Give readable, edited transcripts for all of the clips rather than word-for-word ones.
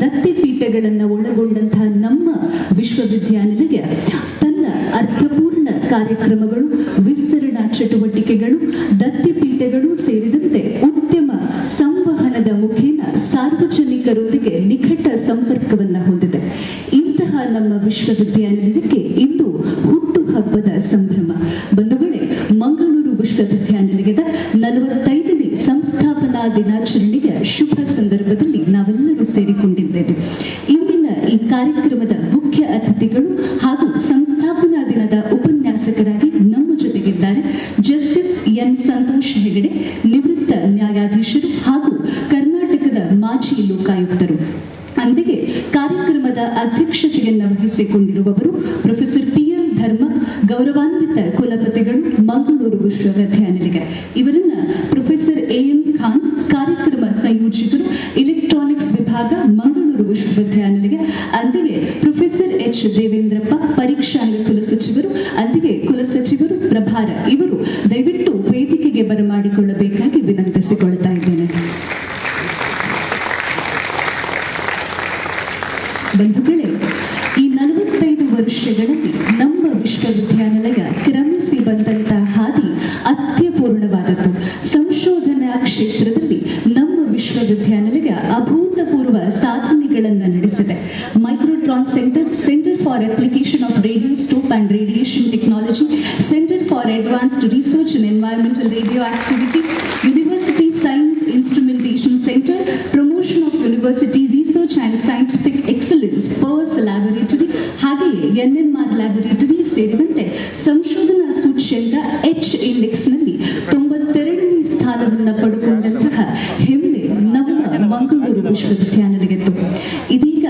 ದತ್ತಿಪೀಠಗಳನ್ನು ಒಳಗೊಂಡಂತಹ ನಮ್ಮ ವಿಶ್ವವಿದ್ಯಾನಿಲಯ ತನ್ನ ಅರ್ಥಪೂರ್ಣ ಕಾರ್ಯಕ್ರಮಗಳು, ವಿಸ್ತರಣಾ ಚಟುವಟಿಕೆಗಳು, ದತ್ತಿಪೀಠಗಳು ಸೇರಿದಂತೆ ಉದ್ಯಮ ಸಂವಹನದ ಮುಖೇನ ಸಾರ್ವಜನಿಕರೊಂದಿಗೆ ನಿಕಟ ಸಂಪರ್ಕವನ್ನು ಹೊಂದಿದೆ. ಇಂತಹ ನಮ್ಮ ವಿಶ್ವವಿದ್ಯಾನಿಲಯಕ್ಕೆ ಇಂದು ಹುಟ್ಟುಹಬ್ಬದ ಸಂಭ್ರಮ. ಬಂಧುಗಳೇ, ಮಂಗಳೂರು ವಿಶ್ವವಿದ್ಯಾನಿಲಯದ 45ನೇ ಸಂಸ್ಥಾಪನಾ ದಿನಾಚರಣೆಯ ಶುಭ ಸಂದರ್ಭದಲ್ಲಿ ನಾವೆಲ್ಲರೂ ಸೇರಿಕೊಂಡಿದ್ದೇವೆ. ಇಂದಿನ ಈ ಕಾರ್ಯಕ್ರಮದ ಮುಖ್ಯ ಅತಿಥಿಗಳು ಹಾಗೂ ಸಂಸ್ಥಾಪನಾ ದಿನದ ಉಪನ್ಯಾಸಕರಾಗಿ ನಮ್ಮ ಜೊತೆಗಿದ್ದಾರೆ ಜಸ್ಟಿಸ್ ಎನ್ ಸಂತೋಷ್ ಹೆಗಡೆ, ನಿವೃತ್ತ ನ್ಯಾಯಾಧೀಶರು ಹಾಗೂ ಕರ್ನಾಟಕದ ಮಾಜಿ ಲೋಕಾಯುಕ್ತರು. ಅಂತೆಯೇ ಕಾರ್ಯಕ್ರಮದ ಅಧ್ಯಕ್ಷತೆಯನ್ನು ವಹಿಸಿಕೊಂಡಿರುವವರು ಪ್ರೊಫೆಸರ್ ಪಿ.ಎಲ್. ಧರ್ಮ, ಗೌರವಾನ್ವಿತ ಕುಲಪತಿಗಳು, ಮಂಗಳೂರು ವಿಶ್ವವಿದ್ಯಾನಿಲಯ. ಇವರನ್ನ ಪ್ರೊಫೆಸರ್ ಎ.ಎಂ. ಖಾನ್, ಕಾರ್ಯಕ್ರಮ ಸಂಯೋಜಕರು, ಇಲೆಕ್ಟ್ರಾನಿಕ್ಸ್ ವಿಭಾಗ, ಮಂಗಳೂರು ವಿಶ್ವವಿದ್ಯಾನಿಲಯ. ಅಂತೆಯೇ ಪ್ರೊಫೆಸರ್ ಎಚ್. ದೇವೇಂದ್ರಪ್ಪ, ಪರೀಕ್ಷಾಂಗ ಕುಲಸಚಿವರು, ಅಂತೆಯೇ ಕುಲಸಚಿವರು ಪ್ರಭಾರ. ಇವರು ದಯವಿಟ್ಟು ವೇದಿಕೆಗೆ ಬರಮಾಡಿಕೊಳ್ಳಬೇಕಾಗಿ ವಿನಂತಿಸಿಕೊಳ್ತಾ ಇದ್ದೇನೆ. ಬಂಧುಗಳೇ, ಈ 45 ವರ್ಷಗಳಲ್ಲಿ ನಮ್ಮ ವಿಶ್ವವಿದ್ಯಾನಿಲಯ ಕ್ರಮಿಸಿ ಬಂದಂತಹ ಹಾದಿ ಅತ್ಯಪೂರ್ಣವಾದದ್ದು. ಸಂಶೋಧನಾ ಕ್ಷೇತ್ರದಲ್ಲಿ ನಮ್ಮ ವಿಶ್ವವಿದ್ಯಾನಿಲಯ ಅಭೂತಪೂರ್ವ ಸಾಧನೆಗಳನ್ನು ನಡೆಸಿದೆ. Microtron centre for application of radioscope and radiation technology, centre for advanced research in environmental radio activity, university science instrumentation centre, promotion of university research and scientific excellence, PURSE laboratory, ಹಾಗೆಯೇ ಎನ್ಎಂಆರ್ ಲ್ಯಾಬೊರೇಟರಿ ಸೇರಿದಂತೆ ಸಂಶೋಧನಾ ಸೂಚ್ಯಂಕ H ಇಂಡೆಕ್ಸ್ನಲ್ಲಿ 92ನೇ ಸ್ಥಾನವನ್ನು ಪಡೆದುಕೊಂಡಂತಹ ಹೆಮ್ಮೆ ನಮ್ಮ ಮಂಗಳೂರು ವಿಶ್ವವಿದ್ಯಾನಿಲಯದ್ದು. ಇದೀಗ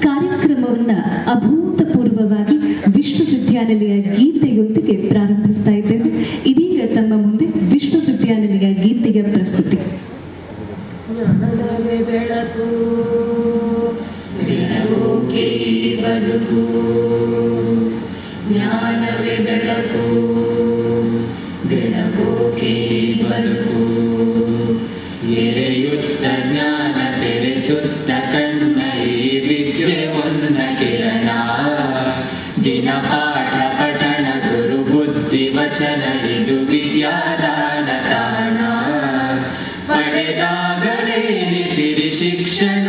ಕಾರ್ಯಕ್ರಮವನ್ನು ಅಭೂತಪೂರ್ವವಾಗಿ ವಿಶ್ವವಿದ್ಯಾನಿಲಯ ಗೀತೆಯೊಂದಿಗೆ ಪ್ರಾರಂಭಿಸ್ತಾ ಇದ್ದೇವೆ. ಇದೀಗ ತಮ್ಮ ಮುಂದೆ ವಿಶ್ವವಿದ್ಯಾನಿಲಯ ಗೀತೆಯ ಪ್ರಸ್ತುತಿ. ಜ್ಞಾನವೇ ಬೆಳಕು, ಬೆಳಗೋಕೆ ಬದುಕು, ಜ್ಞಾನವೇ ಬೆಳಕು, ಬೆಳಗೋಕೆ ಬದುಕು, ಎರೆಯುತ್ತ ಜ್ಞಾನ ತೆರೆಸುತ್ತ ಕಣ್ಣ ಈ ವಿದ್ಯೆ ಒನ್ನ ಕಿರಣ, ದಿನ ಪಾಠ ಪಠಣ ಗುರು ಬುದ್ಧಿ ವಚನ ಇದು ವಿದ್ಯಾದಾನ ತಾಣ, ಪಡೆದಾಗಲೇ ಸಿರಿ ಶಿಕ್ಷಣ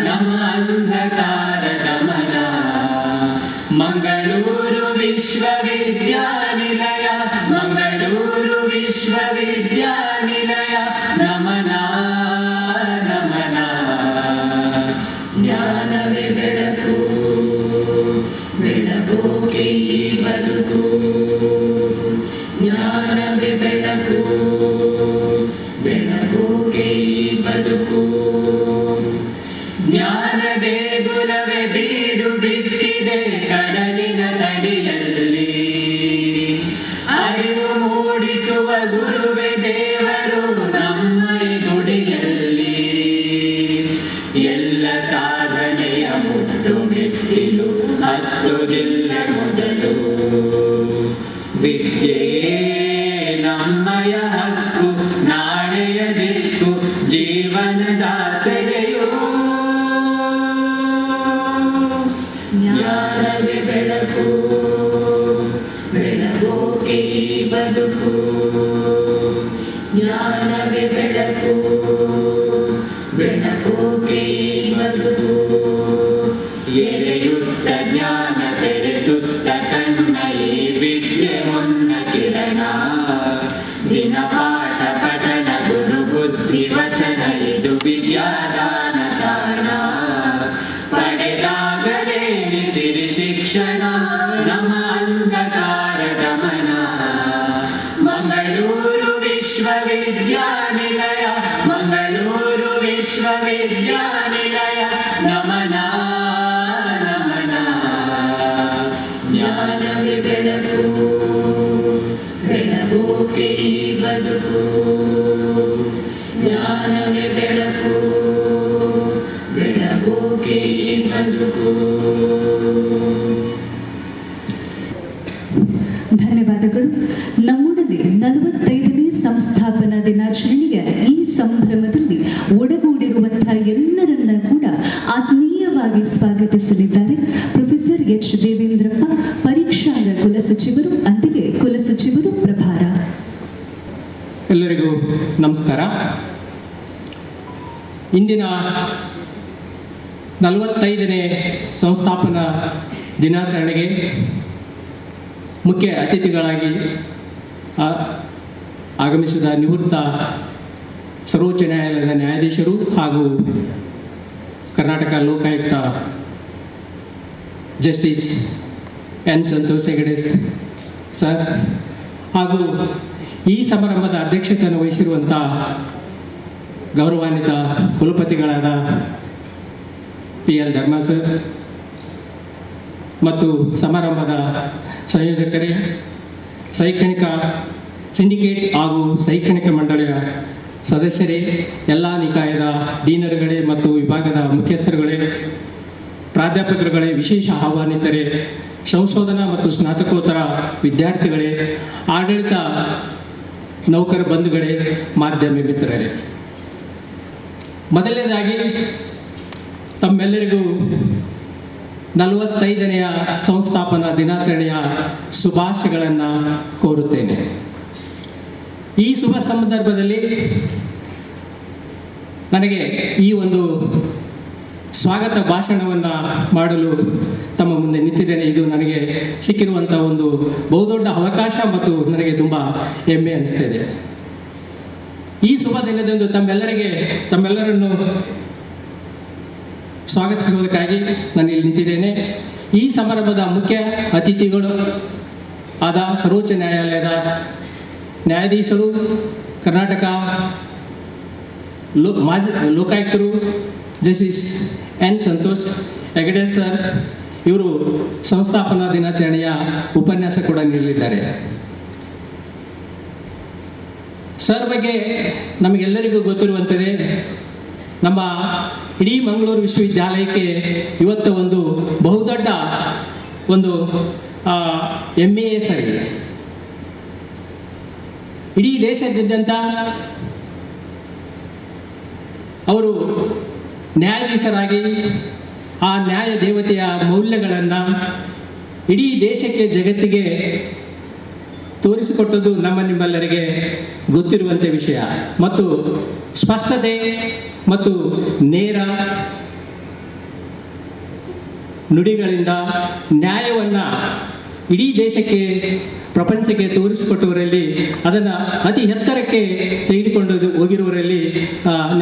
ನಮ್ಮ ಅಂಧಕಾರ ದಮನ, ಮಂಗಳೂರು ವಿಶ್ವವಿದ್ಯಾನಿಲಯ, ಮಂಗಳೂರು ವಿಶ್ವವಿದ್ಯಾನಿಲಯ ನಮನ ನಮನ. ಜ್ಞಾನವೇ ಬೆಳಕು, ಬೆಳಗೋಕೆ ಬದುಕು, ಜ್ಞಾನವೇ ಬೆಳಕು, ಬೆಳಗೋಕೆ ಬದುಕು, ಜ್ಞಾನ ದೇಗುಲವೇ ಬೀಡು ಬಿಟ್ಟಿದೆ ಕಡಲಿನ ತಡಿಯಲ್ಲಿ, ಅರಿವು ಮೂಡಿಸುವ ಗುರುವೇ ದೇವರು ನಮ್ಮ ಗುಡಿಯಲ್ಲಿ, ಎಲ್ಲ ಸಾಧನೆಯ ಮುಟ್ಟು ಮೆಟ್ಟಿಲು ಹತ್ತುವುದಿಲ್ಲ ಮೊದಲು, ವಿದ್ಯೆ ನಮ್ಮಯ ಹಕ್ಕು, ನಾಳೆಯ ದಿಕ್ಕು, ಜೀವನದ ಸೆಲೆಯು, ಜ್ಞಾನವೇ ಬೆಳಕು, ಬೆಳಗೋಕೆ ಬದುಕು, ಜ್ಞಾನವೇ ಬೆಳಕು, ಬೆಳಗೋಕೆ ಬದುಕು, ಎರೆಯುತ್ತ ಜ್ಞಾನ ತೆರೆಸುತ್ತ ಕಣ್ಣ ಈ ವಿದ್ಯೆ ಹೊನ್ನ ಕಿರಣ, ದಿನ ಪಾಠ ಪಠಣ ಗುರು ಬುದ್ಧಿ ವಚನ ಇದು ವಿದ್ಯಾದಾನ ತಾಣ, ಪಡೆದಾಗಲೇ ಸಿರಿ ಶಿಕ್ಷಣ ನಮ್ಮ ಅಂಧಕಾರ ದಮನ, ಮಂಗಳೂರು ವಿಶ್ವವಿದ್ಯಾನಿಲಯ, ಮಂಗಳೂರು ವಿಶ್ವವಿದ್ಯಾನಿಲಯ ನಮನ ನಮನ. ಜ್ಞಾನವೇ ಬೆಳಕು, ಬೆಳಗೋಕೆ ಬದುಕು, ಜ್ಞಾನವೇ ಬೆಳಕು, ಬೆಳಗೋಕೆ ಬದುಕು. ಧನ್ಯವಾದಗಳು. ನಮ್ಮೊಡನೆ 45ನೇ ಸಂಸ್ಥಾಪನಾ ದಿನಾಚರಣೆಯ ಈ ಸಂಭ್ರಮದಲ್ಲಿ ಒಡಗೂಡಿರುವಂತಹ ಎಲ್ಲರನ್ನ ಕೂಡ ಆತ್ಮೀಯವಾಗಿ ಸ್ವಾಗತಿಸಲಿದ್ದಾರೆ ಪ್ರೊಫೆಸರ್ ಎಚ್ ದೇವೇಂದ್ರಪ್ಪ, ಪರೀಕ್ಷಾಂಗ ಕುಲಸಚಿವರು, ಅಂತೆಯೇ ಕುಲಸಚಿವರು ಪ್ರಭಾರ. ಎಲ್ಲರಿಗೂ ನಮಸ್ಕಾರ. ಇಂದಿನ 45ನೇ ಸಂಸ್ಥಾಪನಾ ದಿನಾಚರಣೆಗೆ ಮುಖ್ಯ ಅತಿಥಿಗಳಾಗಿ ಆಗಮಿಸಿದ ನಿವೃತ್ತ ಸರ್ವೋಚ್ಚ ನ್ಯಾಯಾಲಯದ ನ್ಯಾಯಾಧೀಶರು ಹಾಗೂ Karnataka Lokayukta justice N Santosh Hegde sir ಹಾಗೂ ಈ ಸಮಾರಂಭದ ಅಧ್ಯಕ್ಷತೆಯನ್ನು ವಹಿಸಿರುವಂಥ ಗೌರವಾನ್ವಿತ ಕುಲಪತಿಗಳಾದ PL ಧರ್ಮ ಸರ್ ಮತ್ತು ಸಮಾರಂಭದ ಸಂಯೋಜಕರೇ, ಶೈಕ್ಷಣಿಕ ಸಿಂಡಿಕೇಟ್ ಹಾಗೂ ಶೈಕ್ಷಣಿಕ ಮಂಡಳಿಯ ಸದಸ್ಯರೇ, ಎಲ್ಲ ನಿಕಾಯದ ಡೀನರ್ಗಳೇ ಮತ್ತು ವಿಭಾಗದ ಮುಖ್ಯಸ್ಥರುಗಳೇ, ಪ್ರಾಧ್ಯಾಪಕರುಗಳೇ, ವಿಶೇಷ ಆಹ್ವಾನಿತರೇ, ಸಂಶೋಧನಾ ಮತ್ತು ಸ್ನಾತಕೋತ್ತರ ವಿದ್ಯಾರ್ಥಿಗಳೇ, ಆಡಳಿತ ನೌಕರ ಬಂಧುಗಳೇ, ಮಾಧ್ಯಮ ಮಿತ್ರರೇ, ಮೊದಲನೇದಾಗಿ ತಮ್ಮೆಲ್ಲರಿಗೂ 45ನೇಯ ಸಂಸ್ಥಾಪನಾ ದಿನಾಚರಣೆಯ ಶುಭಾಶಯಗಳನ್ನು ಕೋರುತ್ತೇನೆ. ಈ ಶುಭ ಸಂದರ್ಭದಲ್ಲಿ ನನಗೆ ಈ ಒಂದು ಸ್ವಾಗತ ಭಾಷಣವನ್ನು ಮಾಡಲು ತಮ್ಮ ಮುಂದೆ ನಿಂತಿದ್ದೇನೆ. ಇದು ನನಗೆ ಸಿಕ್ಕಿರುವಂಥ ಒಂದು ಬಹುದೊಡ್ಡ ಅವಕಾಶ ಮತ್ತು ನನಗೆ ತುಂಬ ಹೆಮ್ಮೆ ಅನಿಸ್ತಿದೆ. ಈ ಶುಭ ದಿನದಂದು ತಮ್ಮೆಲ್ಲರನ್ನು ಸ್ವಾಗತಿಸುವುದಕ್ಕಾಗಿ ನಾನು ಇಲ್ಲಿ ನಿಂತಿದ್ದೇನೆ. ಈ ಸಮಾರಂಭದ ಮುಖ್ಯ ಅತಿಥಿಗಳು ಆದ ಸರ್ವೋಚ್ಚ ನ್ಯಾಯಾಲಯದ ನ್ಯಾಯಾಧೀಶರು, ಕರ್ನಾಟಕ ಲೋಕಾಯುಕ್ತರು justice N Santosh Hegde sir, ಇವರು ಸಂಸ್ಥಾಪನಾ ದಿನಾಚರಣೆಯ ಉಪನ್ಯಾಸ ಕೂಡ ನೀಡಲಿದ್ದಾರೆ. ಸರ್ ಬಗ್ಗೆ ನಮಗೆಲ್ಲರಿಗೂ ಗೊತ್ತಿರುವಂಥದ್ದೇ, ನಮ್ಮ ಇಡೀ ಮಂಗಳೂರು ವಿಶ್ವವಿದ್ಯಾಲಯಕ್ಕೆ ಇವತ್ತು ಒಂದು ಬಹುದೊಡ್ಡ ಒಂದು ಹೆಮ್ಮೆಯೇ ಸರ್. ಇಡೀ ದೇಶದಾದ್ಯಂತ ಅವರು ನ್ಯಾಯಾಧೀಶರಾಗಿ ಆ ನ್ಯಾಯ ದೇವತೆಯ ಮೌಲ್ಯಗಳನ್ನು ಇಡೀ ದೇಶಕ್ಕೆ, ಜಗತ್ತಿಗೆ ತೋರಿಸಿಕೊಟ್ಟದ್ದು ನಿಮ್ಮೆಲ್ಲರಿಗೆ ಗೊತ್ತಿರುವಂಥ ವಿಷಯ. ಮತ್ತು ಸ್ಪಷ್ಟತೆ ಮತ್ತು ನೇರ ನುಡಿಗಳಿಂದ ನ್ಯಾಯವನ್ನು ಇಡೀ ದೇಶಕ್ಕೆ, ಪ್ರಪಂಚಕ್ಕೆ ತೋರಿಸಿಕೊಟ್ಟವರಲ್ಲಿ, ಅದನ್ನು ಅತಿ ಎತ್ತರಕ್ಕೆ ತೆಗೆದುಕೊಂಡು ಹೋಗಿರುವವರಲ್ಲಿ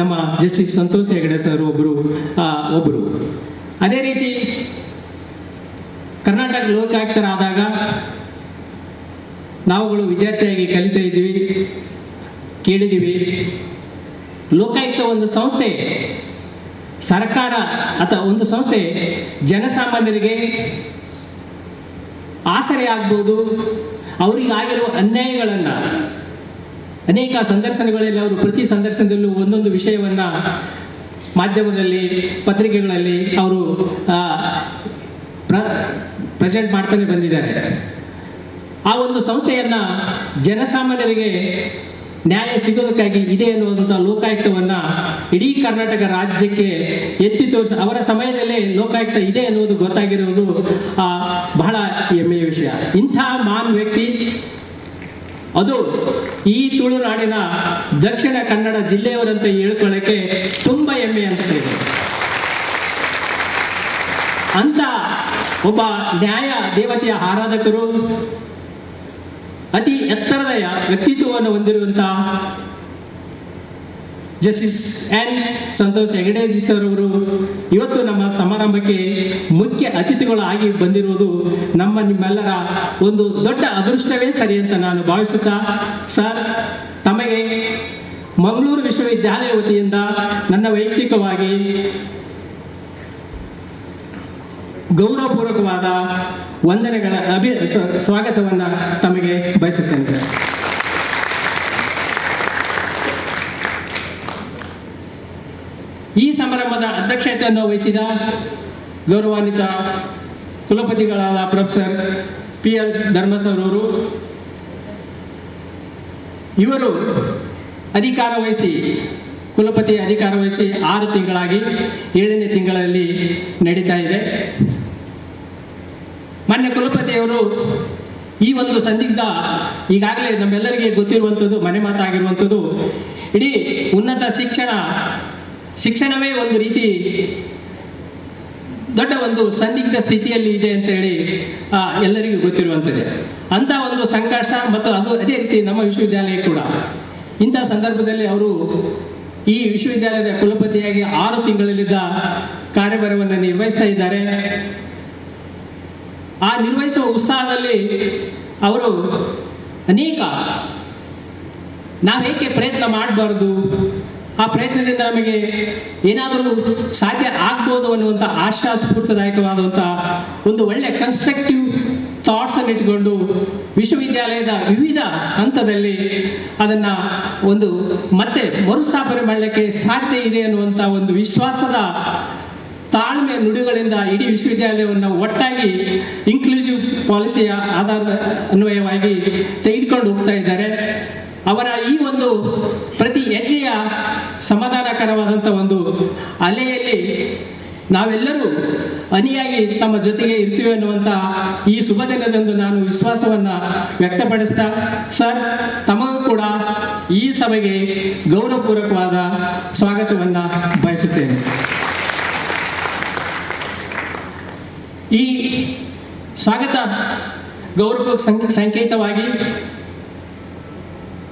ನಮ್ಮ ಜಸ್ಟಿಸ್ ಸಂತೋಷ್ ಹೆಗಡೆ ಸರ್ ಒಬ್ಬರು. ಅದೇ ರೀತಿ ಕರ್ನಾಟಕ ಲೋಕಾಯುಕ್ತರಾದಾಗ ನಾವುಗಳು ವಿದ್ಯಾರ್ಥಿಯಾಗಿ ಕಲಿತಾ ಇದ್ದೀವಿ, ಕೇಳಿದ್ದೀವಿ. ಲೋಕಾಯುಕ್ತ ಒಂದು ಸಂಸ್ಥೆ, ಸರ್ಕಾರ ಅಥವಾ ಒಂದು ಸಂಸ್ಥೆ ಜನಸಾಮಾನ್ಯರಿಗೆ ಆಸರೆ ಆಗ್ಬೋದು. ಅವರಿಗಾಗಿರುವ ಅನ್ಯಾಯಗಳನ್ನು ಅನೇಕ ಸಂದರ್ಶನಗಳಲ್ಲಿ ಅವರು ಪ್ರತಿ ಸಂದರ್ಶನದಲ್ಲೂ ಒಂದೊಂದು ವಿಷಯವನ್ನು ಮಾಧ್ಯಮದಲ್ಲಿ, ಪತ್ರಿಕೆಗಳಲ್ಲಿ ಅವರು ಪ್ರೆಸೆಂಟ್ ಮಾಡ್ತಾನೆ ಬಂದಿದ್ದಾರೆ. ಆ ಒಂದು ಸಂಸ್ಥೆಯನ್ನು ಜನಸಾಮಾನ್ಯರಿಗೆ ನ್ಯಾಯ ಸಿಗೋದಕ್ಕಾಗಿ ಇದೆ ಅನ್ನುವಂಥ ಲೋಕಾಯುಕ್ತವನ್ನು ಇಡೀ ಕರ್ನಾಟಕ ರಾಜ್ಯಕ್ಕೆ ಎತ್ತಿ ತೋರಿಸಿ, ಅವರ ಸಮಯದಲ್ಲೇ ಲೋಕಾಯುಕ್ತ ಇದೆ ಅನ್ನುವುದು ಗೊತ್ತಾಗಿರುವುದು ಬಹಳ ಹೆಮ್ಮೆಯ ವಿಷಯ. ಇಂಥ ಮಹಾನ್ ವ್ಯಕ್ತಿ, ಅದು ಈ ತುಳುನಾಡಿನ ದಕ್ಷಿಣ ಕನ್ನಡ ಜಿಲ್ಲೆಯವರಂತ ಹೇಳ್ಕೊಳ್ಳೋಕ್ಕೆ ತುಂಬ ಹೆಮ್ಮೆ ಅನಿಸ್ತಾ ಇದೆ. ಅಂತ ಒಬ್ಬ ನ್ಯಾಯ ದೇವತೆಯ ಆರಾಧಕರು, ಅತಿ ಎತ್ತರದ ವ್ಯಕ್ತಿತ್ವವನ್ನು ಹೊಂದಿರುವಂತಹ justice N Santosh Hegde sir ಅವರು ಇವತ್ತು ನಮ್ಮ ಸಮಾರಂಭಕ್ಕೆ ಮುಖ್ಯ ಅತಿಥಿಗಳು ಆಗಿ ಬಂದಿರುವುದು ನಿಮ್ಮೆಲ್ಲರ ಒಂದು ದೊಡ್ಡ ಅದೃಷ್ಟವೇ ಸರಿ ಅಂತ ನಾನು ಭಾವಿಸುತ್ತಾ, ಸರ್ ತಮಗೆ ಮಂಗಳೂರು ವಿಶ್ವವಿದ್ಯಾಲಯ ವತಿಯಿಂದ ನನ್ನ ವೈಯಕ್ತಿಕವಾಗಿ ಗೌರವಪೂರ್ವಕವಾದ ವಂದನೆಗಳ ಸ್ವಾಗತವನ್ನು ತಮಗೆ ಬಯಸುತ್ತೇನೆ ಸರ್. ಈ ಸಮಾರಂಭದ ಅಧ್ಯಕ್ಷತೆಯನ್ನು ವಹಿಸಿದ ಗೌರವಾನ್ವಿತ ಕುಲಪತಿಗಳಾದ ಪ್ರೊಫೆಸರ್ PL ಧರ್ಮ ಸರ್ ಅವರು, ಇವರು ಅಧಿಕಾರ ವಹಿಸಿ ಕುಲಪತಿ ಅಧಿಕಾರ ವಹಿಸಿ 6 ತಿಂಗಳಾಗಿ 7ನೇ ತಿಂಗಳಲ್ಲಿ ನಡೀತಾ ಇದೆ. ಮಾನ್ಯ ಕುಲಪತಿಯವರು ಈ ಒಂದು ಸಂದಿಗ್ಧ, ಈಗಾಗಲೇ ನಮ್ಮೆಲ್ಲರಿಗೆ ಗೊತ್ತಿರುವಂಥದ್ದು, ಮನೆ ಮಾತಾಗಿರುವಂಥದ್ದು, ಇಡೀ ಉನ್ನತ ಶಿಕ್ಷಣವೇ ಒಂದು ರೀತಿ ದೊಡ್ಡ ಒಂದು ಸಂದಿಗ್ಧ ಸ್ಥಿತಿಯಲ್ಲಿ ಇದೆ ಅಂತೇಳಿ ಎಲ್ಲರಿಗೂ ಗೊತ್ತಿರುವಂಥದ್ದೇ. ಅಂಥ ಒಂದು ಸಂಕಷ್ಟ ಮತ್ತು ಅದೇ ರೀತಿ ನಮ್ಮ ವಿಶ್ವವಿದ್ಯಾಲಯ ಕೂಡ ಇಂಥ ಸಂದರ್ಭದಲ್ಲಿ ಅವರು ಈ ವಿಶ್ವವಿದ್ಯಾಲಯದ ಕುಲಪತಿಯಾಗಿ 6 ತಿಂಗಳಲ್ಲಿದ್ದ ಕಾರ್ಯಭಾರವನ್ನು ನಿರ್ವಹಿಸ್ತಾ ಇದ್ದಾರೆ. ಆ ನಿರ್ವಹಿಸುವ ಉತ್ಸಾಹದಲ್ಲಿ ಅವರು ಅನೇಕ ನಾವೇಕೆ ಪ್ರಯತ್ನ ಮಾಡಬಾರ್ದು, ಆ ಪ್ರಯತ್ನದಿಂದ ನಮಗೆ ಏನಾದರೂ ಸಾಧ್ಯ ಆಗ್ಬೋದು ಅನ್ನುವಂಥ ಆಶಾಸ್ಫೂರ್ತದಾಯಕವಾದಂಥ ಒಂದು ಒಳ್ಳೆಯ ಕನ್ಸ್ಟ್ರಕ್ಟಿವ್ ಥಾಟ್ಸನ್ನು ಇಟ್ಕೊಂಡು ವಿಶ್ವವಿದ್ಯಾಲಯದ ವಿವಿಧ ಹಂತದಲ್ಲಿ ಅದನ್ನು ಒಂದು ಮತ್ತೆ ಮರುಸ್ಥಾಪನೆ ಮಾಡಲಿಕ್ಕೆ ಸಾಧ್ಯ ಇದೆ ಅನ್ನುವಂಥ ಒಂದು ವಿಶ್ವಾಸದ ತಾಳ್ಮೆಯ ನುಡಿಗಳಿಂದ ಇಡೀ ವಿಶ್ವವಿದ್ಯಾಲಯವನ್ನು ಒಟ್ಟಾಗಿ ಇನ್ಕ್ಲೂಸಿವ್ ಪಾಲಿಸಿಯ ಆಧಾರದ ಅನ್ವಯವಾಗಿ ತೆಗೆದುಕೊಂಡು ಹೋಗ್ತಾ ಇದ್ದಾರೆ. ಅವರ ಈ ಒಂದು ಪ್ರತಿ ಹೆಜ್ಜೆಯ ಸಮಾಧಾನಕರವಾದಂಥ ಒಂದು ಅಲೆಯಲ್ಲಿ ನಾವೆಲ್ಲರೂ ಅನಿಯಾಗಿ ತಮ್ಮ ಜೊತೆಗೆ ಇರ್ತೀವಿ ಅನ್ನುವಂಥ ಈ ಶುಭ ದಿನದಂದು ನಾನು ವಿಶ್ವಾಸವನ್ನು ವ್ಯಕ್ತಪಡಿಸ್ತಾ, ಸರ್ ತಮಗೂ ಕೂಡ ಈ ಸಭೆಗೆ ಗೌರವಪೂರ್ವಕವಾದ ಸ್ವಾಗತವನ್ನು ಬಯಸುತ್ತೇನೆ. ಈ ಸ್ವಾಗತ ಗೌರವ ಸಂಕೇತವಾಗಿ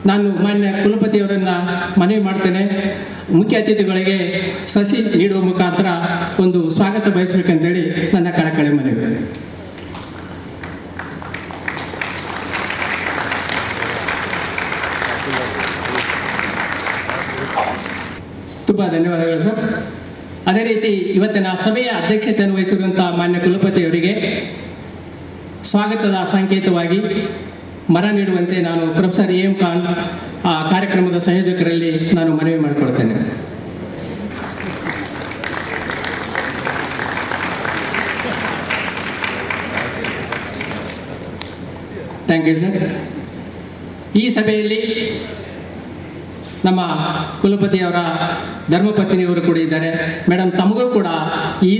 ನಾನು ಮಾನ್ಯ ಕುಲಪತಿಯವರನ್ನು ಮನವಿ ಮಾಡ್ತೇನೆ, ಮುಖ್ಯ ಅತಿಥಿಗಳಿಗೆ ಸಸಿ ನೀಡುವ ಮುಖಾಂತರ ಒಂದು ಸ್ವಾಗತ ಬಯಸಬೇಕಂತೇಳಿ ನನ್ನ ಕಳಕಳಿ ಮನವಿ. ತುಂಬ ಧನ್ಯವಾದಗಳು ಸರ್. ಅದೇ ರೀತಿ ಇವತ್ತಿನ ಸಭೆಯ ಅಧ್ಯಕ್ಷತೆಯನ್ನು ವಹಿಸಿರುವಂಥ ಮಾನ್ಯ ಕುಲಪತಿಯವರಿಗೆ ಸ್ವಾಗತದ ಸಂಕೇತವಾಗಿ ಮರ ನೀಡುವಂತೆ ನಾನು ಪ್ರೊಫೆಸರ್ ಎಂ ಖಾನ್ ಆ ಕಾರ್ಯಕ್ರಮದ ಸಂಯೋಜಕರಲ್ಲಿ ನಾನು ಮನವಿ ಮಾಡಿಕೊಳ್ತೇನೆ. Thank you sir. ಈ ಸಭೆಯಲ್ಲಿ ನಮ್ಮ ಕುಲಪತಿಯವರ ಧರ್ಮಪತ್ನಿಯವರು ಕೂಡ ಇದ್ದಾರೆ. ಮೇಡಮ್, ತಮಗೂ ಕೂಡ ಈ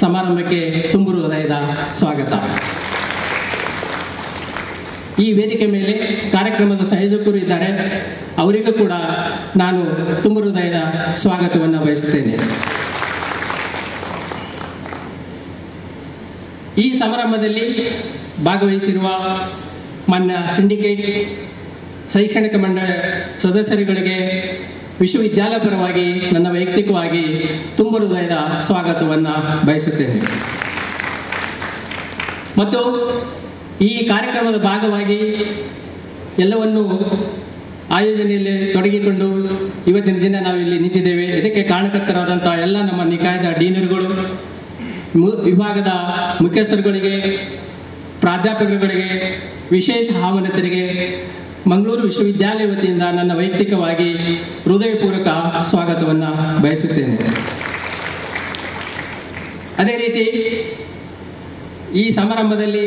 ಸಮಾರಂಭಕ್ಕೆ ತುಂಬು ಹೃದಯದ ಸ್ವಾಗತ. ಈ ವೇದಿಕೆ ಮೇಲೆ ಕಾರ್ಯಕ್ರಮದ ಸಂಯೋಜಕರು ಇದ್ದಾರೆ, ಅವರಿಗೂ ಕೂಡ ನಾನು ತುಂಬು ಹೃದಯದ ಸ್ವಾಗತವನ್ನು ಬಯಸುತ್ತೇನೆ. ಈ ಸಮಾರಂಭದಲ್ಲಿ ಭಾಗವಹಿಸಿರುವ ಮಾನ್ಯ ಸಿಂಡಿಕೇಟ್ ಶೈಕ್ಷಣಿಕ ಮಂಡಳ ಸದಸ್ಯರುಗಳಿಗೆ ವಿಶ್ವವಿದ್ಯಾಲಯ ಪರವಾಗಿ ನನ್ನ ವೈಯಕ್ತಿಕವಾಗಿ ತುಂಬು ಹೃದಯದ ಸ್ವಾಗತವನ್ನು ಬಯಸುತ್ತೇನೆ. ಮತ್ತು ಈ ಕಾರ್ಯಕ್ರಮದ ಭಾಗವಾಗಿ ಎಲ್ಲವನ್ನು ಆಯೋಜನೆಯಲ್ಲಿ ತೊಡಗಿಕೊಂಡು ಇವತ್ತಿನ ದಿನ ನಾವು ಇಲ್ಲಿ ನಿಂತಿದ್ದೇವೆ. ಇದಕ್ಕೆ ಕಾರಣಕರ್ತರಾದಂಥ ಎಲ್ಲ ನಮ್ಮ ನಿಕಾಯದ ಡೀನರ್ಗಳು, ವಿಭಾಗದ ಮುಖ್ಯಸ್ಥರುಗಳಿಗೆ, ಪ್ರಾಧ್ಯಾಪಕರುಗಳಿಗೆ, ವಿಶೇಷ ಆಹ್ವಾನಿತರಿಗೆ ಮಂಗಳೂರು ವಿಶ್ವವಿದ್ಯಾಲಯ ವತಿಯಿಂದ ನನ್ನ ವೈಯಕ್ತಿಕವಾಗಿ ಹೃದಯಪೂರ್ವಕ ಸ್ವಾಗತವನ್ನು ಬಯಸುತ್ತೇನೆ. ಅದೇ ರೀತಿ ಈ ಸಮಾರಂಭದಲ್ಲಿ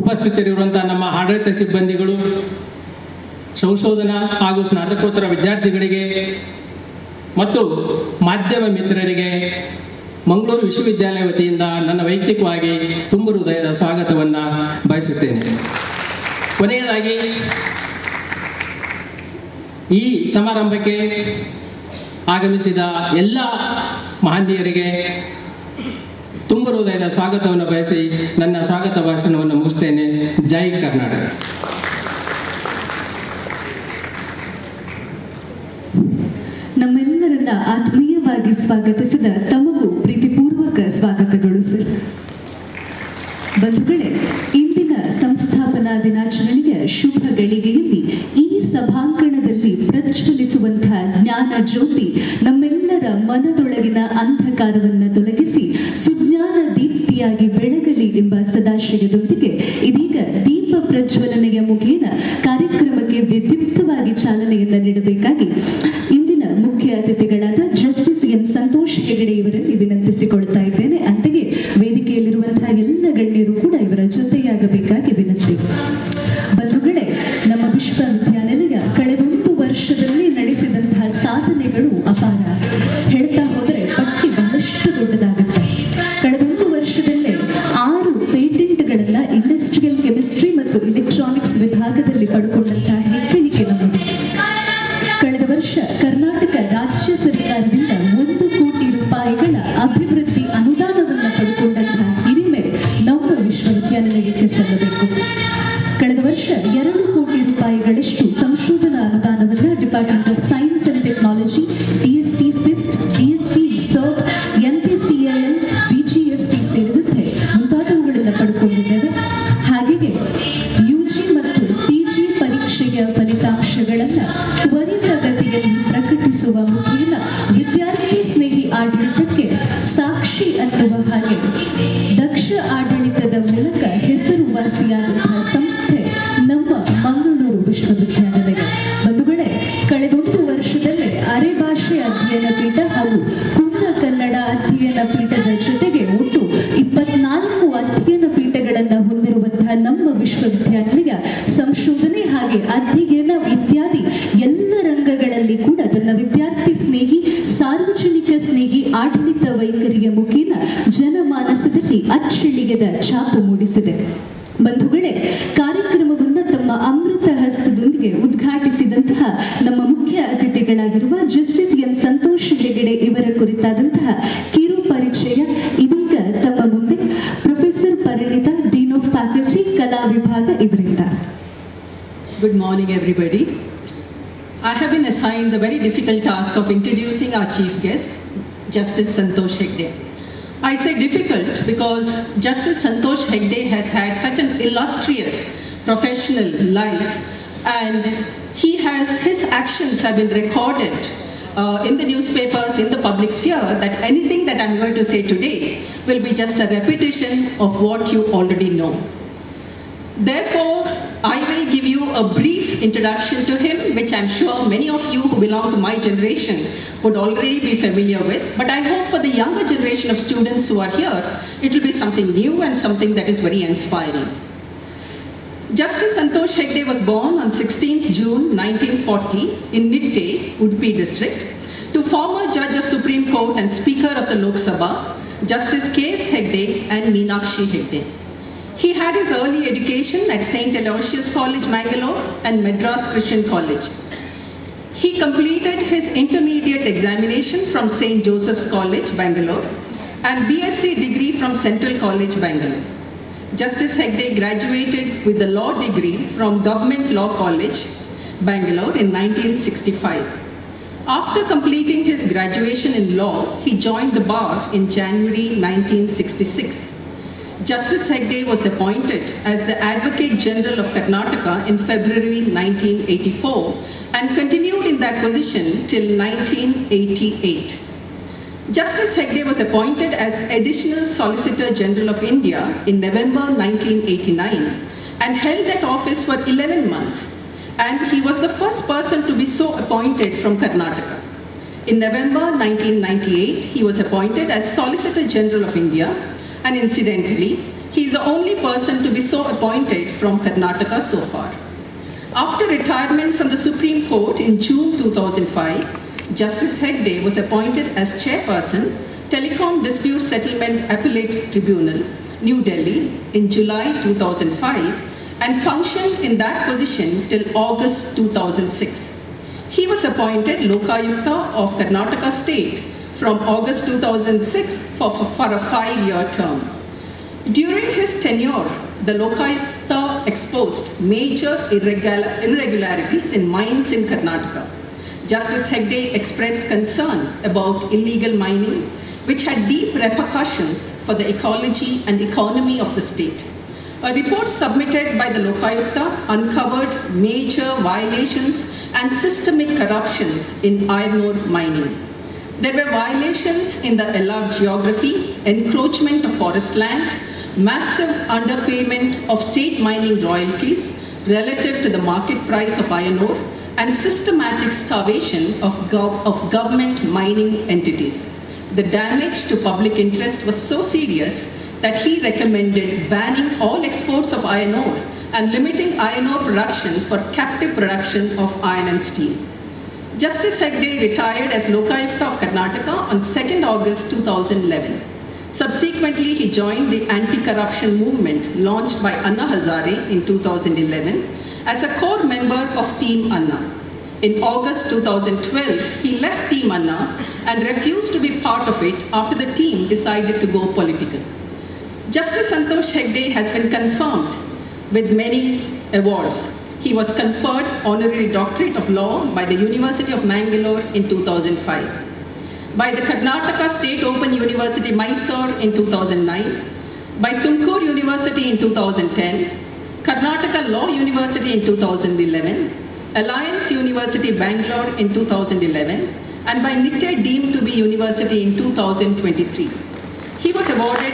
ಉಪಸ್ಥಿತರಿರುವಂಥ ನಮ್ಮ ಆಡಳಿತ ಸಿಬ್ಬಂದಿಗಳು, ಸಂಶೋಧನಾ ಹಾಗೂ ಸ್ನಾತಕೋತ್ತರ ವಿದ್ಯಾರ್ಥಿಗಳಿಗೆ ಮತ್ತು ಮಾಧ್ಯಮ ಮಿತ್ರರಿಗೆ ಮಂಗಳೂರು ವಿಶ್ವವಿದ್ಯಾಲಯ ವತಿಯಿಂದ ನನ್ನ ವೈಯಕ್ತಿಕವಾಗಿ ತುಂಬು ಹೃದಯದ ಸ್ವಾಗತವನ್ನು ಬಯಸುತ್ತೇನೆ. ಕೊನೆಯದಾಗಿ ಈ ಸಮಾರಂಭಕ್ಕೆ ಆಗಮಿಸಿದ ಎಲ್ಲ ಮಹನೀಯರಿಗೆ ತುಂಬು ಹೃದಯದ ಸ್ವಾಗತವನ್ನು ಬಯಸಿ ನನ್ನ ಸ್ವಾಗತ ಭಾಷಣವನ್ನು ಮುಗಿಸ್ತೇನೆ. ಜೈ ಕರ್ನಾಟಕ. ನಮ್ಮೆಲ್ಲರನ್ನ ಆತ್ಮೀಯವಾಗಿ ಸ್ವಾಗತಿಸಿದ ತಮಗೂ ಪ್ರೀತಿಪೂರ್ವಕ ಸ್ವಾಗತಗಳು ಸರ್. ಬಂಧುಗಳೇ, ಇಂದಿನ ಸಂಸ್ಥಾಪನಾ ದಿನಾಚರಣೆಯ ಶುಭ ಗಳಿಗೆಯಲ್ಲಿ ಈ ಸಭಾಂಗಣದಲ್ಲಿ ಪ್ರಜ್ವಲಿಸುವಂತಹ ಜ್ಞಾನ ಜ್ಯೋತಿ ನಮ್ಮೆಲ್ಲರ ಮನದೊಳಗಿನ ಅಂಧಕಾರವನ್ನು ತೊಲಗಿಸಿ ಸುಜ್ಞಾನ ದೀಪ್ತಿಯಾಗಿ ಬೆಳಗಲಿ ಎಂಬ ಸದಾಶಯದೊಂದಿಗೆ ಇದೀಗ ದೀಪ ಪ್ರಜ್ವಲನೆಯ ಮುಖೇನ ಕಾರ್ಯಕ್ರಮಕ್ಕೆ ವಿದ್ಯುಕ್ತವಾಗಿ ಚಾಲನೆಯನ್ನು ನೀಡಬೇಕಾಗಿ ಇಂದಿನ ಮುಖ್ಯ ಅತಿಥಿಗಳಾದ ಜಸ್ಟಿಸ್ ಎನ್ ಸಂತೋಷ್ ಹೆಗಡೆ ಇವರಲ್ಲಿ ವಿನಂತಿಸಿಕೊಳ್ತಾ ಇದ್ದೇನೆ. ಅಂತೆಯೇ ವೇದಿಕೆಯಲ್ಲಿರುವಂತಹ ಎಲ್ಲ ಗಣ್ಯರು ಕೂಡ ಇವರ ಜೊತೆಯಾಗಬೇಕಾಗಿ ವಿನಂತಿ. ಬಂಧುಗಳೇ, ನಮ್ಮ ವಿಶ್ವವಿದ್ಯಾನಿಲಯ ಕಳೆದೊಂದು ವರ್ಷದಲ್ಲಿ ರೂಪಾಯಿಗಳ ಅಭಿವೃದ್ಧಿ ಅನುದಾನವನ್ನು ಪಡೆದುಕೊಂಡಂತಹ ಹಿರಿಮೆ ನಮ್ಮ ವಿಶ್ವವಿದ್ಯಾನಿಲಯಕ್ಕೆ ಸಲ್ಲಬೇಕು. ಕಳೆದ ವರ್ಷ 2 ಕೋಟಿ ರೂಪಾಯಿಗಳಷ್ಟು ಸಂಶೋಧನಾ ಅನುದಾನವನ್ನು department of science and technology, DST Fist, DST serve, NPCIL, BGST ಸೇರಿದಂತೆ ಮುಂತಾದವುಗಳನ್ನು ಪಡೆದುಕೊಂಡಿದ್ದೇವೆ. ಹಾಗೆಯೇ UG ಮತ್ತು PG ಪರೀಕ್ಷೆಯ ಫಲಿತಾಂಶಗಳನ್ನು ತ್ವರಿತಗತಿಯಲ್ಲಿ ಪ್ರಕಟಿಸುವ ಮುಖೇನ ವಿದ್ಯಾರ್ಥಿ ಸ್ನೇಹಿ ಆಡಳಿತಕ್ಕೆ ಸಾಕ್ಷಿ ಅನ್ನುವ ಹಾಗೆ ದಕ್ಷ ಆಡಳಿತದ ಮೂಲಕ ಹೆಸರುವಾಸಿಯಾದಂತಹ ಸಂಸ್ಥೆ ನಮ್ಮ ಮಂಗಳೂರು ವಿಶ್ವವಿದ್ಯಾನಿಲಯ. ಬಂಧುಗಳೇ, ಕಳೆದೊಂದು ವರ್ಷದಲ್ಲೇ ಅರೆ ಭಾಷೆ ಅಧ್ಯಯನ ಪೀಠ ಹಾಗೂ ಕುಂದ ಕನ್ನಡ ಅಧ್ಯಯನ ಪೀಠದ ಜೊತೆಗೆ ಒಟ್ಟು 24 ಅಧ್ಯಯನ ಪೀಠಗಳನ್ನು ಹೊಂದಿರುವಂತಹ ನಮ್ಮ ವಿಶ್ವವಿದ್ಯಾನಿಲಯ ಸಂಶೋಧನೆ ಹಾಗೆ ಅಧ್ಯಯನ ಇತ್ಯಾದಿ ಎಲ್ಲ ರಂಗಗಳಲ್ಲಿ ಕೂಡ ತನ್ನ ವಿದ್ಯಾರ್ಥಿ ಸ್ನೇಹಿ, ಸಾರ್ವಜನಿಕ ಸ್ನೇಹಿ ಆಡಳಿತ ವೈಖರಿಯ ಮುಖೇನ ಜನಮಾನಸದಲ್ಲಿ ಅಚ್ಚಳಿಗೆದ ಛಾಪು ಮೂಡಿಸಿದೆ. ಬಂಧುಗಳೇ, ಕಾರ್ಯಕ್ರಮವನ್ನು ತಮ್ಮ ಅಮೃತ ಹಸ್ತದೊಂದಿಗೆ ಉದ್ಘಾಟಿಸಿದಂತಹ ನಮ್ಮ ಮುಖ್ಯ ಅತಿಥಿಗಳಾಗಿರುವ ಜಸ್ಟಿಸ್ ಎನ್ ಸಂತೋಷ್ ಹೆಗಡೆ ಇವರ ಕುರಿತಾದಂತಹ ಕಿರು ಪರಿಚಯ ಇದೀಗ ತಮ್ಮ ಮುಂದೆ professor Parinita, dean of faculty, ಕಲಾ ವಿಭಾಗ ಇವರಿಂದ. Good morning, everybody. I have been assigned the very difficult task of introducing our chief guest, Justice Santosh Hegde. I say difficult because Justice Santosh Hegde has had such an illustrious professional life, and his actions have been recorded in the newspapers, in the public sphere, that anything that I'm going to say today will be just a repetition of what you already know. Therefore, I will give you a brief introduction to him, which I'm sure many of you who belong to my generation would already be familiar with. But I hope for the younger generation of students who are here, it will be something new and something that is very inspiring. Justice Santosh Hegde was born on 16th June 1940 in Nitte, Udupi district, to former Judge of Supreme Court and Speaker of the Lok Sabha, Justice K.S. Hegde and Meenakshi Hegde. He had his early education at St. Aloysius College, Mangalore and Madras Christian College. He completed his intermediate examination from St. Joseph's College, Bangalore, and BSc degree from Central College, Bangalore. Justice Hegde graduated with the law degree from Government Law College, Bangalore in 1965. After completing his graduation in law, he joined the bar in January 1966. Justice Hegde was appointed as the Advocate General of Karnataka in February 1984 and continued in that position till 1988. Justice Hegde was appointed as Additional Solicitor General of India in November 1989 and held that office for 11 months, and he was the first person to be so appointed from Karnataka. In November 1998, he was appointed as Solicitor General of India, and incidentally, he is the only person to be so appointed from Karnataka so far. After retirement from the Supreme Court in June 2005, Justice Hegde was appointed as Chairperson, Telecom Dispute Settlement Appellate Tribunal, New Delhi in July 2005 and functioned in that position till August 2006. He was appointed Lokayukta of Karnataka State from August 2006 for a 5-year term. During his tenure, the Lokayukta exposed major irregularities in mines in Karnataka. Justice Hegde expressed concern about illegal mining, which had deep repercussions for the ecology and economy of the state. A report submitted by the Lokayukta uncovered major violations and systemic corruptions in iron ore mining. There were violations in the allowed geography, encroachment of forest land, massive underpayment of state mining royalties relative to the market price of iron ore, and systematic starvation of government mining entities. The damage to public interest was so serious that he recommended banning all exports of iron ore and limiting iron ore production for captive production of iron and steel. Justice Hegde retired as Lokayukta of Karnataka on 2nd August 2011. Subsequently, he joined the anti-corruption movement launched by Anna Hazare in 2011 as a core member of Team Anna. In August 2012, he left Team Anna and refused to be part of it after the team decided to go political. Justice Santosh Hegde has been confirmed with many awards. He was conferred Honorary Doctorate of Law by the University of Mangalore in 2005, by the Karnataka State Open University Mysore in 2009, by Tumkur University in 2010, Karnataka Law University in 2011, Alliance University Bangalore in 2011, and by NITTE deemed to be University in 2023. He was awarded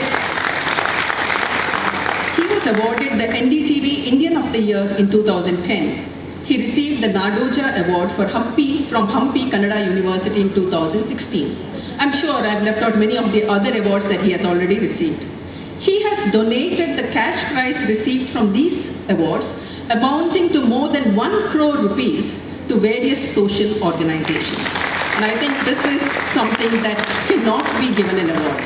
the NDTV Indian of the Year in 2010. He received the Nadoja Award for from Hampi Kannada University in 2016. I'm sure I've left out many of the other awards that he has already received. He has donated the cash prize received from these awards, amounting to more than 1 crore rupees to various social organizations. And I think this is something that cannot be given an award.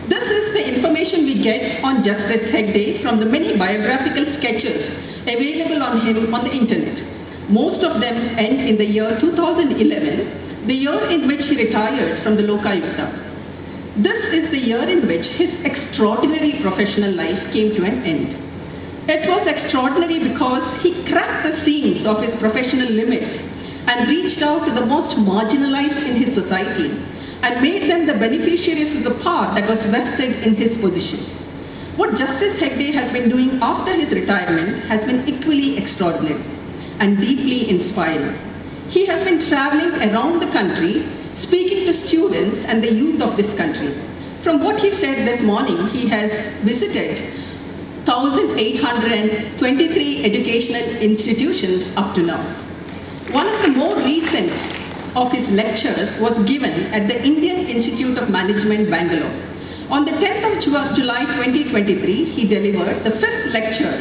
This is the information we get on Justice Hegde from the many biographical sketches available on him on the internet. Most of them end in the year 2011, the year in which he retired from the Lokayukta. This is the year in which his extraordinary professional life came to an end. It was extraordinary because he cracked the seams of his professional limits and reached out to the most marginalized in his society and made them the beneficiaries of the power that was vested in his position. What Justice Hegde has been doing after his retirement has been equally extraordinary and deeply inspiring. He has been traveling around the country, speaking to students and the youth of this country. From what he said this morning, he has visited 1,823 educational institutions up to now. One of the more recent of his lectures was given at the Indian Institute of Management, Bangalore. On the 10th of July 2023, he delivered the 5th lecture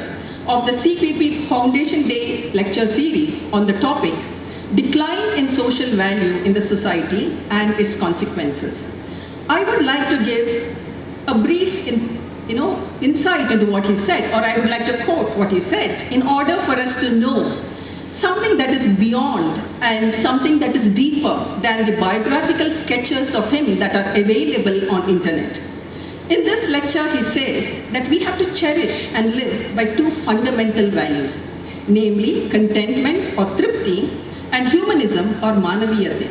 of the CPP Foundation Day lecture series on the topic, Decline in Social Value in the Society and Its Consequences. I would like to give a brief insight into what he said, or I would like to quote what he said in order for us to know something that is beyond and something that is deeper than the biographical sketches of him that are available on internet. In this lecture, he says that we have to cherish and live by 2 fundamental values, namely contentment or tripti and humanism or manaviyate.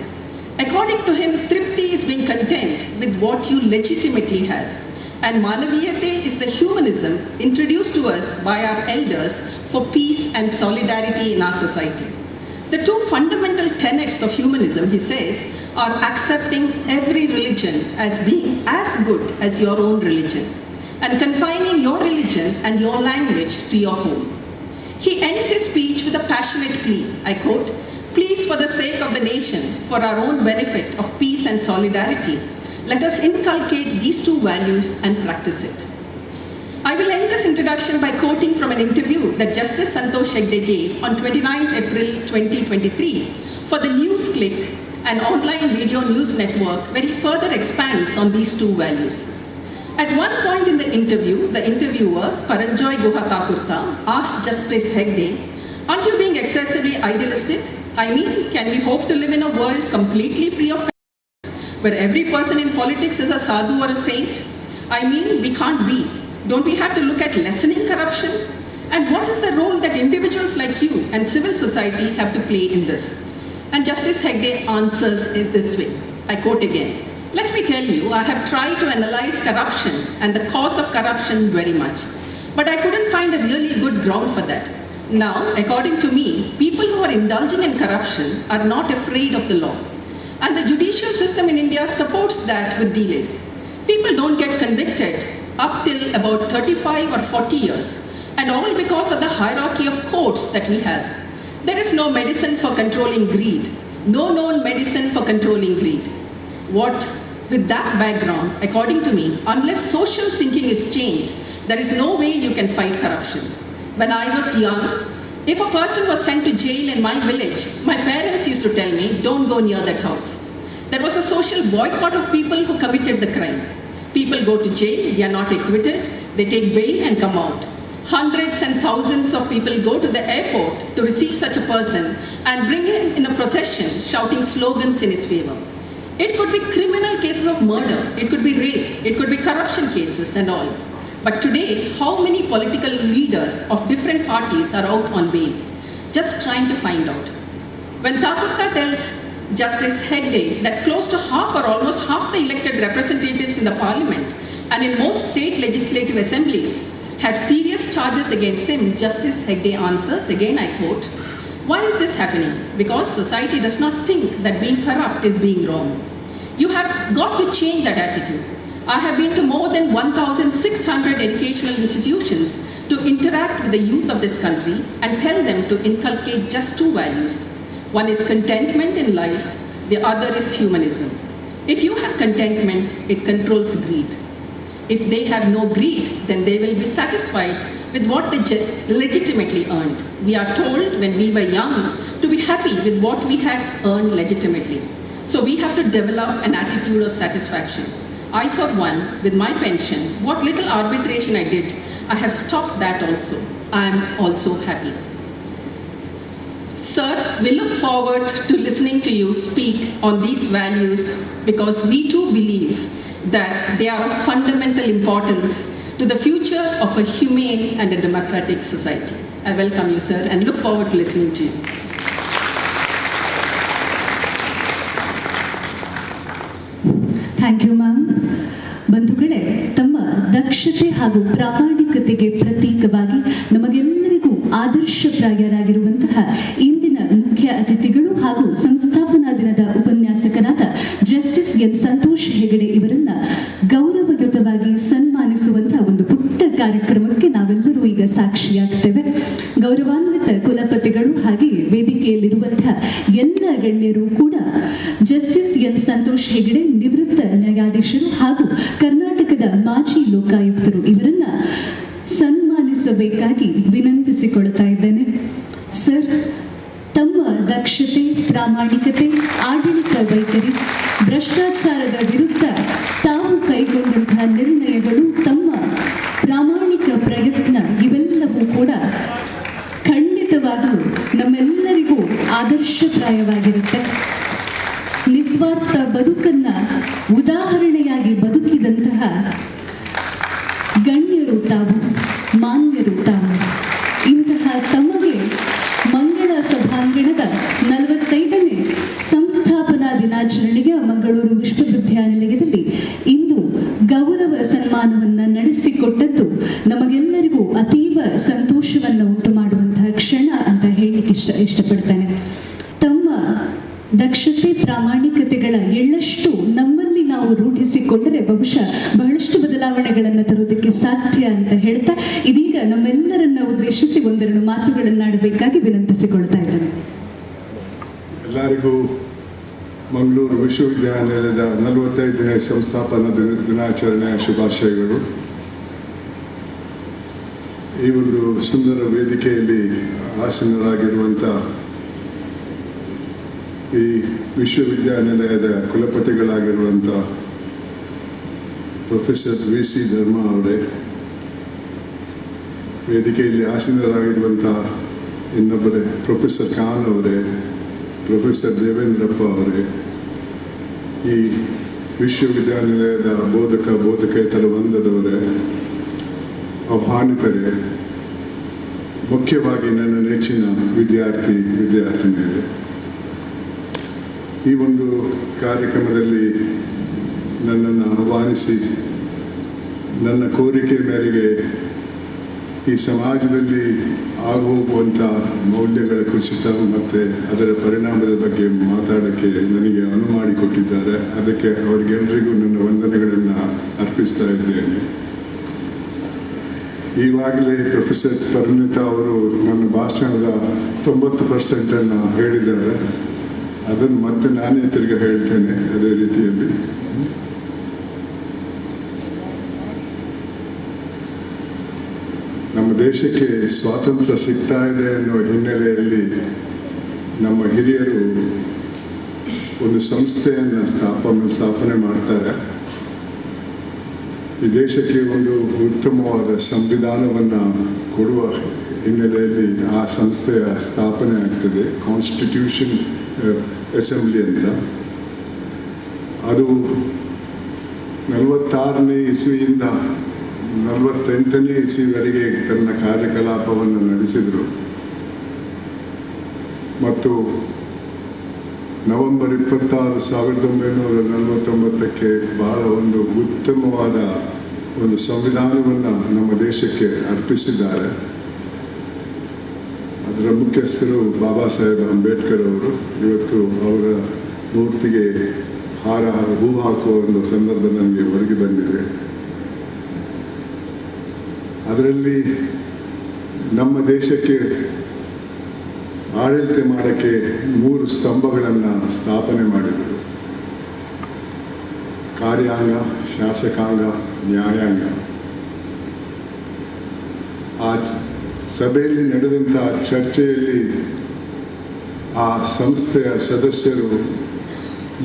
According to him, tripti is being content with what you legitimately have, and manaviyate is the humanism introduced to us by our elders for peace and solidarity in our society. The 2 fundamental tenets of humanism, he says, are accepting every religion as being as good as your own religion and confining your religion and your language to your home. He ends his speech with a passionate plea, I quote, "Please, for the sake of the nation, for our own benefit of peace and solidarity, let us inculcate these 2 values and practice it." I will end this introduction by quoting from an interview that Justice Santosh Hegde gave on 29 April 2023 for the News Click, an online video news network, where he further expands on these 2 values. At one point in the interview, the interviewer, Paranjoy Guha Thakurta, asked Justice Hegde, "Aren't you being excessively idealistic? I mean, can we hope to live in a world completely free of corruption, where every person in politics is a sadhu or a saint? I mean, we can't be. Don't we have to look at lessening corruption? And what is the role that individuals like you and civil society have to play in this?" And Justice Hegde answers it this way. I quote again, "Let me tell you, I have tried to analyze corruption and the cause of corruption very much, but I couldn't find a really good ground for that. Now, according to me, people who are indulging in corruption are not afraid of the law. And the judicial system in India supports that with delays. People don't get convicted up till about 35 or 40 years, and all because of the hierarchy of courts that we have. There is no medicine for controlling greed, no known medicine for controlling greed. With that background, according to me, unless social thinking is changed, there is no way you can fight corruption. When I was young, if a person was sent to jail in my village, my parents used to tell me, don't go near that house. There was a social boycott of people who committed the crime. People go to jail, they are not acquitted, they take bail and come out. Hundreds and thousands of people go to the airport to receive such a person and bring him in a procession shouting slogans in his favor. It could be criminal cases of murder, it could be rape, it could be corruption cases and all. But today, how many political leaders of different parties are out on bail? Just trying to find out. When Thakurta tells Justice Hegde that close to half or almost half the elected representatives in the parliament and in most state legislative assemblies have serious charges against him, Justice Hegde answers, again I quote, "Why is this happening? Because society does not think that being corrupt is being wrong. You have got to change that attitude. I have been to more than 1,600 educational institutions to interact with the youth of this country and tell them to inculcate just two values. One is contentment in life, the other is humanism. If you have contentment, it controls greed. If they have no greed, then they will be satisfied with what they legitimately earned. We are told when we were young to be happy with what we had earned legitimately. So we have to develop an attitude of satisfaction. I, for one, with my pension, what little arbitration I did, I have stopped that also. I am also happy." Sir, we look forward to listening to you speak on these values because we too believe that they are of fundamental importance to the future of a humane and a democratic society. I welcome you, sir, and look forward to listening to you. Thank you ma'am. ಬಂಧುಗಳೇ, ತಮ್ಮ ದಕ್ಷತೆ ಹಾಗೂ ಪ್ರಾಮಾಣಿಕತೆಗೆ ಪ್ರತೀಕವಾಗಿ ನಮಗೆಲ್ಲರಿಗೂ ಆದರ್ಶಪ್ರಾಯರಾಗಿರುವಂತಹ ಇಂದಿನ ಮುಖ್ಯ ಅತಿಥಿಗಳು ಹಾಗೂ ಸಂಸ್ಥಾಪನಾ ದಿನದ ಉಪನ್ಯಾಸಕರಾದ ಜಸ್ಟಿಸ್ ಎನ್ ಸಂತೋಷ್ ಹೆಗಡೆ ಇವರನ್ನ ಗೌರವಯುತವಾಗಿ ಸನ್ಮಾನಿಸುವಂತಹ ಒಂದು ಪುಟ್ಟ ಕಾರ್ಯಕ್ರಮಕ್ಕೆ ನಾವೆಲ್ಲರೂ ಈಗ ಸಾಕ್ಷಿಯಾಗ್ತೇವೆ. ಗೌರವಾನ್ವಿತ ಕುಲಪತಿಗಳು ಹಾಗೆ ವೇದಿಕೆಯಲ್ಲಿರುವಂತಹ ಎಲ್ಲ ಗಣ್ಯರು ಕೂಡ ಜಸ್ಟಿಸ್ ಎನ್ ಸಂತೋಷ್ ಹೆಗಡೆ ನಿವೃತ್ತ ನ್ಯಾಯಾಧೀಶರು ಹಾಗೂ ಕರ್ನಾಟಕದ ಮಾಜಿ ಲೋಕಾಯುಕ್ತರು ಇವರನ್ನ ಸನ್ಮಾನಿಸಬೇಕಾಗಿ ವಿನಂತಿಸಿಕೊಳ್ತಾ ಇದ್ದೇನೆ. ಸರ್, ತಮ್ಮ ದಕ್ಷತೆ, ಪ್ರಾಮಾಣಿಕತೆ, ಆಡಳಿತ ವೈಖರಿ, ಭ್ರಷ್ಟಾಚಾರದ ವಿರುದ್ಧ ತಾವು ಕೈಗೊಂಡಂತಹ ನಿರ್ಣಯಗಳು, ತಮ್ಮ ಪ್ರಾಮಾಣಿಕ ಪ್ರಯತ್ನ ಇವೆಲ್ಲವೂ ಕೂಡ ಖಂಡಿತವಾಗಿಯೂ ನಮ್ಮೆಲ್ಲರಿಗೂ ಆದರ್ಶಪ್ರಾಯವಾಗಿರುತ್ತೆ. ನಿಸ್ವಾರ್ಥ ಬದುಕನ್ನ ಉದಾಹರಣೆಯಾಗಿ ಬದುಕಿದಂತಹ ಗಣ್ಯರು ತಾವು, ಮಾನ್ಯರು ತಾವು. ಇಂತಹ ತಮಗೆ ಮಂಗಳ ಸಭಾಂಗಣದ 45ನೇ ಸಂಸ್ಥಾಪನಾ ದಿನಾಚರಣೆಗೆ ಮಂಗಳೂರು ವಿಶ್ವವಿದ್ಯಾನಿಲಯದಲ್ಲಿ ಇಂದು ಗೌರವ ಸನ್ಮಾನವನ್ನ ನಡೆಸಿಕೊಟ್ಟದ್ದು ನಮಗೆಲ್ಲರಿಗೂ ಅತೀವ ಸಂತೋಷವನ್ನು ಉಂಟು ಮಾಡುವಂತಹ ಕ್ಷಣ ಅಂತ ಹೇಳಲಿಕ್ಕೆ ಇಷ್ಟಪಡ್ತೇನೆ. ತಮ್ಮ ದಕ್ಷತೆ, ಪ್ರಾಮಾಣಿಕತೆಗಳ ಎಳ್ಳಷ್ಟು ನಮ್ಮಲ್ಲಿ ನಾವು ರೂಢಿಸಿಕೊಂಡರೆ ಬಹುಶಃ ಬಹಳಷ್ಟು ಬದಲಾವಣೆಗಳನ್ನು ತರುವುದಕ್ಕೆ ಸಾಧ್ಯ ಅಂತ ಹೇಳ್ತಾ ಇದೀಗ ನಮ್ಮೆಲ್ಲರನ್ನ ಉದ್ದೇಶಿಸಿ ಒಂದೆರಡು ಮಾತುಗಳನ್ನಾಡಬೇಕಾಗಿ ವಿನಂತಿಸಿಕೊಳ್ತಾ ಇದ್ದೇನೆ. ಎಲ್ಲರಿಗೂ ಮಂಗಳೂರು ವಿಶ್ವವಿದ್ಯಾನಿಲಯದ 45ನೇ ಸಂಸ್ಥಾಪನಾ ದಿನಾಚರಣೆಯ ಶುಭಾಶಯಗಳು. ಈ ಒಂದು ಸುಂದರ ವೇದಿಕೆಯಲ್ಲಿ ಆಸೀನರಾಗಿರುವಂಥ ಈ ವಿಶ್ವವಿದ್ಯಾನಿಲಯದ ಕುಲಪತಿಗಳಾಗಿರುವಂಥ ಪ್ರೊಫೆಸರ್ ವಿ.ಸಿ. ಧರ್ಮ ಅವರೇ, ವೇದಿಕೆಯಲ್ಲಿ ಆಸೀನರಾಗಿರುವಂಥ ಇನ್ನೊಬ್ಬರೇ ಪ್ರೊಫೆಸರ್ ಖಾನ್ ಅವರೇ, ಪ್ರೊಫೆಸರ್ ದೇವೇಂದ್ರಪ್ಪ ಅವರೇ, ಈ ವಿಶ್ವವಿದ್ಯಾನಿಲಯದ ಬೋಧಕೇತರ ವೃಂದದವರೇ, ಆಹ್ವಾನಿತರೇ, ಮುಖ್ಯವಾಗಿ ನನ್ನ ನೆಚ್ಚಿನ ವಿದ್ಯಾರ್ಥಿನಿಯರೇ, ಈ ಒಂದು ಕಾರ್ಯಕ್ರಮದಲ್ಲಿ ನನ್ನನ್ನು ಆಹ್ವಾನಿಸಿ ನನ್ನ ಕೋರಿಕೆ ಮೇರೆಗೆ ಈ ಸಮಾಜದಲ್ಲಿ ಆಗೋಗುವಂಥ ಮೌಲ್ಯಗಳ ಕುಸಿತ ಮತ್ತು ಅದರ ಪರಿಣಾಮದ ಬಗ್ಗೆ ಮಾತಾಡೋಕ್ಕೆ ನನಗೆ ಅನುವು ಮಾಡಿಕೊಟ್ಟಿದ್ದಾರೆ. ಅದಕ್ಕೆ ಅವರಿಗೆಲ್ಲರಿಗೂ ನನ್ನ ವಂದನೆಗಳನ್ನು ಅರ್ಪಿಸ್ತಾ ಇದ್ದೇನೆ. ಈವಾಗಲೇ ಪ್ರೊಫೆಸರ್ ಪರಿಣಿತಾ ಅವರು ನನ್ನ ಭಾಷಣದ 90% ಹೇಳಿದ್ದಾರೆ. ಅದನ್ನು ಮತ್ತೆ ನಾನೇ ತಿರುಗಿ ಹೇಳ್ತೇನೆ ಅದೇ ರೀತಿಯಲ್ಲಿ. ನಮ್ಮ ದೇಶಕ್ಕೆ ಸ್ವಾತಂತ್ರ್ಯ ಸಿಗ್ತಾ ಇದೆ ಅನ್ನೋ ಹಿನ್ನೆಲೆಯಲ್ಲಿ ನಮ್ಮ ಹಿರಿಯರು ಒಂದು ಸಂಸ್ಥೆಯನ್ನು ಸ್ಥಾಪನೆ ಮಾಡ್ತಾರೆ. ಈ ದೇಶಕ್ಕೆ ಒಂದು ಉತ್ತಮವಾದ ಸಂವಿಧಾನವನ್ನು ಕೊಡುವ ಹಿನ್ನೆಲೆಯಲ್ಲಿ ಆ ಸಂಸ್ಥೆಯ ಸ್ಥಾಪನೆ ಆಗ್ತದೆ, ಕಾನ್ಸ್ಟಿಟ್ಯೂಷನ್ ಅಸೆಂಬ್ಲಿ ಅಂತ. ಅದು 46ನೇ ಇಸ್ವಿಯಿಂದ 48ನೇ ಇಸ್ವಿವರೆಗೆ ತನ್ನ ಕಾರ್ಯಕಲಾಪವನ್ನು ನಡೆಸಿದರು ಮತ್ತು ನವೆಂಬರ್ 26, 1949ಕ್ಕೆ ಬಹಳ ಒಂದು ಉತ್ತಮವಾದ ಒಂದು ಸಂವಿಧಾನವನ್ನು ನಮ್ಮ ದೇಶಕ್ಕೆ ಅರ್ಪಿಸಿದ್ದಾರೆ. ಅದರ ಮುಖ್ಯಸ್ಥರು ಬಾಬಾ ಸಾಹೇಬ್ ಅಂಬೇಡ್ಕರ್ ಅವರು. ಇವತ್ತು ಅವರ ಮೂರ್ತಿಗೆ ಹೂ ಹಾಕುವ ಒಂದು ಸಂದರ್ಭ ನಮಗೆ ಹೊರಗೆ ಬಂದಿದೆ. ಅದರಲ್ಲಿ ನಮ್ಮ ದೇಶಕ್ಕೆ ಆಡಳಿತ ಮಾಡೋಕ್ಕೆ 3 ಸ್ತಂಭಗಳನ್ನು ಸ್ಥಾಪನೆ ಮಾಡಿದರು: ಕಾರ್ಯಾಂಗ, ಶಾಸಕಾಂಗ, ನ್ಯಾಯಾಂಗ. ಆ ಸಭೆಯಲ್ಲಿ ನಡೆದಂಥ ಚರ್ಚೆಯಲ್ಲಿ ಆ ಸಂಸ್ಥೆಯ ಸದಸ್ಯರು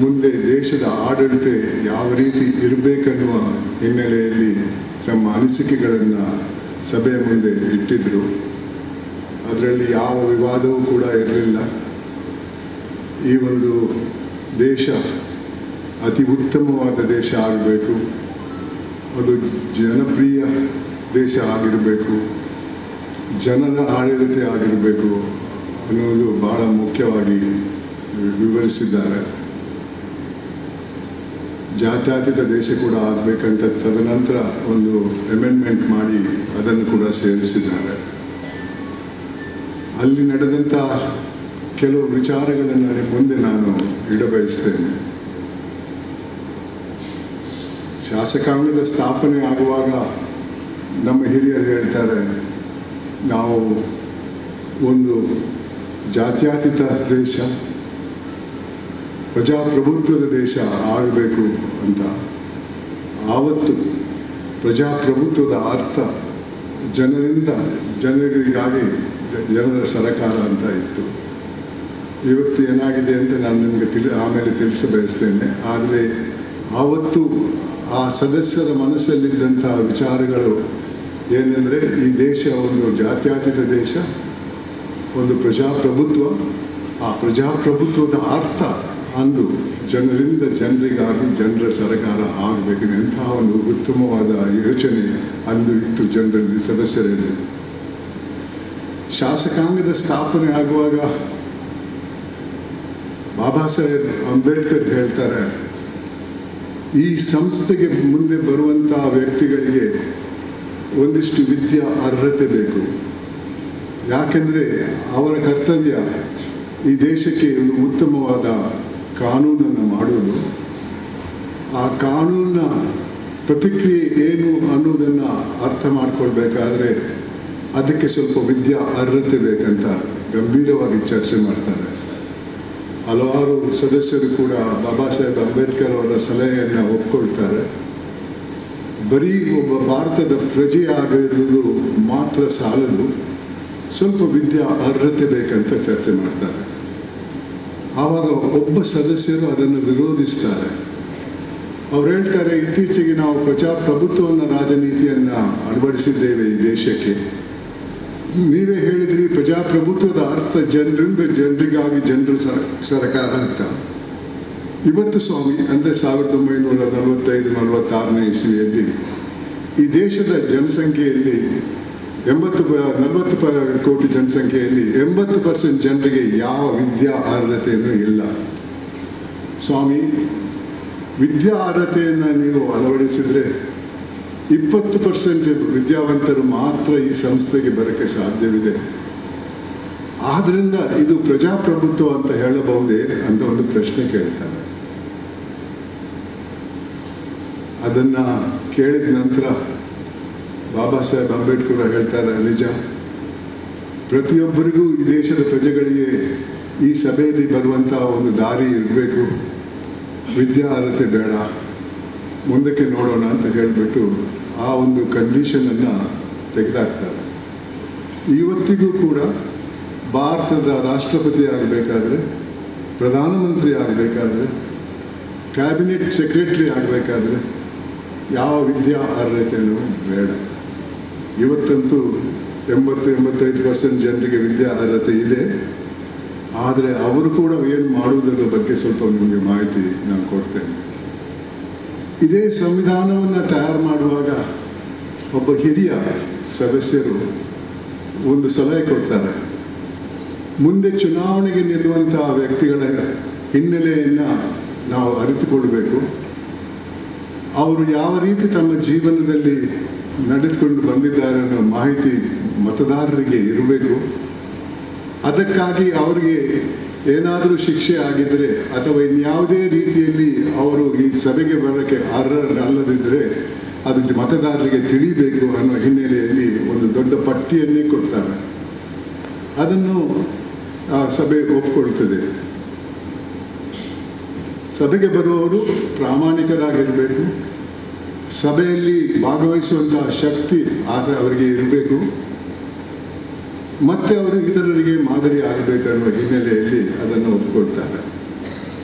ಮುಂದೆ ದೇಶದ ಆಡಳಿತ ಯಾವ ರೀತಿ ಇರಬೇಕನ್ನುವ ಹಿನ್ನೆಲೆಯಲ್ಲಿ ತಮ್ಮ ಅನಿಸಿಕೆಗಳನ್ನು ಸಭೆಯ ಮುಂದೆ ಇಟ್ಟಿದ್ದರು. ಅದರಲ್ಲಿ ಯಾವ ವಿವಾದವೂ ಕೂಡ ಇರಲಿಲ್ಲ. ಈ ಒಂದು ದೇಶ ಅತಿ ಉತ್ತಮವಾದ ದೇಶ ಆಗಬೇಕು, ಅದು ಜನಪ್ರಿಯ ದೇಶ ಆಗಿರಬೇಕು, ಜನರ ಆಡಳಿತ ಆಗಿರಬೇಕು ಅನ್ನೋದು ಬಹಳ ಮುಖ್ಯವಾಗಿ ವಿವರಿಸಿದ್ದಾರೆ. ಜಾತ್ಯತೀತ ದೇಶ ಕೂಡ ಆಗಬೇಕಂತ ತದನಂತರ ಒಂದು ಅಮೆಂಡ್ಮೆಂಟ್ ಮಾಡಿ ಅದನ್ನು ಕೂಡ ಸೇರಿಸಿದ್ದಾರೆ. ಅಲ್ಲಿ ನಡೆದಂಥ ಕೆಲವು ವಿಚಾರಗಳನ್ನು ಮುಂದೆ ನಾನು ಇಡಬಯಸ್ತೇನೆ. ಶಾಸಕಾಂಗದ ಸ್ಥಾಪನೆ ಆಗುವಾಗ ನಮ್ಮ ಹಿರಿಯರು ಹೇಳ್ತಾರೆ, ನಾವು ಒಂದು ಜಾತ್ಯತೀತ ದೇಶ, ಪ್ರಜಾಪ್ರಭುತ್ವದ ದೇಶ ಆಗಬೇಕು ಅಂತ. ಆವತ್ತು ಪ್ರಜಾಪ್ರಭುತ್ವದ ಅರ್ಥ ಜನರಿಗಾಗಿ ಜನರ ಸರಕಾರ ಅಂತ ಇತ್ತು. ಇವತ್ತು ಏನಾಗಿದೆ ಅಂತ ನಾನು ನಿಮಗೆ ಆಮೇಲೆ ತಿಳಿಸಬಯಸ್ತೇನೆ. ಆದರೆ ಆವತ್ತು ಆ ಸದಸ್ಯರ ಮನಸ್ಸಲ್ಲಿದ್ದಂಥ ವಿಚಾರಗಳು ಏನೆಂದರೆ, ಈ ದೇಶ ಒಂದು ಜಾತ್ಯತೀತ ದೇಶ, ಒಂದು ಪ್ರಜಾಪ್ರಭುತ್ವ. ಆ ಪ್ರಜಾಪ್ರಭುತ್ವದ ಅರ್ಥ ಅಂದು ಜನರಿಂದ ಜನರಿಗಾಗಿ ಜನರ ಸರಕಾರ ಆಗಬೇಕಿದೆ. ಅಂತಹ ಒಂದು ಉತ್ತಮವಾದ ಯೋಚನೆ ಅಂದು ಇತ್ತು ಜನರಲ್ಲಿ, ಸದಸ್ಯರಲ್ಲಿ. ಶಾಸಕಾಂಗದ ಸ್ಥಾಪನೆ ಆಗುವಾಗ ಬಾಬಾ ಸಾಹೇಬ್ ಅಂಬೇಡ್ಕರ್ ಹೇಳ್ತಾರೆ, ಈ ಸಂಸ್ಥೆಗೆ ಮುಂದೆ ಬರುವಂಥ ವ್ಯಕ್ತಿಗಳಿಗೆ ಒಂದಿಷ್ಟು ವಿದ್ಯಾ ಅರ್ಹತೆ ಬೇಕು. ಯಾಕೆಂದರೆ ಅವರ ಕರ್ತವ್ಯ ಈ ದೇಶಕ್ಕೆ ಒಂದು ಉತ್ತಮವಾದ ಕಾನೂನನ್ನು ಮಾಡುವುದು. ಆ ಕಾನೂನಿನ ಪ್ರತಿಕ್ರಿಯೆ ಏನು ಅನ್ನೋದನ್ನು ಅರ್ಥ ಮಾಡಿಕೊಳ್ಬೇಕಾದ್ರೆ ಅದಕ್ಕೆ ಸ್ವಲ್ಪ ವಿದ್ಯಾ ಅರ್ಹತೆ ಬೇಕಂತ ಗಂಭೀರವಾಗಿ ಚರ್ಚೆ ಮಾಡ್ತಾರೆ. ಹಲವಾರು ಸದಸ್ಯರು ಕೂಡ ಬಾಬಾ ಸಾಹೇಬ್ ಅಂಬೇಡ್ಕರ್ ಅವರ ಸಲಹೆಯನ್ನು ಒಪ್ಕೊಳ್ತಾರೆ. ಬರೀ ಒಬ್ಬ ಭಾರತದ ಪ್ರಜೆಯಾಗಿರುವುದು ಮಾತ್ರ ಸಾಲದು, ಸ್ವಲ್ಪ ವಿದ್ಯಾ ಅರ್ಹತೆ ಬೇಕಂತ ಚರ್ಚೆ ಮಾಡ್ತಾರೆ. ಆವಾಗ ಒಬ್ಬ ಸದಸ್ಯರು ಅದನ್ನು ವಿರೋಧಿಸ್ತಾರೆ. ಅವ್ರು ಹೇಳ್ತಾರೆ, ಇತ್ತೀಚೆಗೆ ನಾವು ಪ್ರಜಾಪ್ರಭುತ್ವವನ್ನು ರಾಜನೀತಿಯನ್ನು ಅಳವಡಿಸಿದ್ದೇವೆ ಈ ದೇಶಕ್ಕೆ. ನೀವೇ ಹೇಳಿದ್ರಿ ಪ್ರಜಾಪ್ರಭುತ್ವದ ಅರ್ಥ ಜನರಿಂದ ಜನರಿಗಾಗಿ ಜನರ ಸರಕಾರ ಅಂತ. ಇವತ್ತು ಸ್ವಾಮಿ, ಅಂದರೆ 1945-46ನೇ ಇಸ್ವಿಯಲ್ಲಿ ಈ ದೇಶದ ಜನಸಂಖ್ಯೆಯಲ್ಲಿ 40 ಕೋಟಿ ಜನಸಂಖ್ಯೆಯಲ್ಲಿ 80% ಜನರಿಗೆ ಯಾವ ವಿದ್ಯಾ ಅರ್ಹತೆಯೂ ಇಲ್ಲ. ಸ್ವಾಮಿ, ವಿದ್ಯಾ ಅರ್ಹತೆಯನ್ನು ನೀವು ಅಳವಡಿಸಿದರೆ 20% ವಿದ್ಯಾವಂತರು ಮಾತ್ರ ಈ ಸಂಸ್ಥೆಗೆ ಬರೋಕ್ಕೆ ಸಾಧ್ಯವಿದೆ. ಆದ್ದರಿಂದ ಇದು ಪ್ರಜಾಪ್ರಭುತ್ವ ಅಂತ ಹೇಳಬಹುದೇ ಅಂತ ಒಂದು ಪ್ರಶ್ನೆ ಕೇಳ್ತಾರೆ. ಅದನ್ನು ಕೇಳಿದ ನಂತರ ಬಾಬಾ ಸಾಹೇಬ್ ಅಂಬೇಡ್ಕರ್ ಹೇಳ್ತಾರೆ, ನಿಜ, ಪ್ರತಿಯೊಬ್ಬರಿಗೂ ಈ ದೇಶದ ಪ್ರಜೆಗಳಿಗೆ ಈ ಸಭೆಯಲ್ಲಿ ಬರುವಂಥ ಒಂದು ದಾರಿ ಇರಬೇಕು, ವಿದ್ಯಾ ಅರ್ಹತೆ ಬೇಡ, ಮುಂದಕ್ಕೆ ನೋಡೋಣ ಅಂತ ಹೇಳಿಬಿಟ್ಟು ಆ ಒಂದು ಕಂಡೀಷನನ್ನು ತೆಗೆದಾಕ್ತಾರೆ. ಇವತ್ತಿಗೂ ಕೂಡ ಭಾರತದ ರಾಷ್ಟ್ರಪತಿ ಆಗಬೇಕಾದ್ರೆ, ಪ್ರಧಾನಮಂತ್ರಿ ಆಗಬೇಕಾದ್ರೆ, ಕ್ಯಾಬಿನೆಟ್ ಸೆಕ್ರೆಟರಿ ಆಗಬೇಕಾದ್ರೆ ಯಾವ ವಿದ್ಯಾ ಅರ್ಹತೆಯೂ ಬೇಡ. ಇವತ್ತಂತೂ 80-85% ಜನರಿಗೆ ವಿದ್ಯಾ ಅರ್ಹತೆ ಇದೆ. ಆದರೆ ಅವರು ಕೂಡ ಏನು ಮಾಡುವುದರ ಬಗ್ಗೆ ಸ್ವಲ್ಪ ನಿಮಗೆ ಮಾಹಿತಿ ನಾನು ಕೊಡ್ತೇನೆ. ಇದೇ ಸಂವಿಧಾನವನ್ನು ತಯಾರು ಮಾಡುವಾಗ ಒಬ್ಬ ಹಿರಿಯ ಸದಸ್ಯರು ಒಂದು ಸಲಹೆ ಕೊಡ್ತಾರೆ. ಮುಂದೆ ಚುನಾವಣೆಗೆ ನಿಲ್ಲುವಂತಹ ವ್ಯಕ್ತಿಗಳ ಹಿನ್ನೆಲೆಯನ್ನು ನಾವು ಅರಿತುಕೊಳ್ಬೇಕು. ಅವರು ಯಾವ ರೀತಿ ತಮ್ಮ ಜೀವನದಲ್ಲಿ ನಡೆದುಕೊಂಡು ಬಂದಿದ್ದಾರೆ ಅನ್ನೋ ಮಾಹಿತಿ ಮತದಾರರಿಗೆ ಇರಬೇಕು. ಅದಕ್ಕಾಗಿ ಅವರಿಗೆ ಏನಾದರೂ ಶಿಕ್ಷೆ ಆಗಿದ್ದರೆ ಅಥವಾ ಇನ್ಯಾವುದೇ ರೀತಿಯಲ್ಲಿ ಅವರು ಈ ಸಭೆಗೆ ಬರೋಕ್ಕೆ ಅರ್ಹರಲ್ಲದಿದ್ದರೆ ಅದು ಮತದಾರರಿಗೆ ತಿಳಿಬೇಕು ಅನ್ನೋ ಹಿನ್ನೆಲೆಯಲ್ಲಿ ಒಂದು ದೊಡ್ಡ ಪಟ್ಟಿಯನ್ನೇ ಕೊಡ್ತಾರೆ. ಅದನ್ನು ಆ ಸಭೆ ಒಪ್ಪಿಕೊಳ್ತದೆ. ಸಭೆಗೆ ಬರುವವರು ಪ್ರಾಮಾಣಿಕರಾಗಿರಬೇಕು. ಸಭೆಯಲ್ಲಿ ಭಾಗವಹಿಸುವಂತಹ ಶಕ್ತಿ ಅವರಿಗೆ ಇರಬೇಕು. ಮತ್ತೆ ಅವರು ಇತರರಿಗೆ ಮಾದರಿ ಆಗಬೇಕನ್ನುವ ಹಿನ್ನೆಲೆಯಲ್ಲಿ ಅದನ್ನು ಒಪ್ಪಿಕೊಳ್ತಾರೆ.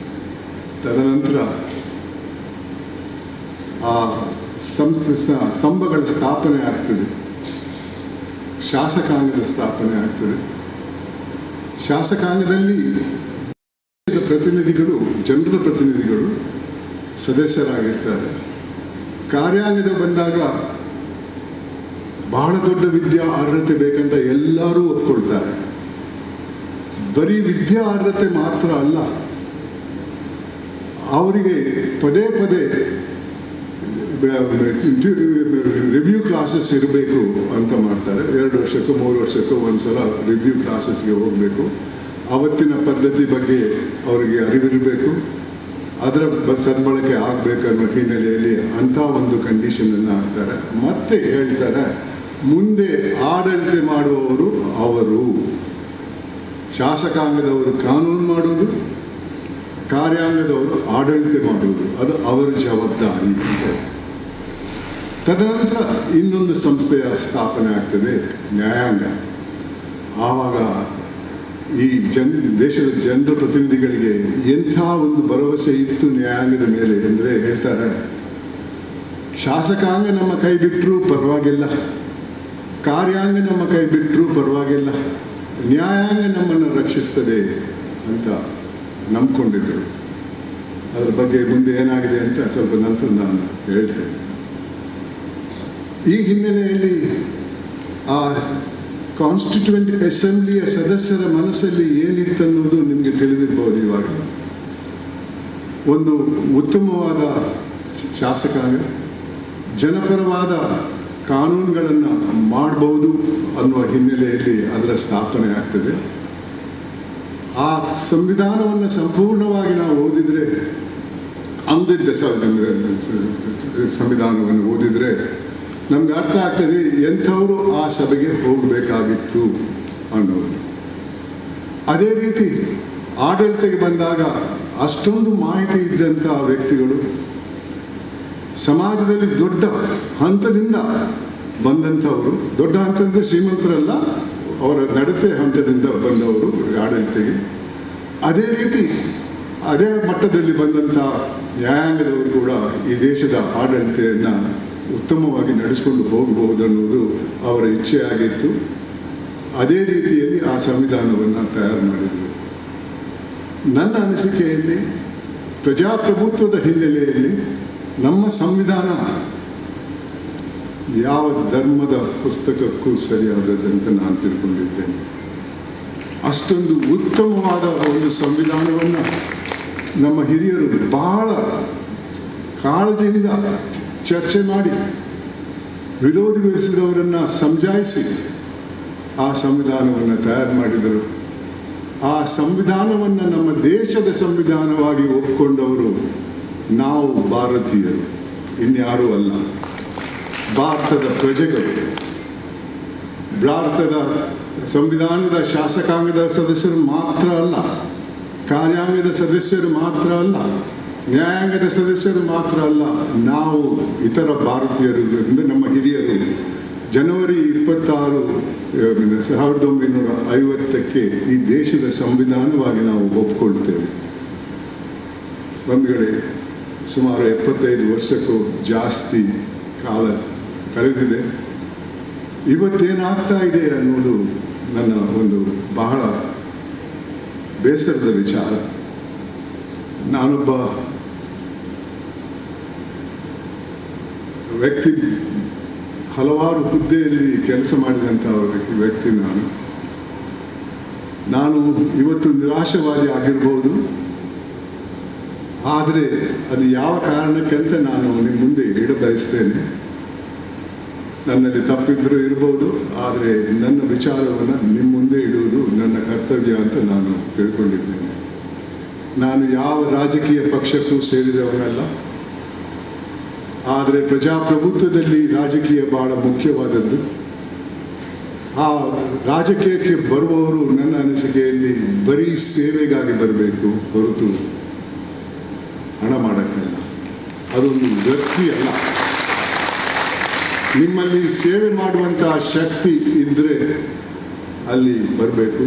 ತದನಂತರ ಆ ಸ್ತಂಭಗಳ ಸ್ಥಾಪನೆ ಆಗ್ತದೆ. ಶಾಸಕಾಂಗದ ಸ್ಥಾಪನೆ ಆಗ್ತದೆ. ಶಾಸಕಾಂಗದಲ್ಲಿ ಪ್ರತಿನಿಧಿಗಳು, ಜನರ ಪ್ರತಿನಿಧಿಗಳು ಸದಸ್ಯರಾಗಿರ್ತಾರೆ. ಕಾರ್ಯಾಂಗದ ಬಂದಾಗ ಬಹಳ ದೊಡ್ಡ ವಿದ್ಯಾ ಅರ್ಹತೆ ಬೇಕಂತ ಎಲ್ಲರೂ ಒಪ್ಕೊಳ್ತಾರೆ. ಬರೀ ವಿದ್ಯಾ ಅರ್ಹತೆ ಮಾತ್ರ ಅಲ್ಲ, ಅವರಿಗೆ ಪದೇ ಪದೇ ರಿವ್ಯೂ ಕ್ಲಾಸಸ್ ಇರಬೇಕು ಅಂತ ಮಾಡ್ತಾರೆ. 2 ವರ್ಷಕ್ಕೂ 3 ವರ್ಷಕ್ಕೂ ಒಂದ್ಸಲ ರಿವ್ಯೂ ಕ್ಲಾಸಸ್ಗೆ ಹೋಗಬೇಕು. ಆವತ್ತಿನ ಪದ್ಧತಿ ಬಗ್ಗೆ ಅವರಿಗೆ ಅರಿವಿರಬೇಕು. ಅದರ ಸದ್ಬಳಕೆ ಆಗಬೇಕನ್ನೋ ಹಿನ್ನೆಲೆಯಲ್ಲಿ ಅಂಥ ಒಂದು ಕಂಡೀಷನನ್ನು ಹಾಕ್ತಾರೆ. ಮತ್ತೆ ಹೇಳ್ತಾರೆ, ಮುಂದೆ ಆಡಳಿತ ಮಾಡುವವರು ಅವರು. ಶಾಸಕಾಂಗದವರು ಕಾನೂನು ಮಾಡುವುದು, ಕಾರ್ಯಾಂಗದವರು ಆಡಳಿತ ಮಾಡುವುದು, ಅದು ಅವರ ಜವಾಬ್ದಾರಿ. ತದನಂತರ ಇನ್ನೊಂದು ಸಂಸ್ಥೆಯ ಸ್ಥಾಪನೆ ಆಗ್ತದೆ, ನ್ಯಾಯಾಂಗ. ಆವಾಗ ಈ ದೇಶದ ಜನರ ಪ್ರತಿನಿಧಿಗಳಿಗೆ ಎಂಥ ಒಂದು ಭರವಸೆ ಇತ್ತು ನ್ಯಾಯಾಂಗದ ಮೇಲೆ ಅಂದರೆ, ಹೇಳ್ತಾರೆ, ಶಾಸಕಾಂಗ ನಮ್ಮ ಕೈ ಬಿಟ್ಟರೂ ಪರವಾಗಿಲ್ಲ, ಕಾರ್ಯಾಂಗ ನಮ್ಮ ಕೈ ಬಿಟ್ಟರೂ ಪರವಾಗಿಲ್ಲ, ನ್ಯಾಯಾಂಗ ನಮ್ಮನ್ನು ರಕ್ಷಿಸ್ತದೆ ಅಂತ ನಂಬ್ಕೊಂಡಿದ್ದರು. ಅದರ ಬಗ್ಗೆ ಮುಂದೆ ಏನಾಗಿದೆ ಅಂತ ಸ್ವಲ್ಪ ನಂತರ ನಾನು ಹೇಳ್ತೇನೆ. ಈ ಹಿನ್ನೆಲೆಯಲ್ಲಿ ಆ ಕಾನ್ಸ್ಟಿಟ್ಯೂಯೆಂಟ್ ಅಸೆಂಬ್ಲಿಯ ಸದಸ್ಯರ ಮನಸ್ಸಲ್ಲಿ ಏನಿತ್ತು ಅನ್ನೋದು ನಿಮಗೆ ತಿಳಿದಿರ್ಬೋದು. ಇವಾಗ ಒಂದು ಉತ್ತಮವಾದ ಶಾಸಕಾಂಗ, ಜನಪರವಾದ ಕಾನೂನುಗಳನ್ನು ಮಾಡಬಹುದು ಅನ್ನುವ ಹಿನ್ನೆಲೆಯಲ್ಲಿ ಅದರ ಸ್ಥಾಪನೆ ಆಗ್ತದೆ. ಆ ಸಂವಿಧಾನವನ್ನು ಸಂಪೂರ್ಣವಾಗಿ ನಾವು ಓದಿದರೆ, ಅಂದಿದ್ದ ಸಂವಿಧಾನವನ್ನು ಓದಿದರೆ ನಮ್ಗೆ ಅರ್ಥ ಆಗ್ತದೆ ಎಂಥವರು ಆ ಸಭೆಗೆ ಹೋಗಬೇಕಾಗಿತ್ತು ಅನ್ನೋದು. ಅದೇ ರೀತಿ ಆಡಳಿತಕ್ಕೆ ಬಂದಾಗ ಅಷ್ಟೊಂದು ಮಾಹಿತಿ ಇದ್ದಂಥ ವ್ಯಕ್ತಿಗಳು, ಸಮಾಜದಲ್ಲಿ ದೊಡ್ಡ ಹಂತದಿಂದ ಬಂದಂಥವರು, ದೊಡ್ಡ ಹಂತದಿಂದ ಶ್ರೀಮಂತರಲ್ಲ, ಅವರ ನಡತೆ ಹಂತದಿಂದ ಬಂದವರು ಆಡಳಿತಕ್ಕೆ. ಅದೇ ರೀತಿ ಅದೇ ಮಟ್ಟದಲ್ಲಿ ಬಂದಂಥ ನ್ಯಾಯಾಂಗದವರು ಕೂಡ ಈ ದೇಶದ ಆಡಳಿತೆಯನ್ನು ಉತ್ತಮವಾಗಿ ನಡೆಸಿಕೊಂಡು ಹೋಗಬಹುದು ಅನ್ನೋದು ಅವರ ಇಚ್ಛೆ ಆಗಿತ್ತು. ಅದೇ ರೀತಿಯಲ್ಲಿ ಆ ಸಂವಿಧಾನವನ್ನು ತಯಾರು ಮಾಡಿದರು. ನನ್ನ ಅನಿಸಿಕೆಯಲ್ಲಿ ಪ್ರಜಾಪ್ರಭುತ್ವದ ಹಿನ್ನೆಲೆಯಲ್ಲಿ ನಮ್ಮ ಸಂವಿಧಾನ ಯಾವ ಧರ್ಮದ ಪುಸ್ತಕಕ್ಕೂ ಸರಿಯಾದದಂತ ನಾನು ತಿಳ್ಕೊಂಡಿದ್ದೇನೆ. ಅಷ್ಟೊಂದು ಉತ್ತಮವಾದ ಒಂದು ಸಂವಿಧಾನವನ್ನು ನಮ್ಮ ಹಿರಿಯರು ಬಹಳ ಕಾಳಜಿಯಿಂದ ಚರ್ಚೆ ಮಾಡಿ ವಿರೋಧಿಸಿದವರನ್ನು ಸಮಜಾಯಿಸಿ ಆ ಸಂವಿಧಾನವನ್ನು ತಯಾರು ಮಾಡಿದರು. ಆ ಸಂವಿಧಾನವನ್ನು ನಮ್ಮ ದೇಶದ ಸಂವಿಧಾನವಾಗಿ ಒಪ್ಪಿಕೊಂಡವರು ನಾವು ಭಾರತೀಯರು, ಇನ್ಯಾರೂ ಅಲ್ಲ. ಭಾರತದ ಪ್ರಜೆಗಳು. ಭಾರತದ ಸಂವಿಧಾನದ ಶಾಸಕಾಂಗದ ಸದಸ್ಯರು ಮಾತ್ರ ಅಲ್ಲ, ಕಾರ್ಯಾಂಗದ ಸದಸ್ಯರು ಮಾತ್ರ ಅಲ್ಲ, ನ್ಯಾಯಾಂಗದ ಸದಸ್ಯರು ಮಾತ್ರ ಅಲ್ಲ, ನಾವು ಇತರ ಭಾರತೀಯರು. ನಮ್ಮ ಹಿರಿಯರು ಜನವರಿ 26, 1950 ಈ ದೇಶದ ಸಂವಿಧಾನವಾಗಿ ನಾವು ಒಪ್ಪಿಕೊಳ್ತೇವೆ. ಒಂದು ಕಡೆ ಸುಮಾರು 75 ವರ್ಷಕ್ಕೂ ಜಾಸ್ತಿ ಕಾಲ ಕಳೆದಿದೆ. ಇವತ್ತೇನಾಗ್ತಾ ಇದೆ ಅನ್ನೋದು ನನ್ನ ಒಂದು ಬಹಳ ಬೇಸರದ ವಿಚಾರ. ನಾನೊಬ್ಬ ವ್ಯಕ್ತಿ, ಹಲವಾರು ಹುದ್ದೆಯಲ್ಲಿ ಕೆಲಸ ಮಾಡಿದಂಥ ವ್ಯಕ್ತಿ ನಾನು ಇವತ್ತು ನಿರಾಶವಾದಿ ಆಗಿರ್ಬೋದು. ಆದರೆ ಅದು ಯಾವ ಕಾರಣಕ್ಕಂತ ನಾನು ನಿಮ್ಮ ಮುಂದೆ ಇಡಬಯಸ್ತೇನೆ. ನನ್ನಲ್ಲಿ ತಪ್ಪಿದ್ರೂ ಇರ್ಬೋದು, ಆದರೆ ನನ್ನ ವಿಚಾರವನ್ನು ನಿಮ್ಮ ಮುಂದೆ ಇಡುವುದು ನನ್ನ ಕರ್ತವ್ಯ ಅಂತ ನಾನು ತಿಳ್ಕೊಂಡಿದ್ದೇನೆ. ನಾನು ಯಾವ ರಾಜಕೀಯ ಪಕ್ಷಕ್ಕೂ ಸೇರಿದವನಲ್ಲ. ಆದರೆ ಪ್ರಜಾಪ್ರಭುತ್ವದಲ್ಲಿ ರಾಜಕೀಯ ಬಹಳ ಮುಖ್ಯವಾದದ್ದು. ಆ ರಾಜಕೀಯಕ್ಕೆ ಬರುವವರು ನನ್ನ ಅನಿಸಿಕೆಯಲ್ಲಿ ಬರೀ ಸೇವೆಗಾಗಿ ಬರಬೇಕು ಹೊರತು ಹಣ ಮಾಡೋಕ್ಕಲ್ಲ. ಅದೊಂದು ವ್ಯಕ್ತಿ ಅಲ್ಲ. ನಿಮ್ಮಲ್ಲಿ ಸೇವೆ ಮಾಡುವಂತಹ ಶಕ್ತಿ ಇದ್ದರೆ ಅಲ್ಲಿ ಬರಬೇಕು.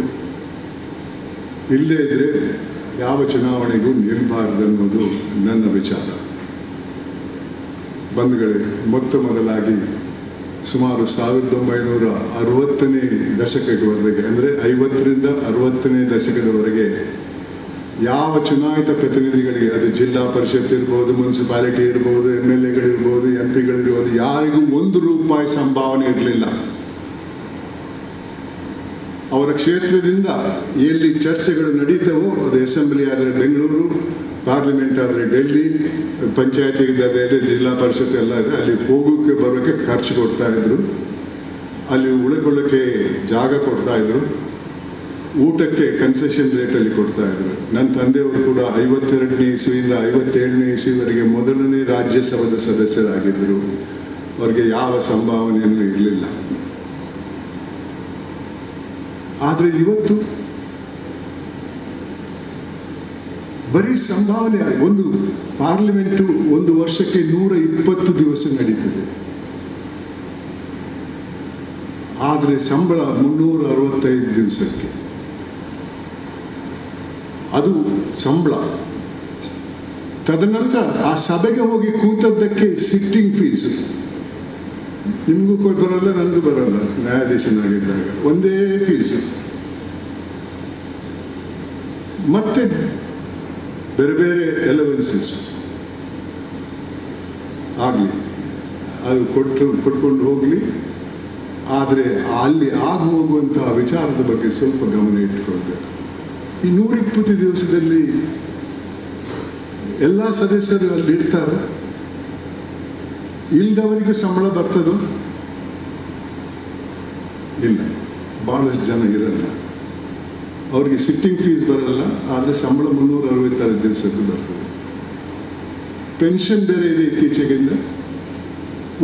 ಇಲ್ಲದೇ ಇದ್ದರೆ ಯಾವ ಚುನಾವಣೆಗೂ ನಿಲ್ಲಬಾರದನ್ನೋದು ನನ್ನ ವಿಚಾರ. ಬಂಧುಗಳೇ, ಮೊದಲಾಗಿ ಸುಮಾರು 1960ನೇ ದಶಕದವರೆಗೆ, ಅಂದರೆ 50ರಿಂದ 60ನೇ ದಶಕದವರೆಗೆ ಯಾವ ಚುನಾಯಿತ ಪ್ರತಿನಿಧಿಗಳಿಗೆ, ಅದು ಜಿಲ್ಲಾ ಪರಿಷತ್ ಇರ್ಬೋದು, ಮುನ್ಸಿಪಾಲಿಟಿ ಇರ್ಬೋದು, MLAಗಳಿರ್ಬೋದು, MP ಗಳಿರ್ಬೋದು, ಯಾರಿಗೂ ₹1 ಸಂಭಾವನೆ ಇರಲಿಲ್ಲ. ಅವರ ಕ್ಷೇತ್ರದಿಂದ ಎಲ್ಲಿ ಚರ್ಚೆಗಳು ನಡೀತವೋ, ಅದು ಅಸೆಂಬ್ಲಿ ಆದರೆ ಬೆಂಗಳೂರು, ಪಾರ್ಲಿಮೆಂಟ್ ಆದರೆ ಡೆಲ್ಲಿ, ಪಂಚಾಯತಿ ಇದ್ದರೆ ಜಿಲ್ಲಾ ಪರಿಷತ್ ಎಲ್ಲ ಇದೆ, ಅಲ್ಲಿ ಹೋಗೋಕ್ಕೆ ಬರೋಕ್ಕೆ ಖರ್ಚು ಕೊಡ್ತಾ ಇದ್ರು, ಅಲ್ಲಿ ಉಳ್ಕೊಳ್ಳೋಕ್ಕೆ ಜಾಗ ಕೊಡ್ತಾ ಇದ್ರು, ಊಟಕ್ಕೆ ಕನ್ಸೆಷನ್ ರೇಟಲ್ಲಿ ಕೊಡ್ತಾ ಇದ್ರು. ನನ್ನ ತಂದೆಯವರು ಕೂಡ 52ನೇ ಇಸ್ವಿಯಿಂದ 57ನೇ ಇಸ್ವಿವರೆಗೆ ಮೊದಲನೇ ರಾಜ್ಯಸಭಾದ ಸದಸ್ಯರಾಗಿದ್ದರು. ಅವರಿಗೆ ಯಾವ ಸಂಭಾವನೆಯೂ ಇರಲಿಲ್ಲ. ಆದರೆ ಇವತ್ತು ಬರೀ ಸಂಭಾವನೆ. ಒಂದು ಪಾರ್ಲಿಮೆಂಟು ಒಂದು ವರ್ಷಕ್ಕೆ 120 ದಿವಸ ನಡೀತದೆ. ಆದರೆ ಸಂಬಳ 365 ದಿವಸಕ್ಕೆ. ಅದು ಸಂಬಳ. ತದನಂತರ ಆ ಸಭೆಗೆ ಹೋಗಿ ಕೂತದ್ದಕ್ಕೆ ಸಿಟ್ಟಿಂಗ್ ಫೀಸು. ನಿಮಗೂ ಬರೋಲ್ಲ, ನನಗೂ ಬರೋಲ್ಲ. ನ್ಯಾಯಾಧೀಶನಾಗಿದ್ದಾಗ ಒಂದೇ ಫೀಸು. ಮತ್ತೆ ಬೇರೆ ಬೇರೆ ಎಲೆವೆನ್ಸಸ್ ಆಗಲಿ, ಅದು ಕೊಟ್ಕೊಂಡು ಹೋಗಲಿ. ಆದರೆ ಅಲ್ಲಿ ಆಗಿ ಹೋಗುವಂತಹ ವಿಚಾರದ ಬಗ್ಗೆ ಸ್ವಲ್ಪ ಗಮನ ಇಟ್ಕೊಳ್ಬೇಕು. ಈ 120 ದಿವಸದಲ್ಲಿ ಎಲ್ಲ ಸದಸ್ಯರು ಅಲ್ಲಿ ಇರ್ತಾರೆ. ಇಲ್ದವರಿಗೂ ಸಂಬಳ ಬರ್ತದೋ? ಇಲ್ಲ, ಬಹಳಷ್ಟು ಜನ ಇರಲ್ಲ. ಅವ್ರಿಗೆ ಸಿಟ್ಟಿಂಗ್ ಫೀಸ್ ಬರಲ್ಲ, ಆದರೆ ಸಂಬಳ 366 ದಿವಸದ್ದು ಬರ್ತದೆ. ಪೆನ್ಷನ್ ಬೇರೆ ಇದೆ ಇತ್ತೀಚೆಗಿಂದ.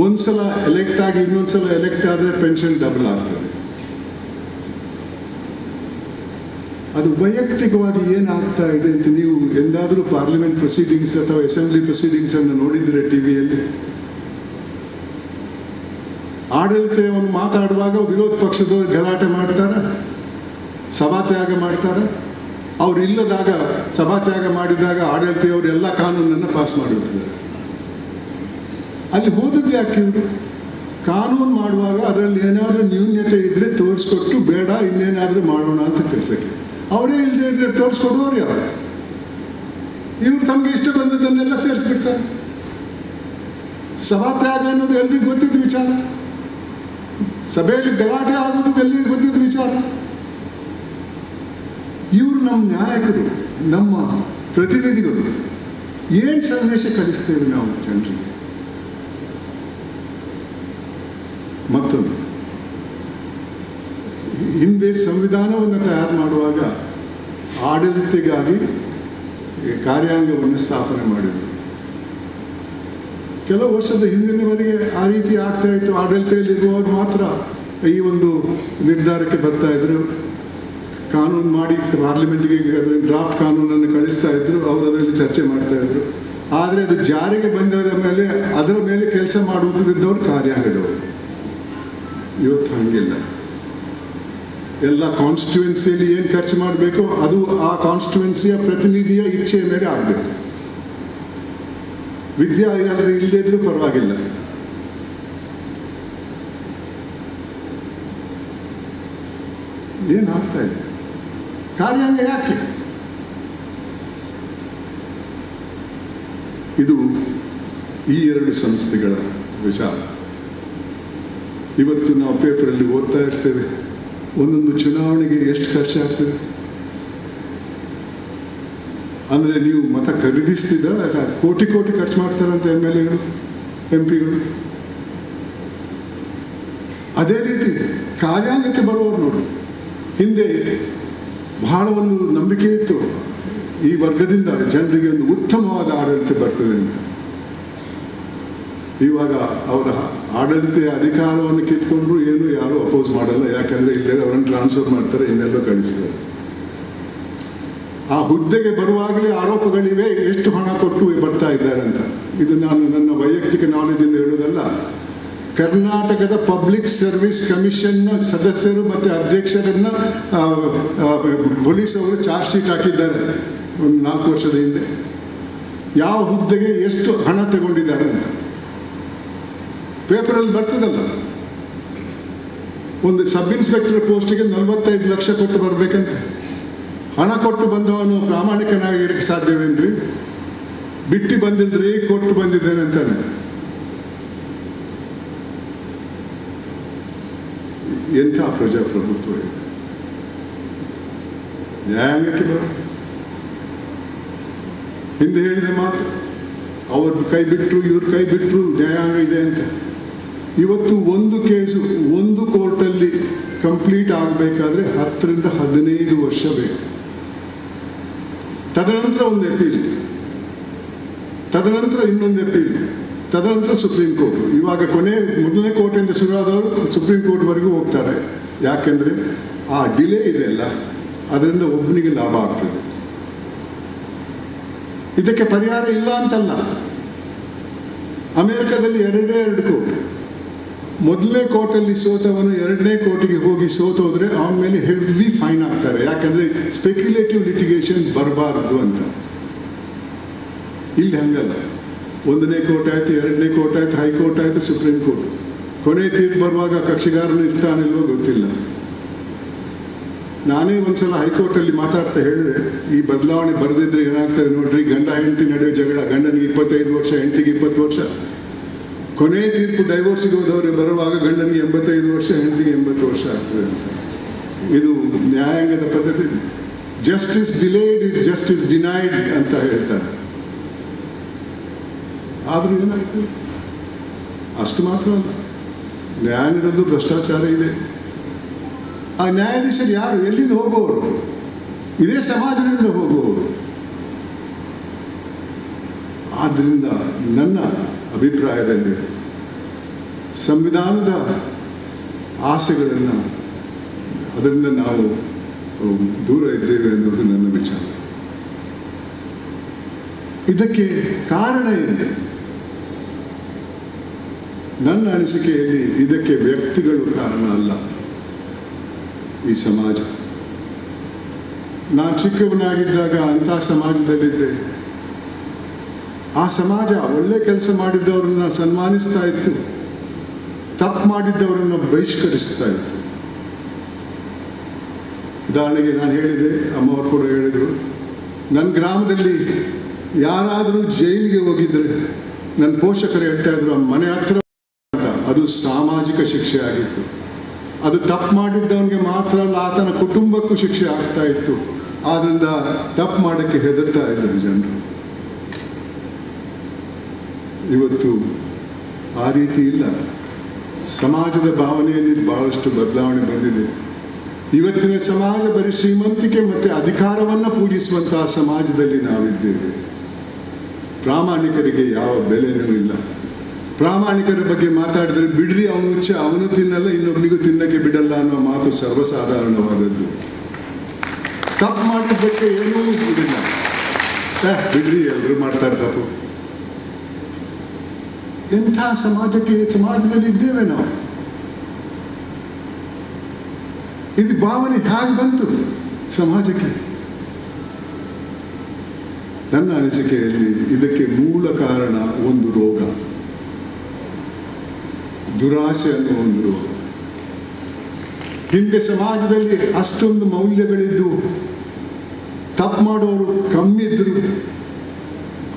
ಒಂದ್ಸಲ ಎಲೆಕ್ಟ್ ಆಗಿ ಇನ್ನೊಂದ್ಸಲ ಎಲೆಕ್ಟ್ ಆದರೆ ಪೆನ್ಷನ್ ಡಬಲ್ ಆಗ್ತದೆ. ಅದು ವೈಯಕ್ತಿಕವಾಗಿ ಏನಾಗ್ತಾ ಇದೆ ಅಂತ ನೀವು ಎಂದಾದರೂ ಪಾರ್ಲಿಮೆಂಟ್ ಪ್ರೊಸೀಡಿಂಗ್ಸ್ ಅಥವಾ ಅಸೆಂಬ್ಲಿ ಪ್ರೊಸೀಡಿಂಗ್ಸ್ ಅನ್ನು ನೋಡಿದ್ರೆ ಟಿವಿಯಲ್ಲಿ? ಆಡಳಿತವನ್ನು ಮಾತಾಡುವಾಗ ವಿರೋಧ ಪಕ್ಷದವರು ಗಲಾಟೆ ಮಾಡ್ತಾರ, ಸಭಾತ್ಯಾಗ ಮಾಡ್ತಾರ. ಅವ್ರು ಇಲ್ಲದಾಗ ಸಭಾತ್ಯಾಗ ಮಾಡಿದಾಗ ಆಡಳಿತದವರು ಎಲ್ಲ ಕಾನೂನನ್ನು ಪಾಸ್ ಮಾಡಿಬಿಡ್ತಾರೆ. ಅಲ್ಲಿ ಹೋದದ್ದು ಯಾಕೆ ಇವರು? ಕಾನೂನು ಮಾಡುವಾಗ ಅದರಲ್ಲಿ ಏನಾದರೂ ನ್ಯೂನ್ಯತೆ ಇದ್ರೆ ತೋರಿಸ್ಕೊಟ್ಟು ಬೇಡ ಇನ್ನೇನಾದರೂ ಮಾಡೋಣ ಅಂತ ತಿಳಿಸಕ್ಕೆ. ಅವರೇ ಇಲ್ಲದೆ ಇದ್ರೆ ತೋರಿಸ್ಕೊಡುವವ್ರು ಯಾರು? ಇವರು ತಮಗೆ ಇಷ್ಟ ಬಂದದನ್ನೆಲ್ಲ ಸೇರಿಸ್ಬಿಡ್ತಾರೆ. ಸಭಾತ್ಯಾಗ ಅನ್ನೋದು ಎಲ್ರಿಗೂ ಗೊತ್ತಿದ್ದ ವಿಚಾರ. ಸಭೆಯಲ್ಲಿ ಗಲಾಟೆ ಆಗೋದು ಎಲ್ರಿಗೂ ಗೊತ್ತಿದ್ದ ವಿಚಾರ. ಇವರು ನಮ್ಮ ನಾಯಕರು, ನಮ್ಮ ಪ್ರತಿನಿಧಿಗಳು. ಏನು ಸಂದೇಶ ಕಲಿಸ್ತೇವೆ ನಾವು ಜನರಿಗೆ? ಮತ್ತೊಂದು, ಹಿಂದೆ ಸಂವಿಧಾನವನ್ನು ತಯಾರು ಮಾಡುವಾಗ ಆಡಳಿತಕ್ಕಾಗಿ ಕಾರ್ಯಾಂಗವನ್ನು ಸ್ಥಾಪನೆ ಮಾಡಿದರು. ಕೆಲವು ವರ್ಷದ ಹಿಂದಿನವರೆಗೆ ಆ ರೀತಿ ಆಗ್ತಾ ಇತ್ತು. ಆಡಳಿತದಲ್ಲಿರುವವರು ಮಾತ್ರ ಈ ಒಂದು ನಿರ್ಧಾರಕ್ಕೆ ಬರ್ತಾ ಇದ್ರು. ಕಾನೂನು ಮಾಡಿ ಪಾರ್ಲಿಮೆಂಟ್ಗೆ ಅದರ ಡ್ರಾಫ್ಟ್ ಕಾನೂನನ್ನು ಕಳಿಸ್ತಾ ಇದ್ರು, ಅವರು ಅದರಲ್ಲಿ ಚರ್ಚೆ ಮಾಡ್ತಾ ಇದ್ರು. ಆದರೆ ಅದು ಜಾರಿಗೆ ಬಂದಾದ ಮೇಲೆ ಅದರ ಮೇಲೆ ಕೆಲಸ ಮಾಡುವುದಿದ್ದವರು ಕಾರ್ಯಾಂಗದವರು. ಇವತ್ತು ಹಂಗಿಲ್ಲ. ಎಲ್ಲ ಕಾನ್ಸ್ಟಿಟ್ಯೂನ್ಸಿಯಲ್ಲಿ ಏನು ಖರ್ಚು ಮಾಡಬೇಕು ಅದು ಆ ಕಾನ್ಸ್ಟಿಟ್ಯೂನ್ಸಿಯ ಪ್ರತಿನಿಧಿಯ ಇಚ್ಛೆಯ ಮೇಲೆ ಆಗಬೇಕು. ವಿದ್ಯಾ ಇಲ್ಲದೇ ಇದ್ರೂ ಪರವಾಗಿಲ್ಲ. ಏನಾಗ್ತಾ ಇದೆ? ಕಾರ್ಯಾಂಗ ಯಾಕೆ? ಇದು ಈ ಎರಡು ಸಂಸ್ಥೆಗಳ ವಿಚಾರ. ಇವತ್ತು ನಾವು ಪೇಪರಲ್ಲಿ ಓದ್ತಾ ಇರ್ತೇವೆ, ಒಂದೊಂದು ಚುನಾವಣೆಗೆ ಎಷ್ಟು ಖರ್ಚಾಗ್ತದೆ. ಅಂದರೆ ನೀವು ಮತ ಖರೀದಿಸ್ತಿದ್ದ ಕೋಟಿ ಕೋಟಿ ಖರ್ಚು ಮಾಡ್ತಾರಂತ MLAಗಳು MP ಗಳು. ಅದೇ ರೀತಿ ಕಾರ್ಯಾಂಗಕ್ಕೆ ಬರುವವರು ನೋಡಿ, ಹಿಂದೆ ಬಹಳ ಒಂದು ನಂಬಿಕೆ ಇತ್ತು, ಈ ವರ್ಗದಿಂದ ಜನರಿಗೆ ಒಂದು ಉತ್ತಮವಾದ ಆಡಳಿತ ಬರ್ತದೆ ಅಂತ. ಇವಾಗ ಅವರ ಆಡಳಿತ ಅಧಿಕಾರವನ್ನು ಕಿತ್ಕೊಂಡ್ರು ಏನು ಯಾರು ಅಪೋಸ್ ಮಾಡಲ್ಲ, ಯಾಕಂದ್ರೆ ಇಲ್ಲದೆ ಅವರನ್ನು ಟ್ರಾನ್ಸ್ಫರ್ ಮಾಡ್ತಾರೆ, ಇನ್ನೆಲ್ಲೋ ಕಳಿಸ್ತಾರೆ. ಆ ಹುದ್ದೆಗೆ ಬರುವಾಗಲೇ ಆರೋಪಗಳಿವೆ, ಎಷ್ಟು ಹಣ ಕೊಟ್ಟು ಬರ್ತಾ ಇದ್ದಾರೆ ಅಂತ. ಇದು ನಾನು ನನ್ನ ವೈಯಕ್ತಿಕ ನಾಲೆಜಿಂದ ಹೇಳುವುದಲ್ಲ. ಕರ್ನಾಟಕದ ಪಬ್ಲಿಕ್ ಸರ್ವಿಸ್ ಕಮಿಷನ್ನ ಸದಸ್ಯರು ಮತ್ತು ಅಧ್ಯಕ್ಷರನ್ನ ಪೊಲೀಸ್ ಅವರು ಚಾರ್ಜ್ ಶೀಟ್ ಹಾಕಿದ್ದಾರೆ ಒಂದು 4 ವರ್ಷದ ಹಿಂದೆ, ಯಾವ ಹುದ್ದೆಗೆ ಎಷ್ಟು ಹಣ ತಗೊಂಡಿದ್ದಾರೆ ಅಂತ ಪೇಪರಲ್ಲಿ ಬರ್ತದಲ್ಲ. ಒಂದು ಸಬ್ ಇನ್ಸ್ಪೆಕ್ಟರ್ ಪೋಸ್ಟಿಗೆ 45 ಲಕ್ಷ ಕೊಟ್ಟು ಬರಬೇಕಂತ. ಹಣ ಕೊಟ್ಟು ಬಂದವನು ಪ್ರಾಮಾಣಿಕನಾಗಿರಕ್ಕೆ ಸಾಧ್ಯವೇನ್ರಿ? ಬಿಟ್ಟು ಬಂದಿಲ್ರಿ, ಕೊಟ್ಟು ಬಂದಿದ್ದೇನೆ ಅಂತಾನೆ. ಎಂಥ ಪ್ರಜಾಪ್ರಭುತ್ವ ಇದೆ! ನ್ಯಾಯಾಂಗಕ್ಕೆ ಬರ ಹಿಂದೆ ಹೇಳಿದ ಮಾತು, ಅವ್ರ ಕೈ ಬಿಟ್ಟರು ಇವ್ರ ಕೈ ಬಿಟ್ಟರು ನ್ಯಾಯಾಂಗ ಇದೆ ಅಂತ. ಇವತ್ತು ಒಂದು ಕೇಸು ಒಂದು ಕೋರ್ಟಲ್ಲಿ ಕಂಪ್ಲೀಟ್ ಆಗಬೇಕಾದ್ರೆ 10 ರಿಂದ 15 ವರ್ಷ ಬೇಕು. ತದನಂತರ ಒಂದು ಅಪೀಲ್, ತದನಂತರ ಇನ್ನೊಂದು ಅಪೀಲ್, ತದನಂತರ ಸುಪ್ರೀಂ ಕೋರ್ಟ್. ಇವಾಗ ಮೊದಲನೇ ಕೋರ್ಟಿಂದ ಶುರುವಾದವರು ಸುಪ್ರೀಂ ಕೋರ್ಟ್ವರೆಗೂ ಹೋಗ್ತಾರೆ. ಯಾಕೆಂದ್ರೆ ಆ ಡಿಲೇ ಇದೆಯಲ್ಲ, ಅದರಿಂದ ಒಬ್ಬನಿಗೆ ಲಾಭ ಆಗ್ತದೆ. ಇದಕ್ಕೆ ಪರಿಹಾರ ಇಲ್ಲ ಅಂತಲ್ಲ. ಅಮೆರಿಕದಲ್ಲಿ 2 ಕೋರ್ಟ್, ಮೊದಲನೇ ಕೋರ್ಟಲ್ಲಿ ಸೋತವನು 2ನೇ ಕೋರ್ಟಿಗೆ ಹೋಗಿ ಸೋತೋದ್ರೆ ಅವನ ಮೇಲೆ ಹೆವಿ ಫೈನ್ ಹಾಕ್ತಾರೆ. ಯಾಕಂದ್ರೆ ಸ್ಪೆಕ್ಯುಲೇಟಿವ್ ಲಿಟಿಗೇಷನ್ ಬರಬಾರದು ಅಂತ. ಇಲ್ಲಿ ಹಂಗಲ್ಲ, 1ನೇ ಕೋರ್ಟ್ ಆಯ್ತು, 2ನೇ ಕೋರ್ಟ್ ಆಯ್ತು, ಹೈಕೋರ್ಟ್ ಆಯ್ತು, ಸುಪ್ರೀಂ ಕೋರ್ಟ್. ಕೊನೆ ತೀರ್ಪು ಬರುವಾಗ ಕಕ್ಷಿಗಾರನು ಇರ್ತಾನಿಲ್ವೋ ಗೊತ್ತಿಲ್ಲ. ನಾನೇ ಒಂದ್ಸಲ ಹೈಕೋರ್ಟಲ್ಲಿ ಮಾತಾಡ್ತಾ ಹೇಳಿದೆ, ಈ ಬದಲಾವಣೆ ಬರೆದಿದ್ರೆ ಏನಾಗ್ತದೆ ನೋಡ್ರಿ, ಗಂಡ ಹೆಂಡತಿ ನಡೆಯೋ ಜಗಳ, ಗಂಡನಿಗೆ 25 ವರ್ಷ, ಹೆಂಡತಿಗೆ 20 ವರ್ಷ. ಕೊನೆ ತೀರ್ಪು ಡೈವೋರ್ಸ್ಗೆ ಹೋದವರು ಬರುವಾಗ ಗಂಡನಿಗೆ 85 ವರ್ಷ, ಹೆಂಡತಿಗೆ 80 ವರ್ಷ ಆಗ್ತದೆ ಅಂತ. ಇದು ನ್ಯಾಯಾಂಗದ ಪದ್ಧತಿ. Justice delayed is justice denied ಅಂತ ಹೇಳ್ತಾರೆ. ಆದ್ರೂ ಏನಾಗ್ತದೆ? ಅಷ್ಟು ಮಾತ್ರ ಅಲ್ಲ, ನ್ಯಾಯಾಂಗದಲ್ಲೂ ಭ್ರಷ್ಟಾಚಾರ ಇದೆ. ಆ ನ್ಯಾಯಾಧೀಶರು ಯಾರು? ಎಲ್ಲಿಂದ ಹೋಗುವವರು? ಇದೇ ಸಮಾಜದಿಂದ ಹೋಗುವವರು. ಆದ್ರಿಂದ ನನ್ನ ಅಭಿಪ್ರಾಯದಲ್ಲಿ ಸಂವಿಧಾನದ ಆಸೆಗಳನ್ನು ಅದರಿಂದ ನಾವು ದೂರ ಇದ್ದೇವೆ ಅನ್ನೋದು ನನ್ನ ವಿಚಾರ. ಇದಕ್ಕೆ ಕಾರಣ ಏನು? ನನ್ನ ಅನಿಸಿಕೆಯಲ್ಲಿ ಇದಕ್ಕೆ ವ್ಯಕ್ತಿಗಳು ಕಾರಣ ಅಲ್ಲ, ಈ ಸಮಾಜ. ನಾನು ಚಿಕ್ಕವನಾಗಿದ್ದಾಗ ಅಂಥ ಸಮಾಜದಲ್ಲಿದ್ದೆ. ಆ ಸಮಾಜ ಒಳ್ಳೆ ಕೆಲಸ ಮಾಡಿದ್ದವರನ್ನ ಸನ್ಮಾನಿಸ್ತಾ ಇತ್ತು, ತಪ್ಪು ಮಾಡಿದ್ದವರನ್ನು ಬಹಿಷ್ಕರಿಸ್ತಾ ಇತ್ತು. ಉದಾಹರಣೆಗೆ ನಾನು ಹೇಳಿದೆ, ಅಮ್ಮವರು ಕೂಡ ಹೇಳಿದರು, ನನ್ನ ಗ್ರಾಮದಲ್ಲಿ ಯಾರಾದರೂ ಜೈಲಿಗೆ ಹೋಗಿದ್ರೆ ನನ್ನ ಪೋಷಕರು ಹೇಳ್ತಾ ಇದ್ರು, ಮನೆ ಹತ್ರ ಅಂತ. ಅದು ಸಾಮಾಜಿಕ ಶಿಕ್ಷೆ ಆಗಿತ್ತು. ಅದು ತಪ್ಪು ಮಾಡಿದ್ದವನಿಗೆ ಮಾತ್ರ ಅಲ್ಲ, ಆತನ ಕುಟುಂಬಕ್ಕೂ ಶಿಕ್ಷೆ ಆಗ್ತಾ ಇತ್ತು. ಆದ್ರಿಂದ ತಪ್ಪು ಮಾಡೋಕ್ಕೆ ಹೆದರ್ತಾ ಇದ್ದರು ಜನರು. ಇವತ್ತು ಆ ರೀತಿ ಇಲ್ಲ. ಸಮಾಜದ ಭಾವನೆಯಲ್ಲಿ ಬಹಳಷ್ಟು ಬದಲಾವಣೆ ಬಂದಿದೆ. ಇವತ್ತಿನ ಸಮಾಜ ಬರೀ ಶ್ರೀಮಂತಿಕೆ ಮತ್ತು ಅಧಿಕಾರವನ್ನು ಪೂಜಿಸುವಂತಹ ಸಮಾಜದಲ್ಲಿ ನಾವಿದ್ದೇವೆ. ಪ್ರಾಮಾಣಿಕರಿಗೆ ಯಾವ ಬೆಲೆನೂ ಇಲ್ಲ. ಪ್ರಾಮಾಣಿಕರ ಬಗ್ಗೆ ಮಾತಾಡಿದ್ರೆ ಬಿಡ್ರಿ, ಅವನು ಹುಚ್ಚ, ಅವನು ತಿನ್ನಲ್ಲ, ಇನ್ನೊಬ್ಬನಿಗೂ ತಿನ್ನಕ್ಕೆ ಬಿಡಲ್ಲ ಅನ್ನೋ ಮಾತು ಸರ್ವಸಾಧಾರಣವಾದದ್ದು. ತಪ್ಪು ಮಾಡಿದ್ದಕ್ಕೆ ಏನೂ ಬಿಡಿಲ್ಲ, ಬಿಡ್ರಿ, ಎಲ್ಲರೂ ಮಾಡ್ತಾರೆ ತಪ್ಪು. ಎಂಥ ಸಮಾಜದಲ್ಲಿ ಇದ್ದೇವೆ ನಾವು? ಇದು ಭಾವನೆ ಹೇಗೆ ಬಂತು ಸಮಾಜಕ್ಕೆ? ನನ್ನ ಅನಿಸಿಕೆಯಲ್ಲಿ ಇದಕ್ಕೆ ಮೂಲ ಕಾರಣ ಒಂದು ರೋಗ, ದುರಾಸೆ ಅನ್ನೋ ಒಂದು ರೋಗ. ಹಿಂದೆ ಸಮಾಜದಲ್ಲಿ ಅಷ್ಟೊಂದು ಮೌಲ್ಯಗಳಿದ್ದು ತಪ್ಪು ಮಾಡೋರು ಕಮ್ಮಿ ಇದ್ರು.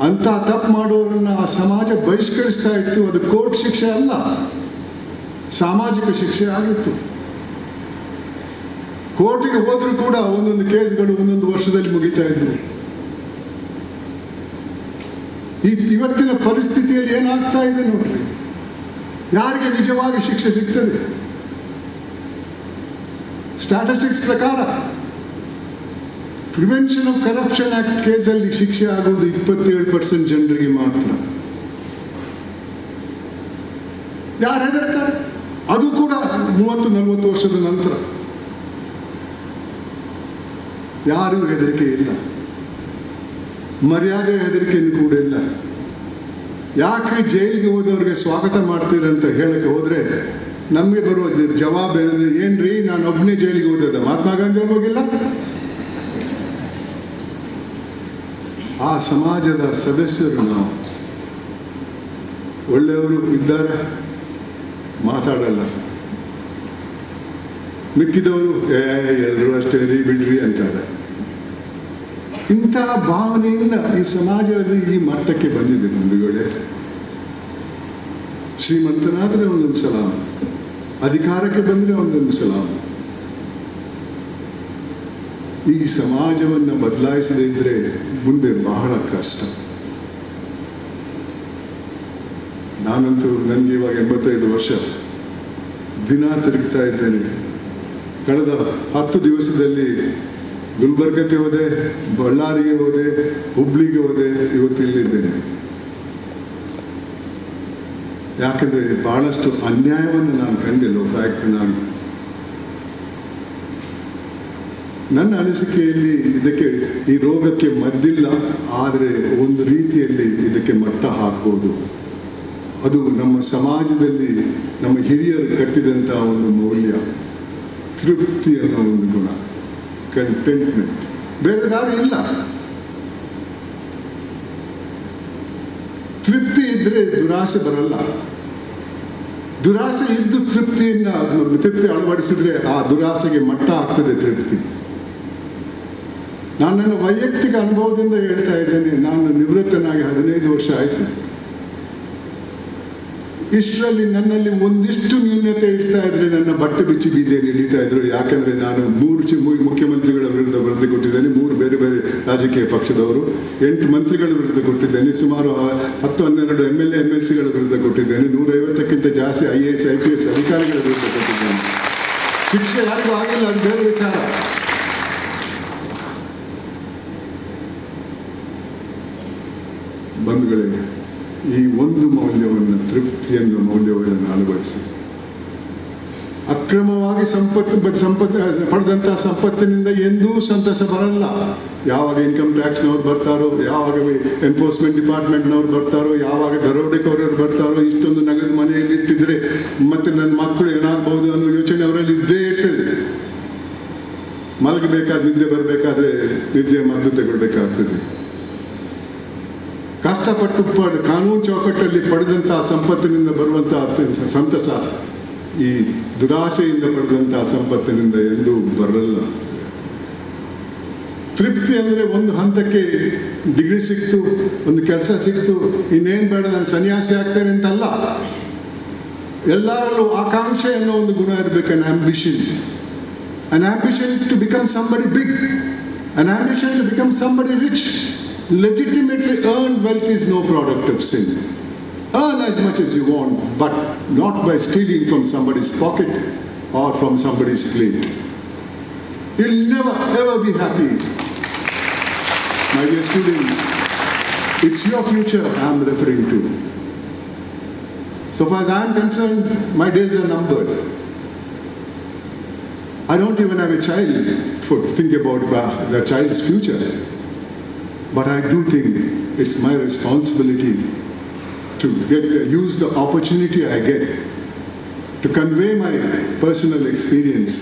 ಅಂತ ತಪ್ಪು ಮಾಡೋರನ್ನ ಆ ಸಮಾಜ ಬಹಿಷ್ಕರಿಸ್ತಾ ಇತ್ತು. ಅದು ಕೋರ್ಟ್ ಶಿಕ್ಷೆ ಅಲ್ಲ, ಸಾಮಾಜಿಕ ಶಿಕ್ಷೆ ಆಗಿತ್ತು. ಕೋರ್ಟಿಗೆ ಹೋದ್ರೂ ಕೂಡ ಒಂದೊಂದು ಕೇಸ್ಗಳು ಒಂದೊಂದು ವರ್ಷದಲ್ಲಿ ಮುಗಿತಾ ಇದ್ವು. ಇವತ್ತಿನ ಪರಿಸ್ಥಿತಿಯಲ್ಲಿ ಏನಾಗ್ತಾ ಇದೆ ನೋಡ್ರಿ. ಯಾರಿಗೆ ನಿಜವಾಗಿ ಶಿಕ್ಷೆ ಸಿಗ್ತದೆ? ಸ್ಟ್ಯಾಟಿಸ್ಟಿಕ್ಸ್ ಪ್ರಕಾರ ಪ್ರಿವೆನ್ಷನ್ ಆಫ್ ಕರಪ್ಷನ್ ಆಕ್ಟ್ ಕೇಸಲ್ಲಿ ಶಿಕ್ಷೆ ಆಗುವುದು 27% ಜನರಿಗೆ ಮಾತ್ರ. ಯಾರು ಹೆದರ್ತಾರೆ? ಅದು ಕೂಡ 30-40 ವರ್ಷದ ನಂತರ. ಯಾರಿಗೂ ಹೆದರಿಕೆ ಇಲ್ಲ, ಮರ್ಯಾದೆ ಹೆದರಿಕೆಯನ್ನು ಕೂಡ ಇಲ್ಲ. ಯಾಕೆ ಜೈಲಿಗೆ ಹೋದವ್ರಿಗೆ ಸ್ವಾಗತ ಮಾಡ್ತೀರಂತ ಹೇಳಕ್ಕೆ ಹೋದ್ರೆ ನಮಗೆ ಬರುವ ಜವಾಬ್ ಏನಂದ್ರೆ, ಏನ್ರಿ ನಾನು ಒಬ್ಬನೇ ಜೈಲಿಗೆ ಹೋದ, ಮಹಾತ್ಮ ಗಾಂಧಿ ಅವ್ರು ಹೋಗಿಲ್ಲ? ಆ ಸಮಾಜದ ಸದಸ್ಯರು ನಾವು. ಒಳ್ಳೆಯವರು ಇದ್ದಾರೆ, ಮಾತಾಡಲ್ಲ. ಮಿಕ್ಕಿದವರು ಎಲ್ಲರೂ ಅಷ್ಟೇ ರೀ ಬಿಡ್ರಿ ಅಂತಾರೆ. ಇಂತಹ ಭಾವನೆಯಿಂದ ಈ ಸಮಾಜದಲ್ಲಿ ಈ ಮಟ್ಟಕ್ಕೆ ಬಂದಿದೆ ಬಂಧುಗಳೇ. ಶ್ರೀಮಂತನಾದರೆ ಒಂದೊಂದು ಸಲಾಮ, ಅಧಿಕಾರಕ್ಕೆ ಬಂದರೆ ಒಂದೊಂದು ಸಲಾಮ. ಈ ಸಮಾಜವನ್ನು ಬದಲಾಯಿಸದೇ ಇದ್ರೆ ಮುಂದೆ ಬಹಳ ಕಷ್ಟ. ನಾನಂತೂ ನನಗೆ ಇವಾಗ 85 ವರ್ಷ, ದಿನ ತಿರುಗ್ತಾ ಇದ್ದೇನೆ. ಕಳೆದ 10 ದಿವಸದಲ್ಲಿ ಗುಲ್ಬರ್ಗಕ್ಕೆ ಹೋದೆ, ಬಳ್ಳಾರಿಗೆ ಹೋದೆ, ಹುಬ್ಳಿಗೆ ಹೋದೆ, ಇವತ್ತು ಇಲ್ಲಿದ್ದೇನೆ. ಯಾಕಂದ್ರೆ ಬಹಳಷ್ಟು ಅನ್ಯಾಯವನ್ನು ನಾನು ಕಂಡೆ ಲೋಕಾಯುಕ್ತನಾಗಿ. ನನ್ನ ಅನಿಸಿಕೆಯಲ್ಲಿ ಇದಕ್ಕೆ, ಈ ರೋಗಕ್ಕೆ ಮದ್ದಿಲ್ಲ, ಆದರೆ ಒಂದು ರೀತಿಯಲ್ಲಿ ಇದಕ್ಕೆ ಮಟ್ಟ ಹಾಕ್ಬೋದು. ಅದು ನಮ್ಮ ಸಮಾಜದಲ್ಲಿ ನಮ್ಮ ಹಿರಿಯರು ಕಟ್ಟಿದಂಥ ಒಂದು ಮೌಲ್ಯ, ತೃಪ್ತಿ ಅನ್ನೋ ಒಂದು ಗುಣ, ಕಂಟೆಂಟ್ಮೆಂಟ್. ಬೇರೆ ದಾರಿ ಇಲ್ಲ. ತೃಪ್ತಿ ಇದ್ರೆ ದುರಾಸೆ ಬರಲ್ಲ. ದುರಾಸೆ ಇದ್ದು ತೃಪ್ತಿ ಅಳವಡಿಸಿದ್ರೆ ಆ ದುರಾಸೆಗೆ ಮಟ್ಟ ಆಗ್ತದೆ ತೃಪ್ತಿ. ನಾನು ನನ್ನ ವೈಯಕ್ತಿಕ ಅನುಭವದಿಂದ ಹೇಳ್ತಾ ಇದ್ದೇನೆ. ನಾನು ನಿವೃತ್ತನಾಗಿ 15 ವರ್ಷ ಆಯಿತು. ಇಷ್ಟರಲ್ಲಿ ನನ್ನಲ್ಲಿ ಒಂದಿಷ್ಟು ನ್ಯೂನ್ಯತೆ ಇಡ್ತಾ ಇದ್ರೆ ನನ್ನ ಬಟ್ಟೆ ಬಿಚ್ಚಿ ಬೀದಿಯಲ್ಲಿ ಇಳಿತಾ ಇದ್ರು. ಯಾಕಂದ್ರೆ ನಾನು 3 ಮುಖ್ಯಮಂತ್ರಿಗಳ ವಿರುದ್ಧ ವರದಿ ಕೊಟ್ಟಿದ್ದೇನೆ, 3 ಬೇರೆ ಬೇರೆ ರಾಜಕೀಯ ಪಕ್ಷದವರು, 8 ಮಂತ್ರಿಗಳ ವಿರುದ್ಧ ಕೊಟ್ಟಿದ್ದೇನೆ, ಸುಮಾರು 10-12 MLA MLCಗಳ ವಿರುದ್ಧ ಕೊಟ್ಟಿದ್ದೇನೆ, 150ಕ್ಕಿಂತ ಜಾಸ್ತಿ IAS IPS ಅಧಿಕಾರಿಗಳ ವಿರುದ್ಧ ಕೊಟ್ಟಿದ್ದೇನೆ. ಶಿಕ್ಷೆ ಯಾರಿಗೂ ಆಗಿಲ್ಲ, ಅದು ಬೇರೆ ವಿಚಾರ. ಬಂಧುಗಳೇ, ಈ ಒಂದು ಮೌಲ್ಯವನ್ನು, ತೃಪ್ತಿಯನ್ನು ಮೌಲ್ಯವನ್ನು ಅಳವಡಿಸಿ ಅಕ್ರಮವಾಗಿ ಪಡೆದಂತಹ ಸಂಪತ್ತಿನಿಂದ ಎಂದೂ ಸಂತಸ ಬರಲ್ಲ. ಯಾವಾಗ ಇನ್ಕಮ್ ಟ್ಯಾಕ್ಸ್ನವ್ರು ಬರ್ತಾರೋ, ಯಾವಾಗ ಎನ್ಫೋರ್ಸ್ಮೆಂಟ್ ಡಿಪಾರ್ಟ್ಮೆಂಟ್ನವ್ರು ಬರ್ತಾರೋ, ಯಾವಾಗ ದರೋಡೆಕೋರರು ಬರ್ತಾರೋ, ಇಷ್ಟೊಂದು ನಗದು ಮನೆಯಲ್ಲಿ ಇಟ್ಟಿದ್ರೆ ಮತ್ತೆ ನನ್ನ ಮಕ್ಕಳು ಏನಾಗ್ಬೋದು ಅನ್ನೋ ಯೋಚನೆ ಅವರಲ್ಲಿ ಇದ್ದೇ ಇರ್ತದೆ. ಮಲಗಬೇಕಾದ ನಿದ್ದೆ ಬರಬೇಕಾದ್ರೆ ನಿದ್ದೆ ಮದ್ದು ತಗೊಳ್ಬೇಕಾಗ್ತದೆ. ಕಷ್ಟಪಟ್ಟು ಕಾನೂನು ಚೌಕಟ್ಟಲ್ಲಿ ಪಡೆದಂತಹ ಸಂಪತ್ತಿನಿಂದ ಬರುವಂತಹ ಸಂತಸ ಈ ದುರಾಸೆಯಿಂದ ಪಡೆದಂತಹ ಸಂಪತ್ತಿನಿಂದ ಎಂದೂ ಬರಲ್ಲ. ತೃಪ್ತಿ ಅಂದರೆ ಒಂದು ಹಂತಕ್ಕೆ ಡಿಗ್ರಿ ಸಿಕ್ತು, ಒಂದು ಕೆಲಸ ಸಿಕ್ತು, ಇನ್ನೇನು ಬೇಡ ನಾನು ಸನ್ಯಾಸಿ ಆಗ್ತೇನೆ ಅಂತಲ್ಲ. ಎಲ್ಲರಲ್ಲೂ ಆಕಾಂಕ್ಷೆ ಅನ್ನೋ ಒಂದು ಗುಣ ಇರಬೇಕು. an ambition to become somebody big, an ambition to become somebody rich. Legitimately earned wealth is no product of sin. Earn as much as you want, but not by stealing from somebody's pocket or from somebody's plate. You'll never ever be happy. My dear students, it's your future I'm referring to. So far as I'm concerned, my days are numbered. I don't even have a child to think about the child's future. But I do think it's my responsibility to use the opportunity I get to convey my personal experience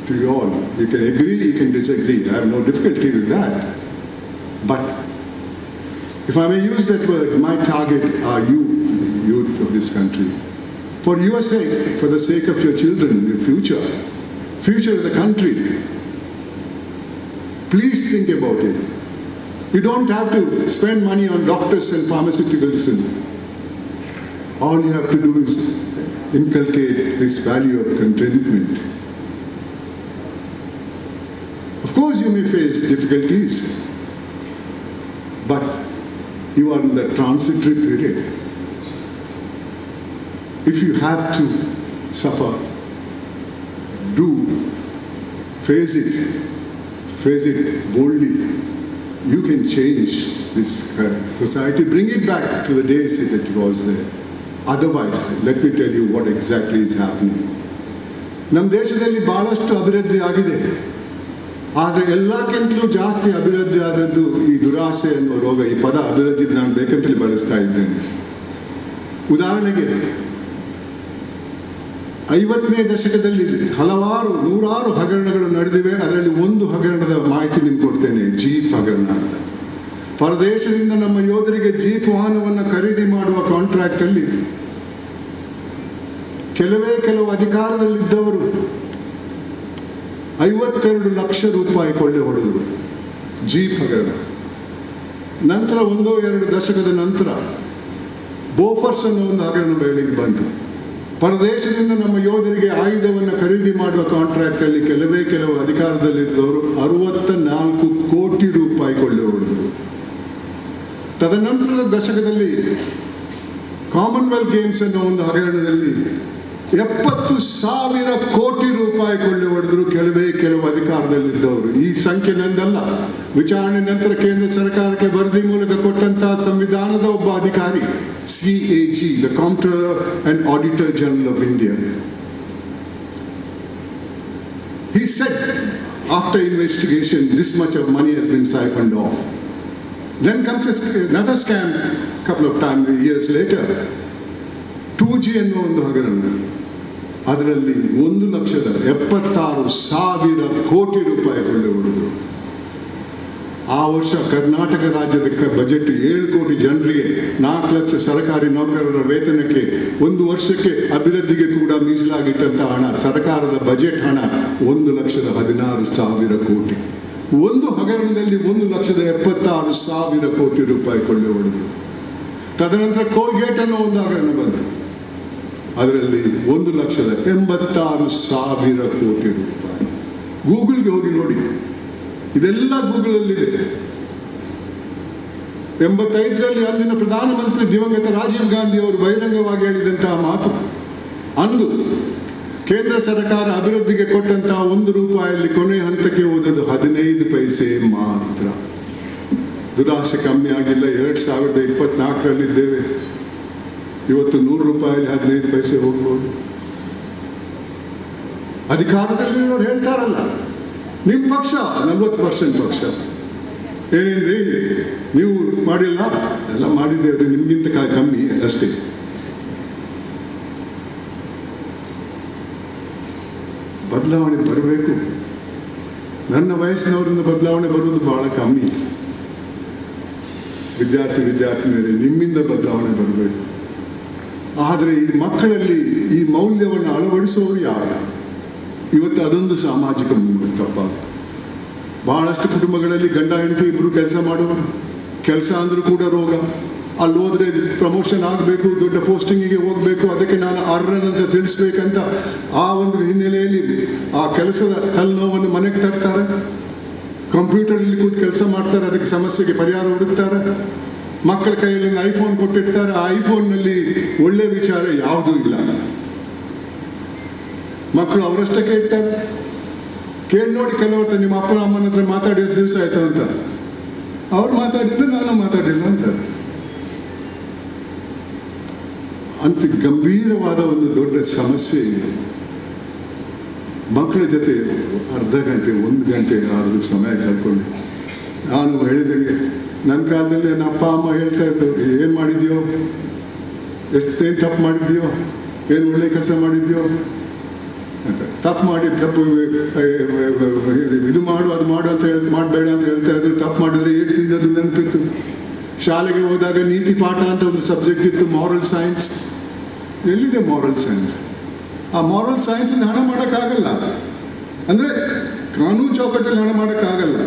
to you all. You can agree, you can disagree. I have no difficulty with that. But If I may use that word, my target are you, youth of this country. For your sake, for the sake of your children, your future of the country, please think about it. You don't have to spend money on doctors and pharmaceuticals. All you have to do is inculcate this value of contentment. Of course you may face difficulties, but you are in the transitory period. If you have to suffer, face it boldly. You can change this society, bring it back to the days that it was there. Otherwise, let me tell you what exactly is happening. ನಮ್ಮ ದೇಶದಲ್ಲಿ ಬಹಳಷ್ಟು ಅಭಿವೃದ್ಧಿ ಆಗಿದೆ, ಆದರೆ ಎಲ್ಲಕ್ಕಿಂತಲೂ ಜಾಸ್ತಿ ಅಭಿವೃದ್ಧಿ ಆದದ್ದು ಈ ದುರಾಸೆ ಅನ್ನುವ ರೋಗ. ಈ ಪದ ಅಭಿವೃದ್ಧಿ ನಾನು ಬೇಕಂತಲೇ ಬಳಸ್ತಾ ಇದ್ದೇನೆ. ಉದಾಹರಣೆಗೆ 50ನೇ ದಶಕದಲ್ಲಿ ನೂರಾರು ಹಗರಣಗಳು ನಡೆದಿವೆ. ಅದರಲ್ಲಿ ಒಂದು ಹಗರಣದ ಮಾಹಿತಿ ನಿಮ್ಗೆ ಕೊಡ್ತೇನೆ, ಜೀಪ್ ಹಗರಣ ಅಂತ. ಪರದೇಶದಿಂದ ನಮ್ಮ ಯೋಧರಿಗೆ ಜೀಪ್ ವಾಹನವನ್ನು ಖರೀದಿ ಮಾಡುವ ಕಾಂಟ್ರಾಕ್ಟ್ ಅಲ್ಲಿ ಕೆಲವು ಅಧಿಕಾರದಲ್ಲಿದ್ದವರು 52 ಲಕ್ಷ ರೂಪಾಯಿ ಕೊಳ್ಳೆ ಹೊಡೆದರು, ಜೀಪ್ ಹಗರಣ. ನಂತರ 1-2 ದಶಕದ ನಂತರ ಬೋಫರ್ಸ್ ಅನ್ನೋ ಒಂದು ಹಗರಣ ಬೆಳಗ್ಗೆ ಬಂತು. ಪರದೇಶದಿಂದ ನಮ್ಮ ಯೋಧರಿಗೆ ಆಯುಧವನ್ನು ಖರೀದಿ ಮಾಡುವ ಕಾಂಟ್ರಾಕ್ಟ್ ಅಲ್ಲಿ ಕೆಲವು ಅಧಿಕಾರದಲ್ಲಿದ್ದವರು 64 ಕೋಟಿ ರೂಪಾಯಿ ಕೊಳ್ಳೆ ಹೊಡೆದರು. ತದನಂತರದ ದಶಕದಲ್ಲಿ ಕಾಮನ್ವೆಲ್ತ್ ಗೇಮ್ಸ್ ಅನ್ನೋ ಒಂದು ಹಗರಣದಲ್ಲಿ 70,000 ಕೋಟಿ ರೂಪಾಯಿ ಕೊಳ್ಳೆ ಹೊಡೆದರು ಕೆಲವು ಅಧಿಕಾರದಲ್ಲಿದ್ದವರು. ಈ ಸಂಖ್ಯೆ ನಂದಲ್ಲ, ವಿಚಾರಣೆ ನಂತರ ಕೇಂದ್ರ ಸರ್ಕಾರಕ್ಕೆ ವರದಿ ಮೂಲಕ ಕೊಟ್ಟಂತಹ ಸಂವಿಧಾನದ ಒಬ್ಬ ಅಧಿಕಾರಿ, CAG, the Comptroller and Auditor General of India. He said, after investigation, this much of money has been siphoned off. Then comes another scam a couple of years later, 2G ಅನ್ನೋ ಒಂದು ಹಗರಣ. ಅದರಲ್ಲಿ 1,76,000 ಕೋಟಿ ರೂಪಾಯಿ ಕೊಳ್ಳೆ ಹೊಡೆದರು. ಆ ವರ್ಷ ಕರ್ನಾಟಕ ರಾಜ್ಯದ ಬಜೆಟ್ 7 ಕೋಟಿ ಜನರಿಗೆ, 4 ಲಕ್ಷ ಸರ್ಕಾರಿ ನೌಕರರ ವೇತನಕ್ಕೆ, 1 ವರ್ಷಕ್ಕೆ ಅಭಿವೃದ್ಧಿಗೆ ಕೂಡ ಮೀಸಲಾಗಿಟ್ಟಂತ ಹಣ, ಸರ್ಕಾರದ ಬಜೆಟ್ ಹಣ 1,16,000 ಕೋಟಿ. ಒಂದು ಹಗರಣದಲ್ಲಿ 1,76,000 ಕೋಟಿ ರೂಪಾಯಿ ಕೊಳ್ಳೆ ಹೊಡೆದರು. ತದನಂತರ ಕೋಲ್ಗೇಟ್ ಅನ್ನೋ ಒಂದು ಹಗರಣ ಬಂತು. ಅದರಲ್ಲಿ 1,86,000 ಕೋಟಿ ರೂಪಾಯಿ. ಗೂಗಲ್ಗೆ ಹೋಗಿ ನೋಡಿ, ಇದೆಲ್ಲ ಗೂಗಲಲ್ಲಿದೆ. 85ರಲ್ಲಿ ಅಂದಿನ ಪ್ರಧಾನಮಂತ್ರಿ ದಿವಂಗತ ರಾಜೀವ್ ಗಾಂಧಿ ಅವರು ಬಹಿರಂಗವಾಗಿ ಹೇಳಿದಂತಹ ಮಾತು, ಅಂದು ಕೇಂದ್ರ ಸರ್ಕಾರ ಅಭಿವೃದ್ಧಿಗೆ ಕೊಟ್ಟಂತಹ 1 ರೂಪಾಯಿಯಲ್ಲಿ ಕೊನೆ ಹಂತಕ್ಕೆ ಹೋದದ್ದು 15 ಪೈಸೆ ಮಾತ್ರ. ದುರಾಸೆ ಕಮ್ಮಿ ಆಗಿಲ್ಲ. 2024ರಲ್ಲಿದ್ದೇವೆ. ಇವತ್ತು 100 ರೂಪಾಯಿಯಲ್ಲಿ 15 ಪೈಸೆ ಹೋಗ್ಬೋದು. ಅಧಿಕಾರದಲ್ಲಿರೋರು ಹೇಳ್ತಾರಲ್ಲ, ನಿಮ್ಮ ಪಕ್ಷ 40% ಪಕ್ಷ, ಏನೇನ್ರಿ ನೀವು ಮಾಡಿಲ್ಲ, ಎಲ್ಲ ಮಾಡಿದ್ದೇವ್ರಿ, ನಿಮ್ಗಿಂತ ಕಮ್ಮಿ ಅಷ್ಟೇ. ಬದಲಾವಣೆ ಬರಬೇಕು. ನನ್ನ ವಯಸ್ಸಿನವರಿಂದ ಬದಲಾವಣೆ ಬರುವುದು ಬಹಳ ಕಮ್ಮಿ. ವಿದ್ಯಾರ್ಥಿನಿಯರೇ, ನಿಮ್ಮಿಂದ ಬದಲಾವಣೆ ಬರಬೇಕು. ಆದರೆ ಈ ಮಕ್ಕಳಲ್ಲಿ ಈ ಮೌಲ್ಯವನ್ನು ಅಳವಡಿಸುವವರು ಯಾರು? ಇವತ್ತು ಅದೊಂದು ಸಾಮಾಜಿಕ ತಪ್ಪಾಗ. ಬಹಳಷ್ಟು ಕುಟುಂಬಗಳಲ್ಲಿ ಗಂಡ ಹೆಂಡತಿ ಇಬ್ಬರು ಕೆಲಸ ಮಾಡುವರು. ಕೆಲಸ ಅಂದ್ರೂ ಕೂಡ ರೋಗ. ಅಲ್ಲಿ ಹೋದ್ರೆ ಪ್ರಮೋಷನ್ ಆಗಬೇಕು, ದೊಡ್ಡ ಪೋಸ್ಟಿಂಗಿಗೆ ಹೋಗಬೇಕು, ಅದಕ್ಕೆ ನಾನು ಅರ್ಹನಂತ ತಿಳಿಸ್ಬೇಕಂತ ಆ ಒಂದು ಹಿನ್ನೆಲೆಯಲ್ಲಿ ಆ ಕೆಲಸದ ತಲೆನೋವನ್ನು ಮನೆಗೆ ತರ್ತಾರೆ. ಕಂಪ್ಯೂಟರಲ್ಲಿ ಕೂತು ಕೆಲಸ ಮಾಡ್ತಾರೆ, ಅದಕ್ಕೆ ಸಮಸ್ಯೆಗೆ ಪರಿಹಾರ ಹುಡುಕ್ತಾರೆ. ಮಕ್ಕಳ ಕೈಯಲ್ಲಿ ಐಫೋನ್ ಕೊಟ್ಟಿರ್ತಾರೆ, ಆ ಐಫೋನ್ನಲ್ಲಿ ಒಳ್ಳೆ ವಿಚಾರ ಯಾವುದೂ ಇಲ್ಲ. ಮಕ್ಕಳು ಅವರಷ್ಟಕ್ಕೆ ಇರ್ತಾರೆ. ಕೇಳಿ ನೋಡಿ ಕೆಲವರ್ತ, ನಿಮ್ಮ ಅಪ್ಪನ ಅಮ್ಮನ ಹತ್ರ ಮಾತಾಡಿ ಎಷ್ಟು ದಿವಸ ಆಯ್ತು ಅಂತ. ಅವ್ರು ಮಾತಾಡಿದ್ರೆ ನಾನು ಮಾತಾಡಿಲ್ಲ ಅಂತಾರೆ. ಅಂತ ಗಂಭೀರವಾದ ಒಂದು ದೊಡ್ಡ ಸಮಸ್ಯೆ ಇದೆ. ಮಕ್ಕಳ ಜೊತೆ ಅರ್ಧ ಗಂಟೆ 1 ಗಂಟೆ ಅರ್ಧ ಸಮಯ ಕಳ್ಕೊಂಡು, ನಾನು ಹೇಳಿದಂಗೆ ನನ್ನ ಕಾಲದಲ್ಲಿ ನನ್ನ ಅಪ್ಪ ಅಮ್ಮ ಹೇಳ್ತಾ ಇದ್ರು, ಏನು ಮಾಡಿದ್ಯೋ, ಎಷ್ಟೇನು ತಪ್ಪು ಮಾಡಿದ್ಯೋ, ಏನು ಒಳ್ಳೆ ಕೆಲಸ ಮಾಡಿದ್ಯೋ ಅಂತ. ತಪ್ಪು ಇದು ಮಾಡು ಅದು ಮಾಡು ಅಂತ ಮಾಡಬೇಡ ಅಂತ ಹೇಳ್ತಾ ಇದ್ರು. ತಪ್ಪು ಮಾಡಿದ್ರೆ 8 ತಿಂದದ್ದು ನೆನಪಿತ್ತು. ಶಾಲೆಗೆ ಹೋದಾಗ ನೀತಿ ಪಾಠ ಅಂತ ಒಂದು ಸಬ್ಜೆಕ್ಟ್ ಇತ್ತು, ಮಾರಲ್ ಸೈನ್ಸ್. ಎಲ್ಲಿದೆ ಮಾರಲ್ ಸೈನ್ಸ್? ಆ ಮಾರಲ್ ಸೈನ್ಸಿಂದ ಹಣ ಮಾಡೋಕ್ಕಾಗಲ್ಲ, ಅಂದರೆ ಕಾನೂನು ಚೌಕಟ್ಟಲ್ಲಿ ಹಣ ಮಾಡೋಕ್ಕಾಗಲ್ಲ.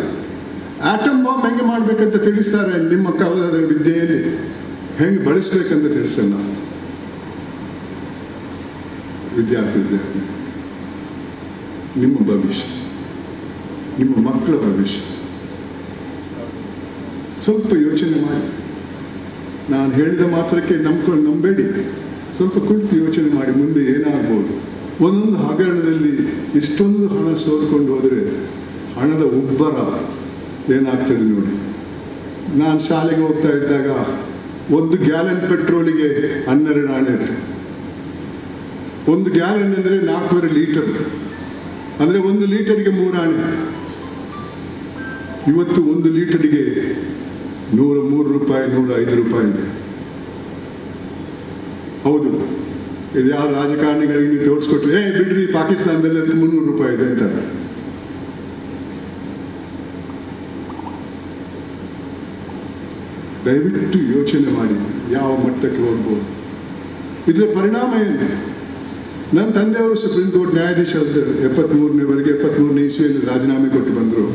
ಆಟಮ್ ಬಾಂಬ್ ಹೆಂಗೆ ಮಾಡಬೇಕಂತ ತಿಳಿಸ್ತಾರೆ ನಿಮ್ಮ ಕಾಲದ ವಿದ್ಯೆಯಲ್ಲಿ, ಹೆಂಗೆ ಬಳಸ್ಬೇಕಂತ ತಿಳಿಸಲ್ಲ. ವಿದ್ಯಾರ್ಥಿ ನಿಮ್ಮ ಭವಿಷ್ಯ, ನಿಮ್ಮ ಮಕ್ಕಳ ಭವಿಷ್ಯ ಸ್ವಲ್ಪ ಯೋಚನೆ ಮಾಡಿ. ನಾನು ಹೇಳಿದ ಮಾತ್ರಕ್ಕೆ ನಂಬೇಡಿ, ಸ್ವಲ್ಪ ಕುಳಿತು ಯೋಚನೆ ಮಾಡಿ ಮುಂದೆ ಏನಾಗ್ಬೋದು. ಒಂದೊಂದು ಹಗರಣದಲ್ಲಿ ಇಷ್ಟೊಂದು ಹಣ ಸೋರ್ಕೊಂಡು ಹೋದರೆ ಹಣದ ಉಬ್ಬರ ಏನಾಗ್ತದೆ ನೋಡಿ. ನಾನು ಶಾಲೆಗೆ ಹೋಗ್ತಾ ಇದ್ದಾಗ 1 ಗ್ಯಾಲನ್ ಪೆಟ್ರೋಲಿಗೆ 12 ಆಣೆ ಇತ್ತು. 1 ಗ್ಯಾಲನ್ ಅಂದರೆ 4.5 ಲೀಟರ್, ಅಂದರೆ 1 ಲೀಟರ್ಗೆ 3 ಆಣೆ. ಇವತ್ತು 1 ಲೀಟರ್ಗೆ 103 ರೂಪಾಯಿ, 105 ರೂಪಾಯಿ ಇದೆ. ಹೌದು, ಇದು ಯಾವ ರಾಜಕಾರಣಿಗಳಿಗೆ ನೀವು ತೋರಿಸ್ಕೊಟ್ರೆ ಬಿಡ್ರಿ ಪಾಕಿಸ್ತಾನದಲ್ಲಿ 300 ರೂಪಾಯಿ ಇದೆ ಅಂತಾರೆ. ದಯವಿಟ್ಟು ಯೋಚನೆ ಮಾಡಿ ಯಾವ ಮಟ್ಟಕ್ಕೆ ಹೋಗ್ಬೋದು. ಇದರ ಪರಿಣಾಮ ಏನು? ನನ್ನ ತಂದೆಯವರು ಸುಪ್ರೀಂ ಕೋರ್ಟ್ ನ್ಯಾಯಾಧೀಶ 73ನೇ ಇಸ್ವಿಯಲ್ಲಿ ರಾಜೀನಾಮೆ ಕೊಟ್ಟು ಬಂದರು.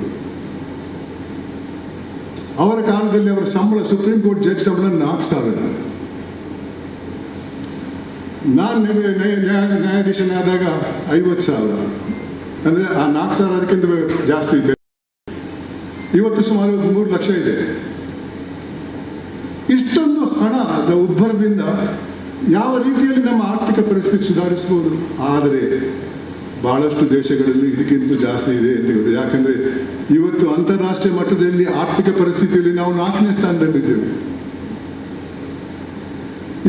ಅವರ ಕಾಲದಲ್ಲಿ ಅವರ ಸಂಬಳ, ಸುಪ್ರೀಂ ಕೋರ್ಟ್ ಜಡ್ಜ್ ಸಂಬಳ 4,000. ನಾನು ನ್ಯಾಯಾಧೀಶನಾದಾಗ 50,000. ಅಂದರೆ ಆ 4,000 ಅದಕ್ಕಿಂತ ಜಾಸ್ತಿ ಇದೆ. ಇವತ್ತು ಸುಮಾರು 3 ಲಕ್ಷ ಇದೆ. ಇಷ್ಟೊಂದು ಹಣದ ಉಬ್ಬರದಿಂದ ಯಾವ ರೀತಿಯಲ್ಲಿ ನಮ್ಮ ಆರ್ಥಿಕ ಪರಿಸ್ಥಿತಿ ಸುಧಾರಿಸಬಹುದು? ಆದರೆ ಬಹಳಷ್ಟು ದೇಶಗಳಲ್ಲಿ ಇದಕ್ಕಿಂತ ಜಾಸ್ತಿ ಇದೆ ಅಂತ ಹೇಳುವುದು. ಯಾಕಂದರೆ ಇವತ್ತು ಅಂತಾರಾಷ್ಟ್ರೀಯ ಮಟ್ಟದಲ್ಲಿ ಆರ್ಥಿಕ ಪರಿಸ್ಥಿತಿಯಲ್ಲಿ ನಾವು 4ನೇ ಸ್ಥಾನದಲ್ಲಿದ್ದೇವೆ.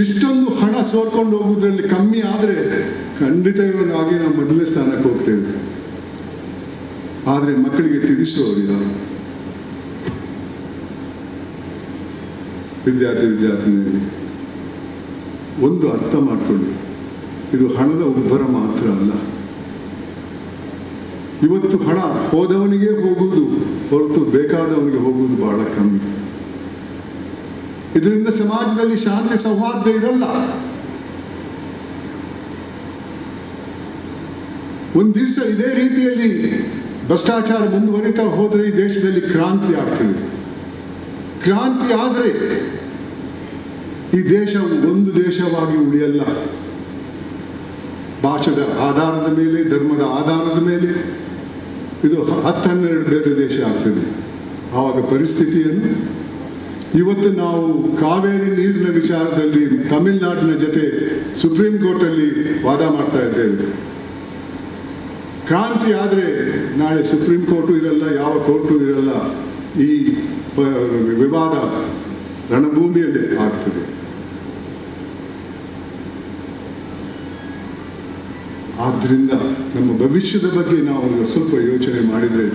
ಇಷ್ಟೊಂದು ಹಣ ಸೋರ್ಕೊಂಡು ಹೋಗುವುದರಲ್ಲಿ ಕಮ್ಮಿ ಆದರೆ ಖಂಡಿತವಾಗಿ ನಾವು 1ನೇ ಸ್ಥಾನಕ್ಕೆ ಹೋಗ್ತೇವೆ. ಆದರೆ ಮಕ್ಕಳಿಗೆ ತಿಳಿಸುವವರಿಲ್ಲ. ವಿದ್ಯಾರ್ಥಿನಿಯರಿಗೆ ಒಂದು ಅರ್ಥ ಮಾಡಿಕೊಳ್ಳಿ, ಇದು ಹಣದ ಉಬ್ಬರ ಮಾತ್ರ ಅಲ್ಲ. ಇವತ್ತು ಹಣ ಹೋದವನಿಗೆ ಹೋಗುವುದು ಹೊರತು ಬೇಕಾದವನಿಗೆ ಹೋಗುವುದು ಬಹಳ ಕಮ್ಮಿ. ಇದರಿಂದ ಸಮಾಜದಲ್ಲಿ ಶಾಂತಿ ಸೌಹಾರ್ದ ಇರಲ್ಲ. ಒಂದು ದಿವಸ ಇದೇ ರೀತಿಯಲ್ಲಿ ಭ್ರಷ್ಟಾಚಾರ ಮುಂದುವರಿತಾ ಹೋದರೆ ಈ ದೇಶದಲ್ಲಿ ಕ್ರಾಂತಿ ಆಗ್ತದೆ. ಕ್ರಾಂತಿ ಆದರೆ ಈ ದೇಶ ಒಂದು ದೇಶವಾಗಿ ಉಳಿಯಲ್ಲ. ಭಾಷೆದ ಆಧಾರದ ಮೇಲೆ, ಧರ್ಮದ ಆಧಾರದ ಮೇಲೆ ಇದು 10-12 ಬೇರೆ ದೇಶ ಆಗ್ತದೆ. ಆವಾಗ ಪರಿಸ್ಥಿತಿಯನ್ನು ಇವತ್ತು ನಾವು ಕಾವೇರಿ ನೀರಿನ ವಿಚಾರದಲ್ಲಿ ತಮಿಳುನಾಡಿನ ಜೊತೆ ಸುಪ್ರೀಂ ಕೋರ್ಟಲ್ಲಿ ವಾದ ಮಾಡ್ತಾ ಇದ್ದೇವೆ. ಕ್ರಾಂತಿ ಆದರೆ ನಾಳೆ ಸುಪ್ರೀಂ ಕೋರ್ಟು ಇರಲ್ಲ, ಯಾವ ಕೋರ್ಟು ಇರಲ್ಲ. ಈ ವಿವಾದ ರಣಭೂಮಿಯಲ್ಲಿ ಆಗ್ತದೆ. ಆದ್ದರಿಂದ ನಮ್ಮ ಭವಿಷ್ಯದ ಬಗ್ಗೆ ನಾವು ಸ್ವಲ್ಪ ಯೋಚನೆ ಮಾಡಿದರೆ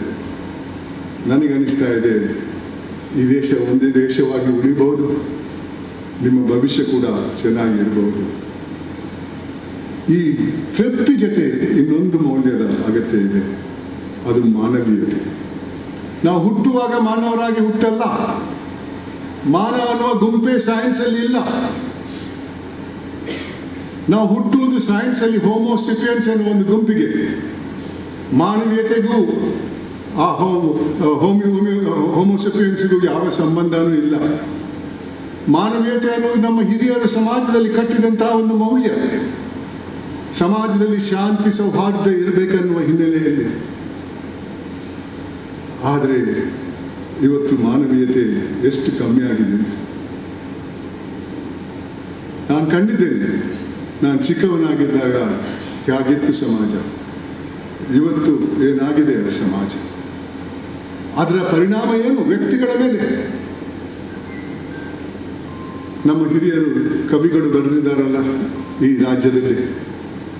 ನನಗನ್ನಿಸ್ತಾ ಇದೆ ಈ ದೇಶ ಒಂದೇ ದೇಶವಾಗಿ ಉಳಿಬಹುದು, ನಿಮ್ಮ ಭವಿಷ್ಯ ಕೂಡ ಚೆನ್ನಾಗಿರ್ಬೋದು. ಈ ತೃಪ್ತಿ ಜೊತೆ ಇನ್ನೊಂದು ಮೌಲ್ಯದ ಅಗತ್ಯ ಇದೆ, ಅದು ಮಾನವೀಯತೆ. ನಾವು ಹುಟ್ಟುವಾಗ ಮಾನವರಾಗಿ ಹುಟ್ಟಲ್ಲ. ಮಾನವ ಅನ್ನುವ ಗುಂಪೇ ಸೈನ್ಸಲ್ಲಿ ಇಲ್ಲ. ನಾವು ಹುಟ್ಟುವುದು ಸೈನ್ಸಲ್ಲಿ ಹೋಮೋಸಿಪಿಯನ್ಸ್ ಅನ್ನುವ ಒಂದು ಗುಂಪಿಗೆ. ಮಾನವೀಯತೆಗೂ ಆ ಹೋಮೋಸಿಪಿಯನ್ಸ್ಗೂ ಯಾವ ಸಂಬಂಧನೂ ಇಲ್ಲ. ಮಾನವೀಯತೆ ಅನ್ನೋದು ನಮ್ಮ ಹಿರಿಯರು ಸಮಾಜದಲ್ಲಿ ಕಟ್ಟಿದಂತಹ ಒಂದು ಮೌಲ್ಯ. ಸಮಾಜದಲ್ಲಿ ಶಾಂತಿ ಸೌಹಾರ್ದ ಇರಬೇಕನ್ನುವ ಹಿನ್ನೆಲೆಯಲ್ಲಿ. ಆದರೆ ಇವತ್ತು ಮಾನವೀಯತೆ ಎಷ್ಟು ಕಮ್ಮಿ ಆಗಿದೆ. ನಾನು ಕಂಡಿದ್ದೇನೆ. ನಾನು ಚಿಕ್ಕವನಾಗಿದ್ದಾಗ ಹೇಗಿತ್ತು ಸಮಾಜ, ಇವತ್ತು ಏನಾಗಿದೆ ಆ ಸಮಾಜ. ಅದರ ಪರಿಣಾಮ ಏನು ವ್ಯಕ್ತಿಗಳ ಮೇಲೆ? ನಮ್ಮ ಹಿರಿಯರು ಕವಿಗಳು ಬರೆದಿದ್ದಾರಲ್ಲ ಈ ರಾಜ್ಯದಲ್ಲಿ,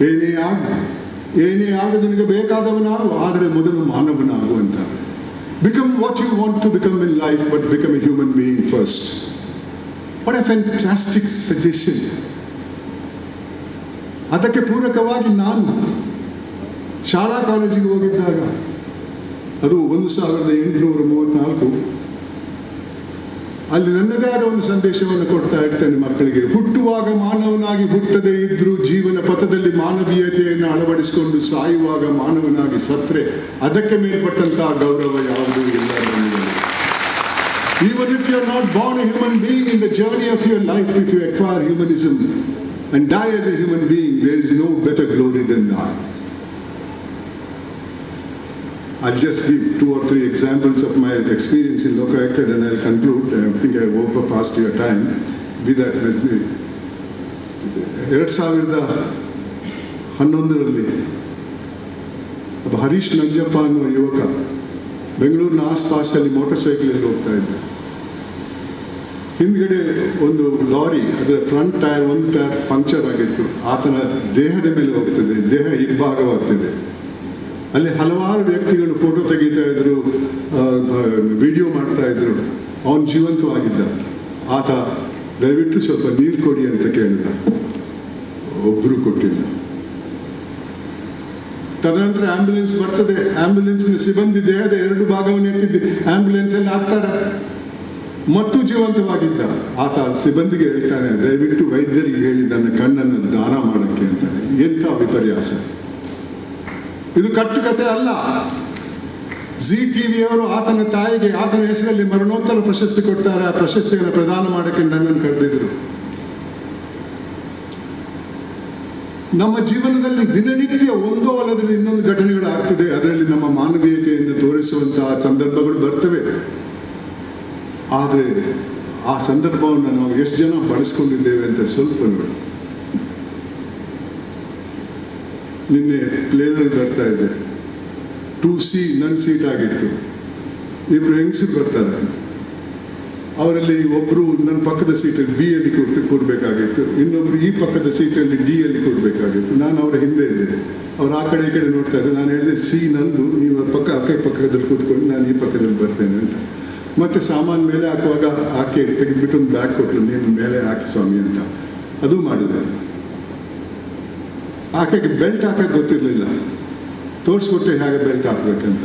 ಏನೇ ಆಗು ನಿನಗೆ ಬೇಕಾದವನಾಗು, ಆದರೆ ಮೊದಲು ಮಾನವನಾಗು ಅಂತಾರೆ. Become what you want to become in life, but become a human being first. What a fantastic suggestion. ಅದಕ್ಕೆ ಪೂರಕವಾಗಿ ನಾನು ಶಾಲಾ ಕಾಲೇಜಿಗೆ ಹೋಗಿದ್ದಾಗ, ಅದು 1834, ಅಲ್ಲಿ ನನ್ನದೇ ಆದ ಒಂದು ಸಂದೇಶವನ್ನು ಕೊಡ್ತಾ ಇರ್ತೇನೆ ಮಕ್ಕಳಿಗೆ. ಹುಟ್ಟುವಾಗ ಮಾನವನಾಗಿ ಹುಟ್ಟದೇ ಇದ್ರೂ ಜೀವನ ಪಥದಲ್ಲಿ ಮಾನವೀಯತೆಯನ್ನು ಅಳವಡಿಸಿಕೊಂಡು ಸಾಯುವಾಗ ಮಾನವನಾಗಿ ಸತ್ರೆ ಅದಕ್ಕೆ ಮೇಲ್ಪಟ್ಟಂತಹ ಗೌರವ ಯಾವುದೂ ಇಲ್ಲ. Even if you are not born a human being, in the journey of your life, if you acquire humanism and die as a human being, there is no better glory than that. I'll just give 2 or 3 examples of my experience in Lokayukta, and I'll conclude. I think I overpassed your time. Be that as may. 2011ರಲ್ಲಿ ಒಬ್ಬ ಹರೀಶ್ ನಂಜಪ್ಪ ಅನ್ನುವ ಯುವಕ ಬೆಂಗಳೂರಿನ ಆಸ್ಪಾಸಲ್ಲಿ motor ಸೈಕಲಲ್ಲಿ ಹೋಗ್ತಾ ಇದ್ದ. ಹಿಂದ್ಗಡೆ ಒಂದು lorry, ಅದರ front tyre ಒಂದು ಟೈರ್ ಪಂಕ್ಚರ್ ಆಗಿತ್ತು. ಆತನ ದೇಹದ ಮೇಲೆ ಹೋಗ್ತದೆ, ದೇಹ ಇಬ್ಬಾಗವಾಗ್ತದೆ. ಅಲ್ಲಿ ಹಲವಾರು ವ್ಯಕ್ತಿಗಳು ಫೋಟೋ ತೆಗಿತಾ ಇದ್ರು, ವಿಡಿಯೋ ಮಾಡ್ತಾ ಇದ್ರು. ಅವನು ಜೀವಂತವಾಗಿದ್ದ. ಆತ ದಯವಿಟ್ಟು ಸ್ವಲ್ಪ ನೀರು ಕೊಡಿ ಅಂತ ಕೇಳಿದ. ಒಬ್ಬರು ಕೊಟ್ಟಿಲ್ಲ. ತದನಂತರ ಆಂಬ್ಯುಲೆನ್ಸ್ ಬರ್ತದೆ. ಆಂಬ್ಯುಲೆನ್ಸ್ನ ಸಿಬ್ಬಂದಿ ದೇಹದ 2 ಭಾಗವನ್ನು ಎತ್ತಿದ್ದು ಆಂಬ್ಯುಲೆನ್ಸ್ ಅಲ್ಲಿ ಹಾಕ್ತಾರೆ. ಮತ್ತು ಜೀವಂತವಾಗಿದ್ದ. ಆತ ಸಿಬ್ಬಂದಿಗೆ ಹೇಳ್ತಾನೆ, ದಯವಿಟ್ಟು ವೈದ್ಯರಿಗೆ ಹೇಳಿ ನನ್ನ ಕಣ್ಣನ್ನು ದಾನ ಮಾಡಕ್ಕೆ ಅಂತಾನೆ. ಎಂಥ ವಿಪರ್ಯಾಸ! ಇದು ಕಟ್ಟುಕತೆ ಅಲ್ಲ. ಜಿ ಟಿವಿಯವರು ಆತನ ತಾಯಿಗೆ ಆತನ ಹೆಸರಲ್ಲಿ ಮರಣೋತ್ತರ ಪ್ರಶಸ್ತಿ ಕೊಡ್ತಾರೆ. ಆ ಪ್ರಶಸ್ತಿಯನ್ನು ಪ್ರದಾನ ಮಾಡಕ್ಕೆ ನನ್ನನ್ನು ಕರೆದಿದ್ರು. ನಮ್ಮ ಜೀವನದಲ್ಲಿ ದಿನನಿತ್ಯ ಒಂದೋ ಅಲ್ಲದಲ್ಲಿ ಇನ್ನೊಂದು ಘಟನೆಗಳು ಆಗ್ತದೆ. ಅದರಲ್ಲಿ ನಮ್ಮ ಮಾನವೀಯತೆಯನ್ನು ತೋರಿಸುವಂತಹ ಸಂದರ್ಭಗಳು ಬರ್ತವೆ. ಆದರೆ ಆ ಸಂದರ್ಭವನ್ನು ನಾವು ಎಷ್ಟು ಜನ ಬಳಸ್ಕೊಂಡಿದ್ದೇವೆ ಅಂತ ಸ್ವಲ್ಪ ನೋಡಿ. ನಿನ್ನೆ ಪ್ಲೇನಲ್ಲಿ ಬರ್ತಾ ಇದ್ದೆ. 2C ನನ್ನ ಸೀಟ್ ಆಗಿತ್ತು. 2 ಹೆಂಗಸರು ಬರ್ತಾರೆ. ಅವರಲ್ಲಿ ಒಬ್ಬರು ನನ್ನ ಪಕ್ಕದ ಸೀಟಲ್ಲಿ B ಅಲ್ಲಿ ಕೂಡಬೇಕಾಗಿತ್ತು, ಇನ್ನೊಬ್ರು ಈ ಪಕ್ಕದ ಸೀಟಲ್ಲಿ D ಅಲ್ಲಿ ಕೂಡಬೇಕಾಗಿತ್ತು. ನಾನು ಅವರ ಹಿಂದೆ ಇದ್ದೆ. ಅವ್ರು ಆ ಕಡೆ ಈ ಕಡೆ ನೋಡ್ತಾ ಇದ್ದೆ. ನಾನು ಹೇಳಿದೆ, C ನಂದು, ನೀವು ಪಕ್ಕದಲ್ಲಿ ಕೂತ್ಕೊಂಡು ನಾನು ಈ ಪಕ್ಕದಲ್ಲಿ ಬರ್ತೇನೆ ಅಂತ. ಮತ್ತೆ ಸಾಮಾನು ಮೇಲೆ ಹಾಕುವಾಗ ಆಕೆ ತೆಗೆದ್ಬಿಟ್ಟು ಒಂದು ಬ್ಯಾಗ್ ಕೊಟ್ಟರು, ನೀನು ಮೇಲೆ ಹಾಕಿ ಸ್ವಾಮಿ ಅಂತ. ಅದು ಮಾಡಿದೆ. ಆಕೆಗೆ ಬೆಲ್ಟ್ ಹಾಕಕ್ಕೆ ಗೊತ್ತಿರಲಿಲ್ಲ. ತೋರಿಸ್ಕೊಟ್ಟೆ ಹೇಗೆ ಬೆಲ್ಟ್ ಹಾಕ್ಬೇಕಂತ.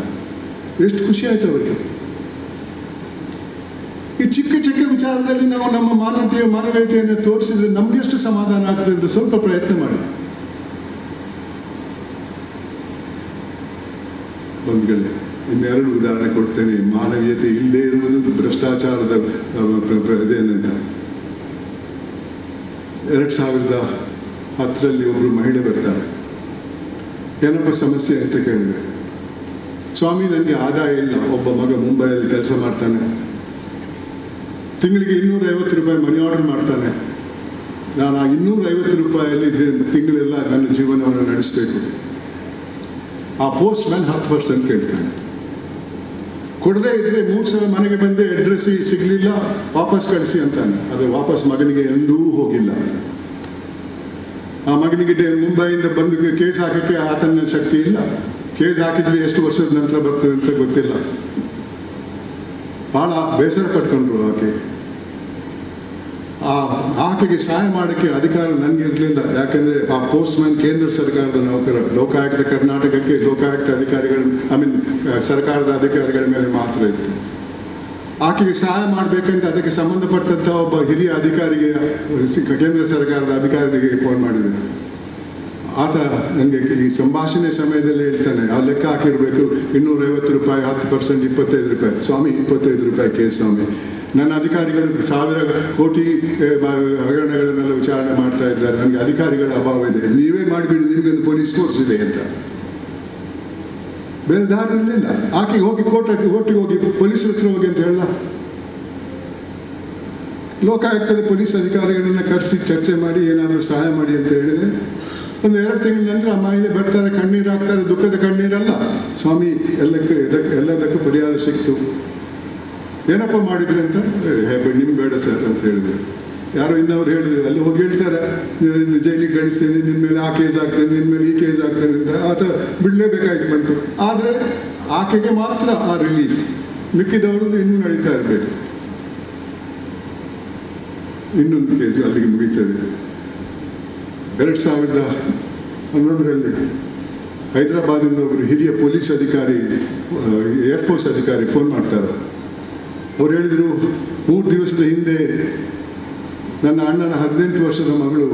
ಎಷ್ಟು ಖುಷಿ ಆಯ್ತು ಅವರಿಗೆ. ಈ ಚಿಕ್ಕ ಚಿಕ್ಕ ವಿಚಾರದಲ್ಲಿ ನಾವು ನಮ್ಮ ಮಾನವೀಯತೆಯನ್ನು ತೋರಿಸಿದ್ರೆ ನಮ್ಗೆಷ್ಟು ಸಮಾಧಾನ ಆಗ್ತದೆ ಅಂತ ಸ್ವಲ್ಪ ಪ್ರಯತ್ನ ಮಾಡಿ. ಬಂಧುಗಳೇ, ಇನ್ನೆರಡು ಉದಾಹರಣೆ ಕೊಡ್ತೇನೆ. ಮಾನವೀಯತೆ ಇಲ್ಲದೆ ಇರುವುದು ಭ್ರಷ್ಟಾಚಾರದ ಇದೇನಂತ. 2010ರಲ್ಲಿ ಒಬ್ಬರು ಮಹಿಳೆ ಬರ್ತಾರೆ. ಏನಪ್ಪ ಸಮಸ್ಯೆ ಅಂತ ಕೇಳಿದೆ. ಸ್ವಾಮಿ, ನನಗೆ ಆದಾಯ ಇಲ್ಲ. ಒಬ್ಬ ಮಗ ಮುಂಬೈಯಲ್ಲಿ ಕೆಲಸ ಮಾಡ್ತಾನೆ. ತಿಂಗಳಿಗೆ 250 ರೂಪಾಯಿ ಮನಿ ಆರ್ಡರ್ ಮಾಡ್ತಾನೆ. ನಾನು ಆ 250 ರೂಪಾಯಲ್ಲಿ ತಿಂಗಳೆಲ್ಲ ನನ್ನ ಜೀವನವನ್ನು ನಡೆಸಬೇಕು. ಆ ಪೋಸ್ಟ್ ಮ್ಯಾನ್ 10% ಕೇಳ್ತಾನೆ. ಕೊಡದೇ ಇದ್ರೆ 3 ಸಲ ಮನೆಗೆ ಬಂದೆ, ಅಡ್ರೆಸ್ ಸಿಗಲಿಲ್ಲ, ವಾಪಸ್ ಕಳಿಸಿ ಅಂತಾನೆ. ಅದು ವಾಪಸ್ ಮಗನಿಗೆ ಎಂದೂ ಹೋಗಿಲ್ಲ. ಆ ಮಗನಿಗೆ ಮುಂಬೈಯಿಂದ ಬಂದು ಕೇಸ್ ಹಾಕಕ್ಕೆ ಆತನ ಶಕ್ತಿ ಇಲ್ಲ. ಕೇಸ್ ಹಾಕಿದ್ರೆ ಎಷ್ಟು ವರ್ಷದ ನಂತರ ಬರ್ತದೆ ಅಂತ ಗೊತ್ತಿಲ್ಲ. ಬಹಳ ಬೇಸರ ಪಟ್ಕೊಂಡ್ರು ಆಕೆ. ಆಕೆಗೆ ಸಹಾಯ ಮಾಡೋಕ್ಕೆ ಅಧಿಕಾರ ನನಗೆ ಇರಲಿಲ್ಲ. ಯಾಕಂದರೆ ಆ ಪೋಸ್ಟ್ ಮ್ಯಾನ್ ಕೇಂದ್ರ ಸರ್ಕಾರದ ನೌಕರ. ಲೋಕಾಯುಕ್ತ ಕರ್ನಾಟಕಕ್ಕೆ ಲೋಕಾಯುಕ್ತ ಅಧಿಕಾರಿಗಳು ಸರ್ಕಾರದ ಅಧಿಕಾರಿಗಳ ಮೇಲೆ ಮಾತ್ರ ಇತ್ತು. ಆಕೆಗೆ ಸಹಾಯ ಮಾಡಬೇಕಂತ ಅದಕ್ಕೆ ಸಂಬಂಧಪಟ್ಟಂಥ ಒಬ್ಬ ಹಿರಿಯ ಅಧಿಕಾರಿಗೆ, ಕೇಂದ್ರ ಸರ್ಕಾರದ ಅಧಿಕಾರಿಗೆ ಫೋನ್ ಮಾಡಿದೆ. ಆತ ನನಗೆ ಈ ಸಂಭಾಷಣೆ ಸಮಯದಲ್ಲಿ ಹೇಳ್ತಾನೆ, ಆ ಲೆಕ್ಕ ಹಾಕಿರಬೇಕು 250 ರೂಪಾಯಿ, 10% 25 ರೂಪಾಯಿ. ಸ್ವಾಮಿ, 25 ರೂಪಾಯಿ ಕೇಸ್ ಸ್ವಾಮಿ. ನನ್ನ ಅಧಿಕಾರಿಗಳು 1000 ಕೋಟಿ ಹಗರಣಗಳನ್ನೆಲ್ಲ ವಿಚಾರಣೆ ಮಾಡ್ತಾ ಇದ್ದಾರೆ. ನನಗೆ ಅಧಿಕಾರಿಗಳ ಅಭಾವ ಇದೆ. ನೀವೇ ಮಾಡಿಬಿಡಿ, ನಿಮಗೊಂದು ಪೊಲೀಸ್ ಫೋರ್ಸ್ ಇದೆ ಅಂತ. ಬೇರೆ ದಾರಿ ಇರಲಿಲ್ಲ. ಆಕೆಗೆ ಹೋಗಿ ಕೋರ್ಟಿಗೆ ಹೋಗಿ ಪೊಲೀಸರ ಹತ್ರ ಹೋಗಿ ಅಂತ ಹೇಳ. ಲೋಕಾಯುಕ್ತದ ಪೊಲೀಸ್ ಅಧಿಕಾರಿಗಳನ್ನ ಕರೆಸಿ ಚರ್ಚೆ ಮಾಡಿ ಏನಾದರೂ ಸಹಾಯ ಮಾಡಿ ಅಂತ ಹೇಳಿದ್ರೆ, ಒಂದು 2 ತಿಂಗಳ ನಂತರ ಆ ಮಹಿಳೆ ಬರ್ತಾರೆ, ಕಣ್ಣೀರು ಹಾಕ್ತಾರೆ. ದುಃಖದ ಕಣ್ಣೀರಲ್ಲ, ಸ್ವಾಮಿ ಎಲ್ಲದಕ್ಕೂ ಪರಿಹಾರ ಸಿಕ್ತು. ಏನಪ್ಪ ಮಾಡಿದ್ರಿ ಅಂತ. ನಿಮ್ಗೆ ಬೇಡ ಸರ್ ಅಂತ ಹೇಳಿದ್ರು. ಯಾರೋ ಇನ್ನವ್ರು ಹೇಳಿದ್ರು, ಅಲ್ಲಿ ಹೋಗಿ ಹೇಳ್ತಾರೆ, ನೀನು ಜೈಲಿಗೆ ಗಣಿಸ್ತೇನೆ, ನಿನ್ನ ಮೇಲೆ ಆ ಕೇಸ್ ಆಗ್ತೇನೆ, ನಿನ್ನ ಮೇಲೆ ಈ ಕೇಸ್ ಆಗ್ತೇನೆ ಅಂತ. ಆತ ಬಿಡಲೇಬೇಕಾಯ್ತು ಬಂತು. ಆದರೆ ಆಕೆಗೆ ಮಾತ್ರ ಆ ರಿಲೀಫ್. ಮಿಕ್ಕಿದವರು ಇನ್ನೂ ನಡೀತಾ ಇರಬೇಕು. ಇನ್ನೊಂದು ಕೇಸು ಅಲ್ಲಿಗೆ ಮುಗೀತದೆ. 2011ರಲ್ಲಿ ಹೈದರಾಬಾದಿಂದ ಒಬ್ಬರು ಹಿರಿಯ ಪೊಲೀಸ್ ಅಧಿಕಾರಿ, ಏರ್ಫೋರ್ಸ್ ಅಧಿಕಾರಿ ಫೋನ್ ಮಾಡ್ತಾರೆ. ಅವ್ರು ಹೇಳಿದರು, 3 ದಿವಸದ ಹಿಂದೆ ನನ್ನ ಅಣ್ಣನ 18 ವರ್ಷದ ಮಗಳು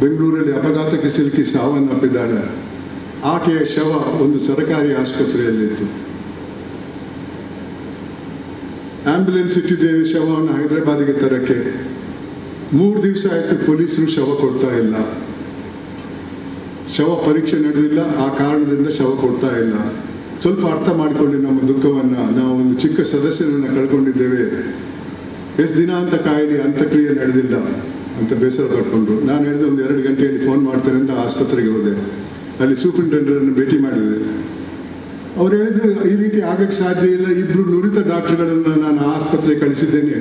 ಬೆಂಗಳೂರಲ್ಲಿ ಅಪಘಾತಕ್ಕೆ ಸಿಲುಕಿ ಸಾವನ್ನಪ್ಪಿದ್ದಾಳೆ. ಆಕೆಯ ಶವ ಒಂದು ಸರ್ಕಾರಿ ಆಸ್ಪತ್ರೆಯಲ್ಲಿತ್ತು. ಆಂಬ್ಯುಲೆನ್ಸ್ ಇಟ್ಟಿದ್ದೇವೆ ಶವವನ್ನು ಹೈದರಾಬಾದಿಗೆ ತರಕ್ಕೆ. 3 ದಿವಸ ಆಯಿತು, ಪೊಲೀಸರು ಶವ ಕೊಡ್ತಾ ಇಲ್ಲ. ಶವ ಪರೀಕ್ಷೆ ನಡೆದಿಲ್ಲ, ಆ ಕಾರಣದಿಂದ ಶವ ಕೊಡ್ತಾ ಇಲ್ಲ. ಸ್ವಲ್ಪ ಅರ್ಥ ಮಾಡಿಕೊಳ್ಳಿ ನಮ್ಮ ದುಃಖವನ್ನು. ನಾವು ಒಂದು ಚಿಕ್ಕ ಸದಸ್ಯನನ್ನು ಕಳ್ಕೊಂಡಿದ್ದೇವೆ. ಎಷ್ಟು ದಿನ ಅಂತ ಕಾಯಲಿ, ಅಂತ್ಯಕ್ರಿಯೆ ನಡೆದಿಲ್ಲ ಅಂತ ಬೇಸರ ಪಡ್ಕೊಂಡು ನಾನು ಹೇಳಿದೆ ಒಂದು 2 ಗಂಟೆಯಲ್ಲಿ ಫೋನ್ ಮಾಡ್ತೇನೆ ಅಂತ ಆಸ್ಪತ್ರೆಗೆ ಹೋದೆ. ಅಲ್ಲಿ ಸೂಪರಿಂಟೆಂಡರನ್ನು ಭೇಟಿ ಮಾಡಿದೆ. ಅವ್ರು ಹೇಳಿದ್ರು ಈ ರೀತಿ ಆಗಕ್ಕೆ ಸಾಧ್ಯ ಇಲ್ಲ, 2 ನುರಿತ ಡಾಕ್ಟರ್ಗಳನ್ನು ನಾನು ಆಸ್ಪತ್ರೆಗೆ ಕಳಿಸಿದ್ದೇನೆ,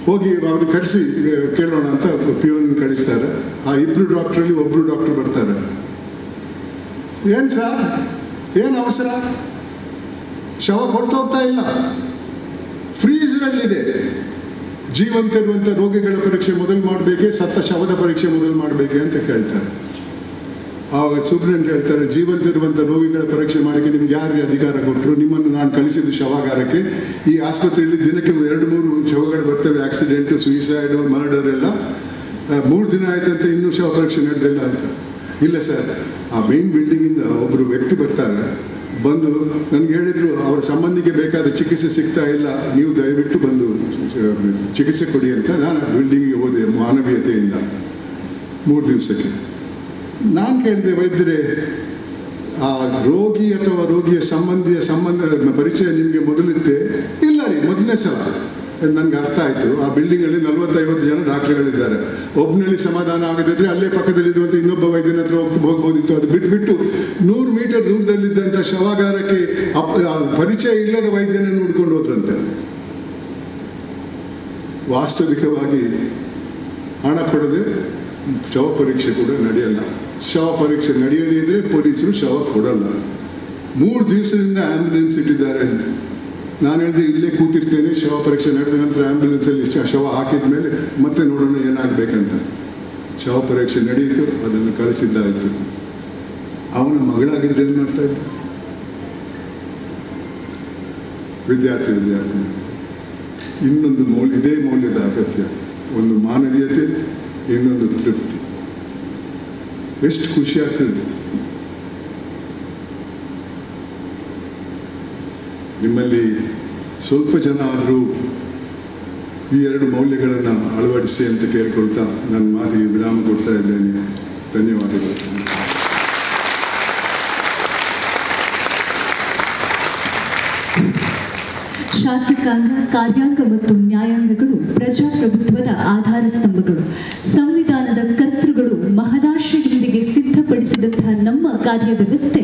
ಹೋಗಿ ಅವ್ರಿಗೆ ಕರೆಸಿ ಕೇಳೋಣ ಅಂತ ಪಿಯೋನ್ ಕಳಿಸ್ತಾರೆ. ಆ 2 ಡಾಕ್ಟ್ರಲ್ಲಿ ಒಬ್ಬರು ಡಾಕ್ಟರ್ ಬರ್ತಾರೆ. ಏನು ಸರ್, ಏನು ಅವಸರ, ಶವ ಕೊಡ್ತಾ ಹೋಗ್ತಾ ಇಲ್ಲ, ಫ್ರೀಸರಲ್ಲಿದೆ, ಜೀವಂತ ಇರುವಂಥ ರೋಗಿಗಳ ಪರೀಕ್ಷೆ ಮೊದಲು ಮಾಡಬೇಕೆ, ಸತ್ತ ಶವದ ಪರೀಕ್ಷೆ ಮೊದಲು ಮಾಡಬೇಕೆ ಅಂತ ಕೇಳ್ತಾರೆ. ಆವಾಗ ಸೂಪ್ರೆಂಟ್ ಹೇಳ್ತಾರೆ, ಜೀವಂತ ಇರುವಂಥ ರೋಗಿಗಳ ಪರೀಕ್ಷೆ ಮಾಡೋಕ್ಕೆ ನಿಮ್ಗೆ ಯಾರು ಅಧಿಕಾರ ಕೊಟ್ಟರು? ನಿಮ್ಮನ್ನು ನಾನು ಕಳಿಸಿದ್ದು ಶವಾಗಾರಕ್ಕೆ. ಈ ಆಸ್ಪತ್ರೆಯಲ್ಲಿ ದಿನಕ್ಕೆ 2-3 ಶವಗಳು ಬರ್ತವೆ, ಆಕ್ಸಿಡೆಂಟು, ಸುಯಿಸೈಡು, ಮರ್ಡರ್ ಎಲ್ಲ. 3 ದಿನ ಆಯ್ತಂತೆ ಇನ್ನೂ ಶವ ಪರೀಕ್ಷೆ ನಡೆದಿಲ್ಲ ಅಂತ. ಇಲ್ಲ ಸರ್, ಆ ಮೇನ್ ಬಿಲ್ಡಿಂಗಿಂದ ಒಬ್ಬರು ವ್ಯಕ್ತಿ ಬರ್ತಾರೆ, ಬಂದು ನನಗೆ ಹೇಳಿದರು ಅವರ ಸಂಬಂಧಿಗೆ ಬೇಕಾದ ಚಿಕಿತ್ಸೆ ಸಿಗ್ತಾ ಇಲ್ಲ, ನೀವು ದಯವಿಟ್ಟು ಬಂದು ಚಿಕಿತ್ಸೆ ಕೊಡಿ ಅಂತ. ನಾನು ಬಿಲ್ಡಿಂಗಿಗೆ ಹೋದೆ ಮಾನವೀಯತೆಯಿಂದ 3 ದಿವಸಕ್ಕೆ. ನಾನು ಕೇಳಿದೆ, ವೈದ್ಯರೇ ಆ ರೋಗಿ ಅಥವಾ ರೋಗಿಯ ಸಂಬಂಧ ಪರಿಚಯ ನಿಮಗೆ ಮೊದಲಿತ್ತೆ? ಇಲ್ಲ ರೀ, ಮೊದಲನೇ ಸಲ. ನನಗೆ ಅರ್ಥ ಆಯಿತು. ಆ ಬಿಲ್ಡಿಂಗಲ್ಲಿ 40-50 ಜನ ಡಾಕ್ಟರ್ಗಳಿದ್ದಾರೆ. ಒಬ್ಬನಲ್ಲಿ ಸಮಾಧಾನ ಆಗದಿದ್ರೆ ಅಲ್ಲೇ ಪಕ್ಕದಲ್ಲಿರುವಂಥ ಇನ್ನೊಬ್ಬ ವೈದ್ಯನ ಹತ್ರ ಹೋಗ್ಬೋದಿತ್ತು. ಅದು ಬಿಟ್ಬಿಟ್ಟು 100 ಮೀಟರ್ ದೂರದಲ್ಲಿದ್ದಂಥ ಶವಾಗಾರಕ್ಕೆ ಪರಿಚಯ ಇಲ್ಲದ ವೈದ್ಯನ ನೋಡ್ಕೊಂಡು ಹೋದ್ರಂತೆ. ವಾಸ್ತವಿಕವಾಗಿ ಹಣ ಕೊಡದೆ ಶವ ಪರೀಕ್ಷೆ ಕೂಡ ನಡೆಯಲ್ಲ. ಶವ ಪರೀಕ್ಷೆ ನಡೆಯದೇ ಇದ್ರೆ ಪೊಲೀಸರು ಶವ ಕೊಡಲ್ಲ. 3 ದಿವಸದಿಂದ ಆಂಬ್ಯುಲೆನ್ಸ್ ಇಟ್ಟಿದ್ದಾರೆ. ನಾನು ಹೇಳಿದೆ ಇಲ್ಲೇ ಕೂತಿರ್ತೇನೆ, ಶವ ಪರೀಕ್ಷೆ ನಡೆದ ನಂತರ ಆಂಬ್ಯುಲೆನ್ಸಲ್ಲಿ ಶವ ಹಾಕಿದ ಮೇಲೆ ಮತ್ತೆ ನೋಡೋಣ ಏನಾಗಬೇಕಂತ. ಶವ ಪರೀಕ್ಷೆ ನಡೆಯಿತು, ಅದನ್ನು ಕಳಿಸಿದ್ದಾಯಿತು. ಅವನ ಮಗಳಾಗಿದ್ರೆ ಏನು ಮಾಡ್ತಾ ಇದ್ದ? ವಿದ್ಯಾರ್ಥಿ ಇನ್ನೊಂದು ಇದೇ ಮೌಲ್ಯದ ಅಗತ್ಯ. ಒಂದು ಮಾನವೀಯತೆ, ಇನ್ನೊಂದು ತೃಪ್ತಿ. ಎಷ್ಟು ಖುಷಿ ಆಗ್ತದೆ. ನಿಮ್ಮಲ್ಲಿ ಸ್ವಲ್ಪ ಜನ ಆದರೂ ಈ 2 ಮೌಲ್ಯಗಳನ್ನು ಅಳವಡಿಸಿ ಅಂತ ಕೇಳ್ಕೊಳ್ತಾ ನನ್ನ ಮಾತಿಗೆ ವಿರಾಮ ಕೊಡ್ತಾ ಇದ್ದೇನೆ. ಧನ್ಯವಾದಗಳು. ಶಾಸಕಾಂಗ, ಕಾರ್ಯಾಂಗ ಮತ್ತು ನ್ಯಾಯಾಂಗಗಳು ಪ್ರಜಾಪ್ರಭುತ್ವದ ಆಧಾರ ಸ್ತಂಭಗಳು. ಸಂವಿಧಾನದ ಕರ್ತೃಗಳು ಮಹದಾಶೆಯೊಂದಿಗೆ ಸಿದ್ಧಪಡಿಸಿದಂತಹ ನಮ್ಮ ಕಾರ್ಯವ್ಯವಸ್ಥೆ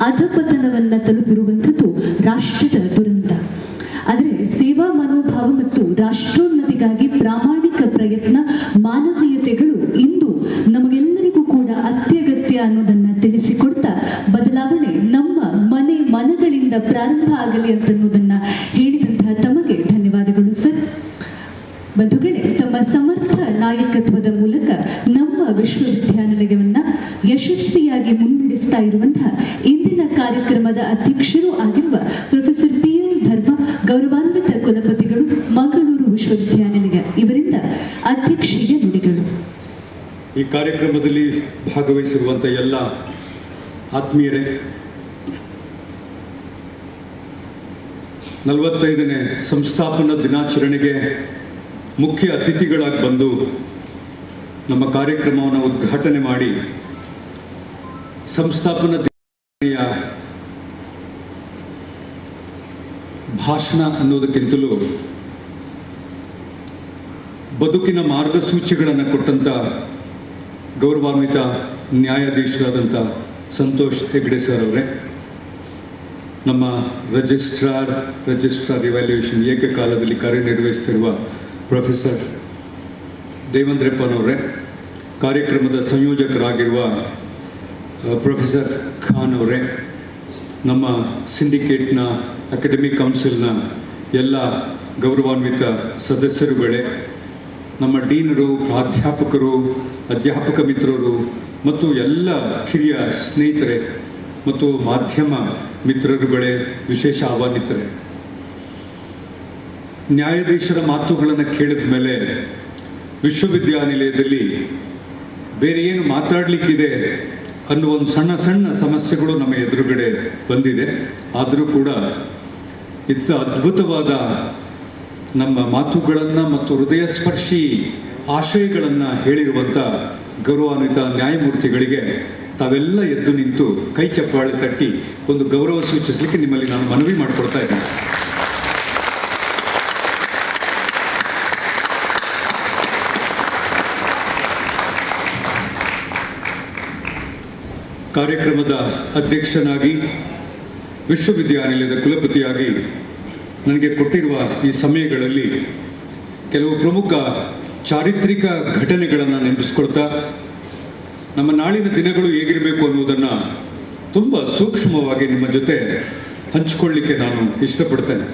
ಅಧಪತನವನ್ನ ತಲುಪಿರುವಂಥದ್ದು ರಾಷ್ಟ್ರದ ದುರಂತ. ಆದರೆ ಸೇವಾ ಮನೋಭಾವ ಮತ್ತು ರಾಷ್ಟ್ರೋನ್ನತಿಗಾಗಿ ಪ್ರಾಮಾಣಿಕ ಪ್ರಯತ್ನ, ಮಾನವೀಯತೆಗಳು ಇಂದು ನಮಗೆಲ್ಲರಿಗೂ ಕೂಡ ಅತ್ಯಗತ್ಯ ಅನ್ನೋದನ್ನ ತಿಳಿಸಿಕೊಡ್ತಾ, ಬದಲಾವಣೆ ನಮ್ಮ ಮನಗಳಿಂದ ಪ್ರಾರಂಭ ಆಗಲಿ ಅಂತನ್ನೋದನ್ನ ಹೇಳಿದಂತಹ ತಮಗೆ ಧನ್ಯವಾದಗಳು ಸರ್. ಬಂಧುಗಳೇ, ತಮ್ಮ ಸಮರ್ಥ ನಾಯಕತ್ವದ ಮೂಲಕ ನಮ್ಮ ವಿಶ್ವವಿದ್ಯಾನಿಲಯವನ್ನ ಯಶಸ್ವಿಯಾಗಿ ಮುನ್ನಡೆಸ್ತಾ ಇರುವಂತಹ ಇಂದಿನ ಕಾರ್ಯಕ್ರಮದ ಅಧ್ಯಕ್ಷರೂ ಆಗಿರುವ ಪ್ರೊಫೆಸರ್ PL ಧರ್ಮ, ಗೌರವಾನ್ವಿತ ಕುಲಪತಿಗಳು, ಮಂಗಳೂರು ವಿಶ್ವವಿದ್ಯಾನಿಲಯ, ಇವರಿಂದ ಅಧ್ಯಕ್ಷೀಯ ನುಡಿಗಳು. ಈ ಕಾರ್ಯಕ್ರಮದಲ್ಲಿ ಭಾಗವಹಿಸಿರುವಂಥ ಎಲ್ಲ ಆತ್ಮೀಯರೇ, 45ನೇ ಸಂಸ್ಥಾಪನಾ ದಿನಾಚರಣೆಗೆ ಮುಖ್ಯ ಅತಿಥಿಗಳಾಗಿ ಬಂದು ನಮ್ಮ ಕಾರ್ಯಕ್ರಮವನ್ನು ಉದ್ಘಾಟನೆ ಮಾಡಿ ಸಂಸ್ಥಾಪನಾ ದಿನಾಚರಣೆಯ ಭಾಷಣ ಅನ್ನೋದಕ್ಕಿಂತಲೂ ಬದುಕಿನ ಮಾರ್ಗಸೂಚಿಗಳನ್ನು ಕೊಟ್ಟಂಥ ಗೌರವಾನ್ವಿತ ನ್ಯಾಯಾಧೀಶರಾದಂಥ ಸಂತೋಷ್ ಹೆಗ್ಡೆ ಸರ್ ಅವರೇ, ನಮ್ಮ ರಿಜಿಸ್ಟ್ರಾರ್ ಇವ್ಯಾಲ್ಯೂಯೇಷನ್ ಏಕಕಾಲದಲ್ಲಿ ಕಾರ್ಯನಿರ್ವಹಿಸುತ್ತಿರುವ ಪ್ರೊಫೆಸರ್ ದೇವೇಂದ್ರಪ್ಪನವರೇ, ಕಾರ್ಯಕ್ರಮದ ಸಂಯೋಜಕರಾಗಿರುವ ಪ್ರೊಫೆಸರ್ ಖಾನ್ ಅವರೇ, ನಮ್ಮ ಸಿಂಡಿಕೇಟ್ನ ಅಕಾಡೆಮಿಕ್ ಕೌನ್ಸಿಲ್ನ ಎಲ್ಲ ಗೌರವಾನ್ವಿತ ಸದಸ್ಯರುಗಳೇ, ನಮ್ಮ ಡೀನರು, ಪ್ರಾಧ್ಯಾಪಕರು, ಅಧ್ಯಾಪಕ ಮಿತ್ರರು ಮತ್ತು ಎಲ್ಲ ಕಿರಿಯ ಸ್ನೇಹಿತರೆ ಮತ್ತು ಮಾಧ್ಯಮ ಮಿತ್ರರುಗಳೇ, ವಿಶೇಷ ಆಹ್ವಾನಿತರೆ, ನ್ಯಾಯಾಧೀಶರ ಮಾತುಗಳನ್ನು ಕೇಳಿದ ಮೇಲೆ ವಿಶ್ವವಿದ್ಯಾನಿಲಯದಲ್ಲಿ ಬೇರೆ ಏನು ಮಾತಾಡಲಿಕ್ಕಿದೆ ಅನ್ನುವ ಒಂದು ಸಣ್ಣ ಸಣ್ಣ ಸಮಸ್ಯೆಗಳು ನಮ್ಮ ಎದುರುಗಡೆ ಬಂದಿದೆ. ಆದರೂ ಕೂಡ ಇಂಥ ಅದ್ಭುತವಾದ ನಮ್ಮ ಮಾತುಗಳನ್ನು ಮತ್ತು ಹೃದಯ ಸ್ಪರ್ಶಿ ಆಶಯಗಳನ್ನು ಹೇಳಿರುವಂಥ ಗೌರವಾನ್ವಿತ ನ್ಯಾಯಮೂರ್ತಿಗಳಿಗೆ ತಾವೆಲ್ಲ ಎದ್ದು ನಿಂತು ಕೈ ಚಪ್ಪಾಳೆ ತಟ್ಟಿ ಒಂದು ಗೌರವ ಸೂಚಿಸಲಿಕ್ಕೆ ನಿಮ್ಮಲ್ಲಿ ನಾನು ಮನವಿ ಮಾಡಿಕೊಡ್ತಾ ಇದ್ದೇನೆ. ಕಾರ್ಯಕ್ರಮದ ಅಧ್ಯಕ್ಷನಾಗಿ ವಿಶ್ವವಿದ್ಯಾನಿಲಯದ ಕುಲಪತಿಯಾಗಿ ನನಗೆ ಕೊಟ್ಟಿರುವ ಈ ಸಮಯಗಳಲ್ಲಿ ಕೆಲವು ಪ್ರಮುಖ ಚಾರಿತ್ರಿಕ ಘಟನೆಗಳನ್ನು ನೆನಪಿಸ್ಕೊಳ್ತಾ ನಮ್ಮ ನಾಳಿನ ದಿನಗಳು ಹೇಗಿರಬೇಕು ಅನ್ನೋದನ್ನು ತುಂಬ ಸೂಕ್ಷ್ಮವಾಗಿ ನಿಮ್ಮ ಜೊತೆ ಹಂಚಿಕೊಳ್ಳಿಕ್ಕೆ ನಾನು ಇಷ್ಟಪಡ್ತೇನೆ.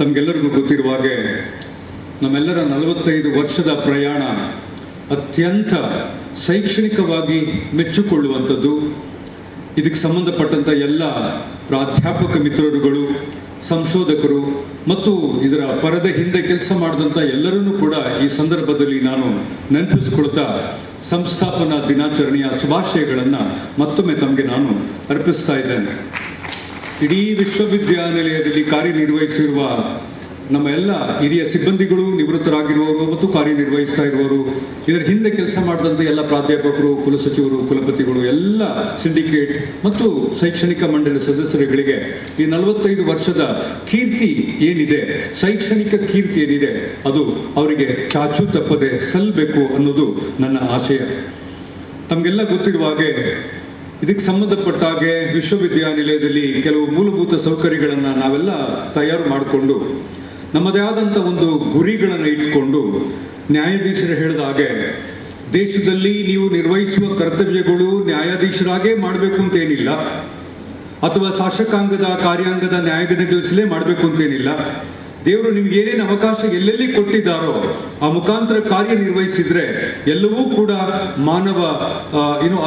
ತಮಗೆಲ್ಲರಿಗೂ ಗೊತ್ತಿರುವ ಹಾಗೆ ನಮ್ಮೆಲ್ಲರ 45 ವರ್ಷದ ಪ್ರಯಾಣ ಅತ್ಯಂತ ಶೈಕ್ಷಣಿಕವಾಗಿ ಮೆಚ್ಚಿಕೊಳ್ಳುವಂಥದ್ದು. ಇದಕ್ಕೆ ಸಂಬಂಧಪಟ್ಟಂಥ ಎಲ್ಲ ಪ್ರಾಧ್ಯಾಪಕ ಮಿತ್ರರುಗಳು, ಸಂಶೋಧಕರು ಮತ್ತು ಇದರ ಪರದ ಹಿಂದೆ ಕೆಲಸ ಮಾಡಿದಂಥ ಎಲ್ಲರನ್ನೂ ಕೂಡ ಈ ಸಂದರ್ಭದಲ್ಲಿ ನಾನು ನೆನಪಿಸ್ಕೊಳ್ತಾ ಸಂಸ್ಥಾಪನಾ ದಿನಾಚರಣೆಯ ಶುಭಾಶಯಗಳನ್ನು ಮತ್ತೊಮ್ಮೆ ತಮಗೆ ನಾನು ಅರ್ಪಿಸ್ತಾ ಇದ್ದೇನೆ. ಇಡೀ ವಿಶ್ವವಿದ್ಯಾನಿಲಯದಲ್ಲಿ ಕಾರ್ಯನಿರ್ವಹಿಸಿರುವ ನಮ್ಮ ಎಲ್ಲ ಹಿರಿಯ ಸಿಬ್ಬಂದಿಗಳು, ನಿವೃತ್ತರಾಗಿರುವವರು ಮತ್ತು ಕಾರ್ಯನಿರ್ವಹಿಸ್ತಾ ಇರುವವರು, ಇದರ ಹಿಂದೆ ಕೆಲಸ ಮಾಡಿದಂಥ ಎಲ್ಲ ಪ್ರಾಧ್ಯಾಪಕರು, ಕುಲಸಚಿವರು, ಕುಲಪತಿಗಳು, ಎಲ್ಲ ಸಿಂಡಿಕೇಟ್ ಮತ್ತು ಶೈಕ್ಷಣಿಕ ಮಂಡಳಿ ಸದಸ್ಯರುಗಳಿಗೆ ಈ 45 ವರ್ಷದ ಕೀರ್ತಿ ಏನಿದೆ, ಶೈಕ್ಷಣಿಕ ಕೀರ್ತಿ ಏನಿದೆ, ಅದು ಅವರಿಗೆ ಚಾಚು ತಪ್ಪದೆ ಸಲ್ಲಬೇಕು ಅನ್ನೋದು ನನ್ನ ಆಶಯ. ತಮಗೆಲ್ಲ ಗೊತ್ತಿರುವ ಹಾಗೆ ಇದಕ್ಕೆ ಸಂಬಂಧಪಟ್ಟ ಹಾಗೆ ವಿಶ್ವವಿದ್ಯಾನಿಲಯದಲ್ಲಿ ಕೆಲವು ಮೂಲಭೂತ ಸೌಕರ್ಯಗಳನ್ನು ನಾವೆಲ್ಲ ತಯಾರು ಮಾಡಿಕೊಂಡು ನಮ್ಮದೇ ಆದಂಥ ಒಂದು ಗುರಿಗಳನ್ನು ಇಟ್ಕೊಂಡು ನ್ಯಾಯಾಧೀಶರು ಹೇಳಿದ ಹಾಗೆ ದೇಶದಲ್ಲಿ ನೀವು ನಿರ್ವಹಿಸುವ ಕರ್ತವ್ಯಗಳು ನ್ಯಾಯಾಧೀಶರಾಗೇ ಮಾಡಬೇಕು ಅಂತೇನಿಲ್ಲ, ಅಥವಾ ಶಾಸಕಾಂಗದ ಕಾರ್ಯಾಂಗದ ನ್ಯಾಯಾಂಗದ ಕೆಲಸಲೇ ಮಾಡಬೇಕು ಅಂತೇನಿಲ್ಲ. ದೇವರು ನಿಮ್ಗೆ ಏನೇನು ಅವಕಾಶ ಎಲ್ಲೆಲ್ಲಿ ಕೊಟ್ಟಿದ್ದಾರೋ ಆ ಮುಖಾಂತರ ಕಾರ್ಯನಿರ್ವಹಿಸಿದ್ರೆ ಎಲ್ಲವೂ ಕೂಡ ಮಾನವ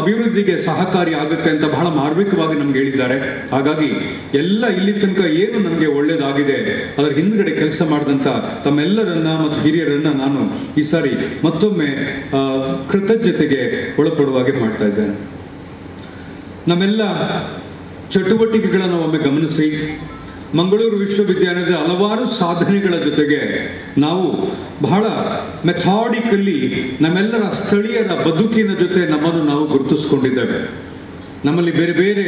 ಅಭಿವೃದ್ಧಿಗೆ ಸಹಕಾರಿ ಆಗುತ್ತೆ ಅಂತ ಬಹಳ ಮಾರ್ಮಿಕವಾಗಿ ನಮ್ಗೆ ಹೇಳಿದ್ದಾರೆ. ಹಾಗಾಗಿ ಎಲ್ಲ ಇಲ್ಲಿ ತನಕ ಏನು ನಮಗೆ ಒಳ್ಳೇದಾಗಿದೆ ಅದರ ಹಿಂದ್ಗಡೆ ಕೆಲಸ ಮಾಡಿದಂಥ ತಮ್ಮೆಲ್ಲರನ್ನ ಮತ್ತು ಹಿರಿಯರನ್ನ ನಾನು ಈ ಸಾರಿ ಮತ್ತೊಮ್ಮೆ ಕೃತಜ್ಞತೆಗೆ ಒಳಪಡುವಾಗೆ ಮಾಡ್ತಾ ಇದ್ದೇನೆ. ನಮ್ಮೆಲ್ಲ ಚಟುವಟಿಕೆಗಳನ್ನು ಒಮ್ಮೆ ಗಮನಿಸಿ, ಮಂಗಳೂರು ವಿಶ್ವವಿದ್ಯಾಲಯದ ಹಲವಾರು ಸಾಧನೆಗಳ ಜೊತೆಗೆ ನಾವು ಬಹಳ ಮೆಥಾಡಿಕಲಿ ನಮ್ಮೆಲ್ಲರ ಸ್ಥಳೀಯರ ಬದುಕಿನ ಜೊತೆ ನಮ್ಮನ್ನು ನಾವು ಗುರುತಿಸ್ಕೊಂಡಿದ್ದೇವೆ. ನಮ್ಮಲ್ಲಿ ಬೇರೆ ಬೇರೆ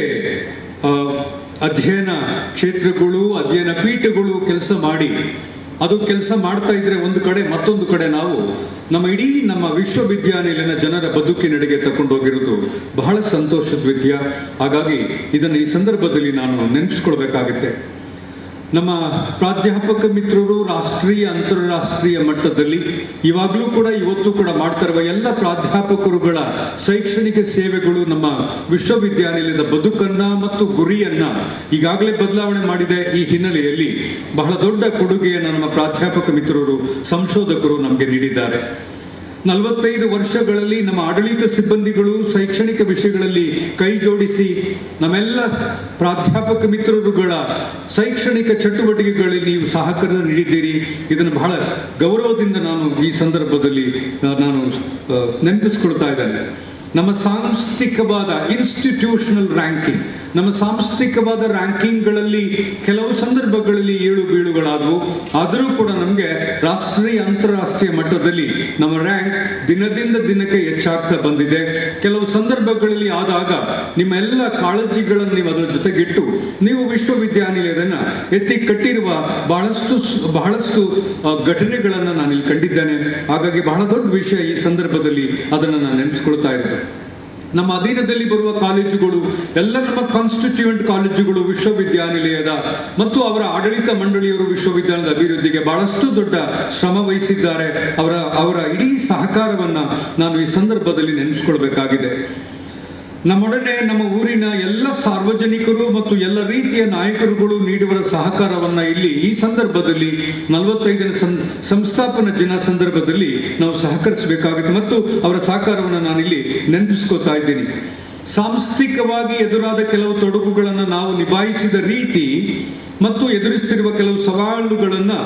ಅಧ್ಯಯನ ಕ್ಷೇತ್ರಗಳು, ಅಧ್ಯಯನ ಪೀಠಗಳು ಕೆಲಸ ಮಾಡಿ ಅದು ಕೆಲಸ ಮಾಡ್ತಾ ಇದ್ರೆ ಒಂದು ಕಡೆ, ಮತ್ತೊಂದು ಕಡೆ ನಾವು ನಮ್ಮ ವಿಶ್ವವಿದ್ಯಾನಿಲಯದ ಜನರ ಬದುಕಿನೆಡೆಗೆ ತಗೊಂಡೋಗಿರೋದು ಬಹಳ ಸಂತೋಷದ ವಿಷಯ. ಹಾಗಾಗಿ ಇದನ್ನು ಈ ಸಂದರ್ಭದಲ್ಲಿ ನಾನು ನೆನಪಿಸ್ಕೊಳ್ಬೇಕಾಗುತ್ತೆ. ನಮ್ಮ ಪ್ರಾಧ್ಯಾಪಕ ಮಿತ್ರರು ರಾಷ್ಟ್ರೀಯ ಅಂತಾರಾಷ್ಟ್ರೀಯ ಮಟ್ಟದಲ್ಲಿ ಇವಾಗಲೂ ಕೂಡ ಇವತ್ತು ಕೂಡ ಮಾಡ್ತಾ ಇರುವ ಎಲ್ಲ ಪ್ರಾಧ್ಯಾಪಕರುಗಳ ಶೈಕ್ಷಣಿಕ ಸೇವೆಗಳು ನಮ್ಮ ವಿಶ್ವವಿದ್ಯಾನಿಲಯದ ಬದುಕನ್ನ ಮತ್ತು ಗುರಿಯನ್ನ ಈಗಾಗಲೇ ಬದಲಾವಣೆ ಮಾಡಿದೆ. ಈ ಹಿನ್ನೆಲೆಯಲ್ಲಿ ಬಹಳ ದೊಡ್ಡ ಕೊಡುಗೆಯನ್ನು ನಮ್ಮ ಪ್ರಾಧ್ಯಾಪಕ ಮಿತ್ರರು, ಸಂಶೋಧಕರು ನಮಗೆ ನೀಡಿದ್ದಾರೆ. 45 ವರ್ಷಗಳಲ್ಲಿ ನಮ್ಮ ಆಡಳಿತ ಸಿಬ್ಬಂದಿಗಳು ಶೈಕ್ಷಣಿಕ ವಿಷಯಗಳಲ್ಲಿ ಕೈ ಜೋಡಿಸಿ ನಮ್ಮೆಲ್ಲ ಪ್ರಾಧ್ಯಾಪಕ ಮಿತ್ರರುಗಳ ಶೈಕ್ಷಣಿಕ ಚಟುವಟಿಕೆಗಳಲ್ಲಿ ನೀವು ಸಹಕಾರ ನೀಡಿದ್ದೀರಿ. ಇದನ್ನು ಬಹಳ ಗೌರವದಿಂದ ನಾನು ಈ ಸಂದರ್ಭದಲ್ಲಿ ನಾನು ನೆನಪಿಸ್ಕೊಳ್ತಾ ಇದ್ದೇನೆ. ನಮ್ಮ ಸಾಂಸ್ಥಿಕವಾದ ಇನ್ಸ್ಟಿಟ್ಯೂಷನಲ್ ರ್ಯಾಂಕಿಂಗ್, ನಮ್ಮ ಸಾಂಸ್ಥಿಕವಾದ ರ್ಯಾಂಕಿಂಗ್ಗಳಲ್ಲಿ ಕೆಲವು ಸಂದರ್ಭಗಳಲ್ಲಿ ಏಳು ಬೀಳುಗಳಾದವು. ಆದರೂ ಕೂಡ ನಮಗೆ ರಾಷ್ಟ್ರೀಯ ಅಂತಾರಾಷ್ಟ್ರೀಯ ಮಟ್ಟದಲ್ಲಿ ನಮ್ಮ ರ್ಯಾಂಕ್ ದಿನದಿಂದ ದಿನಕ್ಕೆ ಹೆಚ್ಚಾಗ್ತಾ ಬಂದಿದೆ. ಕೆಲವು ಸಂದರ್ಭಗಳಲ್ಲಿ ಆದಾಗ ನಿಮ್ಮ ಎಲ್ಲ ಕಾಳಜಿಗಳನ್ನು ನೀವು ಅದರ ಜೊತೆಗಿಟ್ಟು ನೀವು ವಿಶ್ವವಿದ್ಯಾನಿಲಯದನ್ನ ಎತ್ತಿ ಕಟ್ಟಿರುವ ಬಹಳಷ್ಟು ಘಟನೆಗಳನ್ನು ನಾನು ಇಲ್ಲಿ ಕಂಡಿದ್ದೇನೆ. ಹಾಗಾಗಿ ಬಹಳ ದೊಡ್ಡ ವಿಷಯ ಈ ಸಂದರ್ಭದಲ್ಲಿ ಅದನ್ನು ನಾನು ನೆನೆಸ್ಕೊಳ್ತಾ ಇದ್ದೇನೆ. ನಮ್ಮ ಅಧೀನದಲ್ಲಿ ಬರುವ ಕಾಲೇಜುಗಳು ಎಲ್ಲ ನಮ್ಮ ಕಾನ್ಸ್ಟಿಟ್ಯೂಯೆಂಟ್ ಕಾಲೇಜುಗಳು ವಿಶ್ವವಿದ್ಯಾನಿಲಯದ ಮತ್ತು ಅವರ ಆಡಳಿತ ಮಂಡಳಿಯವರು ವಿಶ್ವವಿದ್ಯಾಲಯದ ಅಭಿವೃದ್ಧಿಗೆ ಬಹಳಷ್ಟು ದೊಡ್ಡ ಶ್ರಮ ವಹಿಸಿದ್ದಾರೆ. ಅವರ ಇಡೀ ಸಹಕಾರವನ್ನ ನಾನು ಈ ಸಂದರ್ಭದಲ್ಲಿ ನೆನೆಸ್ಕೊಳ್ಬೇಕಾಗಿದೆ. ನಮ್ಮೊಡನೆ ನಮ್ಮ ಊರಿನ ಎಲ್ಲ ಸಾರ್ವಜನಿಕರು ಮತ್ತು ಎಲ್ಲ ರೀತಿಯ ನಾಯಕರುಗಳು ನೀಡುವ ಸಹಕಾರವನ್ನ ಇಲ್ಲಿ ಈ ಸಂದರ್ಭದಲ್ಲಿ 45ನೇ ಸಂಸ್ಥಾಪನಾ ದಿನ ಸಂದರ್ಭದಲ್ಲಿ ನಾವು ಸಹಕರಿಸಬೇಕಾಗುತ್ತೆ ಮತ್ತು ಅವರ ಸಹಕಾರವನ್ನು ನಾನಿಲ್ಲಿ ನೆನಪಿಸ್ಕೋತಾ ಇದ್ದೀನಿ. ಸಾಂಸ್ಥಿಕವಾಗಿ ಎದುರಾದ ಕೆಲವು ತೊಡಕುಗಳನ್ನು ನಾವು ನಿಭಾಯಿಸಿದ ರೀತಿ ಮತ್ತು ಎದುರಿಸ್ತಿರುವ ಕೆಲವು ಸವಾಲುಗಳನ್ನು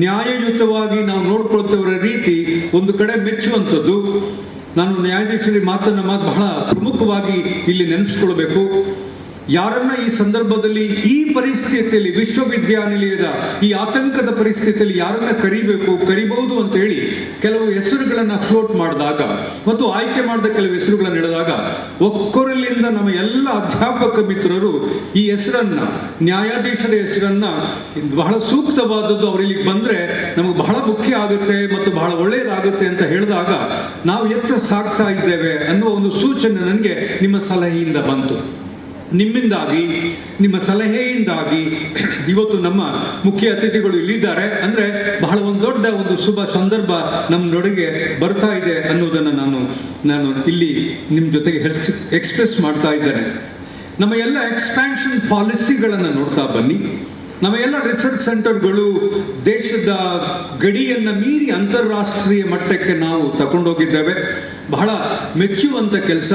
ನ್ಯಾಯಯುತವಾಗಿ ನಾವು ನೋಡ್ಕೊಳ್ತವರ ರೀತಿ ಒಂದು ಕಡೆ ಮೆಚ್ಚುವಂಥದ್ದು. ನಾನು ನ್ಯಾಯಾಧೀಶರ ಮಾತನ್ನು ಬಹಳ ಪ್ರಮುಖವಾಗಿ ಇಲ್ಲಿ ನೆನಪಿಸ್ಕೊಳ್ಬೇಕು. ಯಾರನ್ನ ಈ ಸಂದರ್ಭದಲ್ಲಿ ಈ ಪರಿಸ್ಥಿತಿಯಲ್ಲಿ ವಿಶ್ವವಿದ್ಯಾನಿಲಯದ ಈ ಆತಂಕದ ಪರಿಸ್ಥಿತಿಯಲ್ಲಿ ಯಾರನ್ನ ಕರಿಬಹುದು ಅಂತ ಹೇಳಿ ಕೆಲವು ಹೆಸರುಗಳನ್ನ ಫ್ಲೋಟ್ ಮಾಡಿದಾಗ ಮತ್ತು ಆಯ್ಕೆ ಮಾಡಿದ ಕೆಲವು ಹೆಸರುಗಳನ್ನು ಹೇಳಿದಾಗ ಒಕ್ಕೊರಲಿಂದ ನಮ್ಮ ಎಲ್ಲ ಅಧ್ಯಾಪಕ ಮಿತ್ರರು ಈ ಹೆಸರನ್ನ, ನ್ಯಾಯಾಧೀಶರ ಹೆಸರನ್ನ ಬಹಳ ಸೂಕ್ತವಾದದ್ದು ಅವರಿಗೆ ಬಂದ್ರೆ ನಮಗೆ ಬಹಳ ಮುಖ್ಯ ಆಗುತ್ತೆ ಮತ್ತು ಬಹಳ ಒಳ್ಳೆಯದಾಗುತ್ತೆ ಅಂತ ಹೇಳಿದಾಗ ನಾವು ಎತ್ತ ಸಾಗ್ತಾ ಇದ್ದೇವೆ ಅನ್ನುವ ಒಂದು ಸೂಚನೆ ನನಗೆ ನಿಮ್ಮ ಸಲಹೆಯಿಂದ ಬಂತು. ನಿಮ್ಮಿಂದಾಗಿ, ನಿಮ್ಮ ಸಲಹೆಯಿಂದಾಗಿ ಇವತ್ತು ನಮ್ಮ ಮುಖ್ಯ ಅತಿಥಿಗಳು ಇಲ್ಲಿದ್ದಾರೆ ಅಂದ್ರೆ ಬಹಳ ಒಂದು ದೊಡ್ಡ ಒಂದು ಶುಭ ಸಂದರ್ಭ ನಮ್ಮೊಳಗೆ ಬರ್ತಾ ಇದೆ ಅನ್ನೋದನ್ನು ನಾನು ಇಲ್ಲಿ ನಿಮ್ಮ ಜೊತೆಗೆ ಎಕ್ಸ್ಪ್ರೆಸ್ ಮಾಡ್ತಾ ಇದ್ದೇನೆ. ನಮ್ಮ ಎಲ್ಲ ಎಕ್ಸ್ಪ್ಯಾನ್ಷನ್ ಪಾಲಿಸಿಗಳನ್ನು ನೋಡ್ತಾ ಬನ್ನಿ. ನಮ್ಮ ಎಲ್ಲ ರಿಸರ್ಚ್ ಸೆಂಟರ್ಗಳು ದೇಶದ ಗಡಿಯನ್ನು ಮೀರಿ ಅಂತಾರಾಷ್ಟ್ರೀಯ ಮಟ್ಟಕ್ಕೆ ನಾವು ತಗೊಂಡೋಗಿದ್ದೇವೆ. ಬಹಳ ಮೆಚ್ಚುವಂತ ಕೆಲಸ.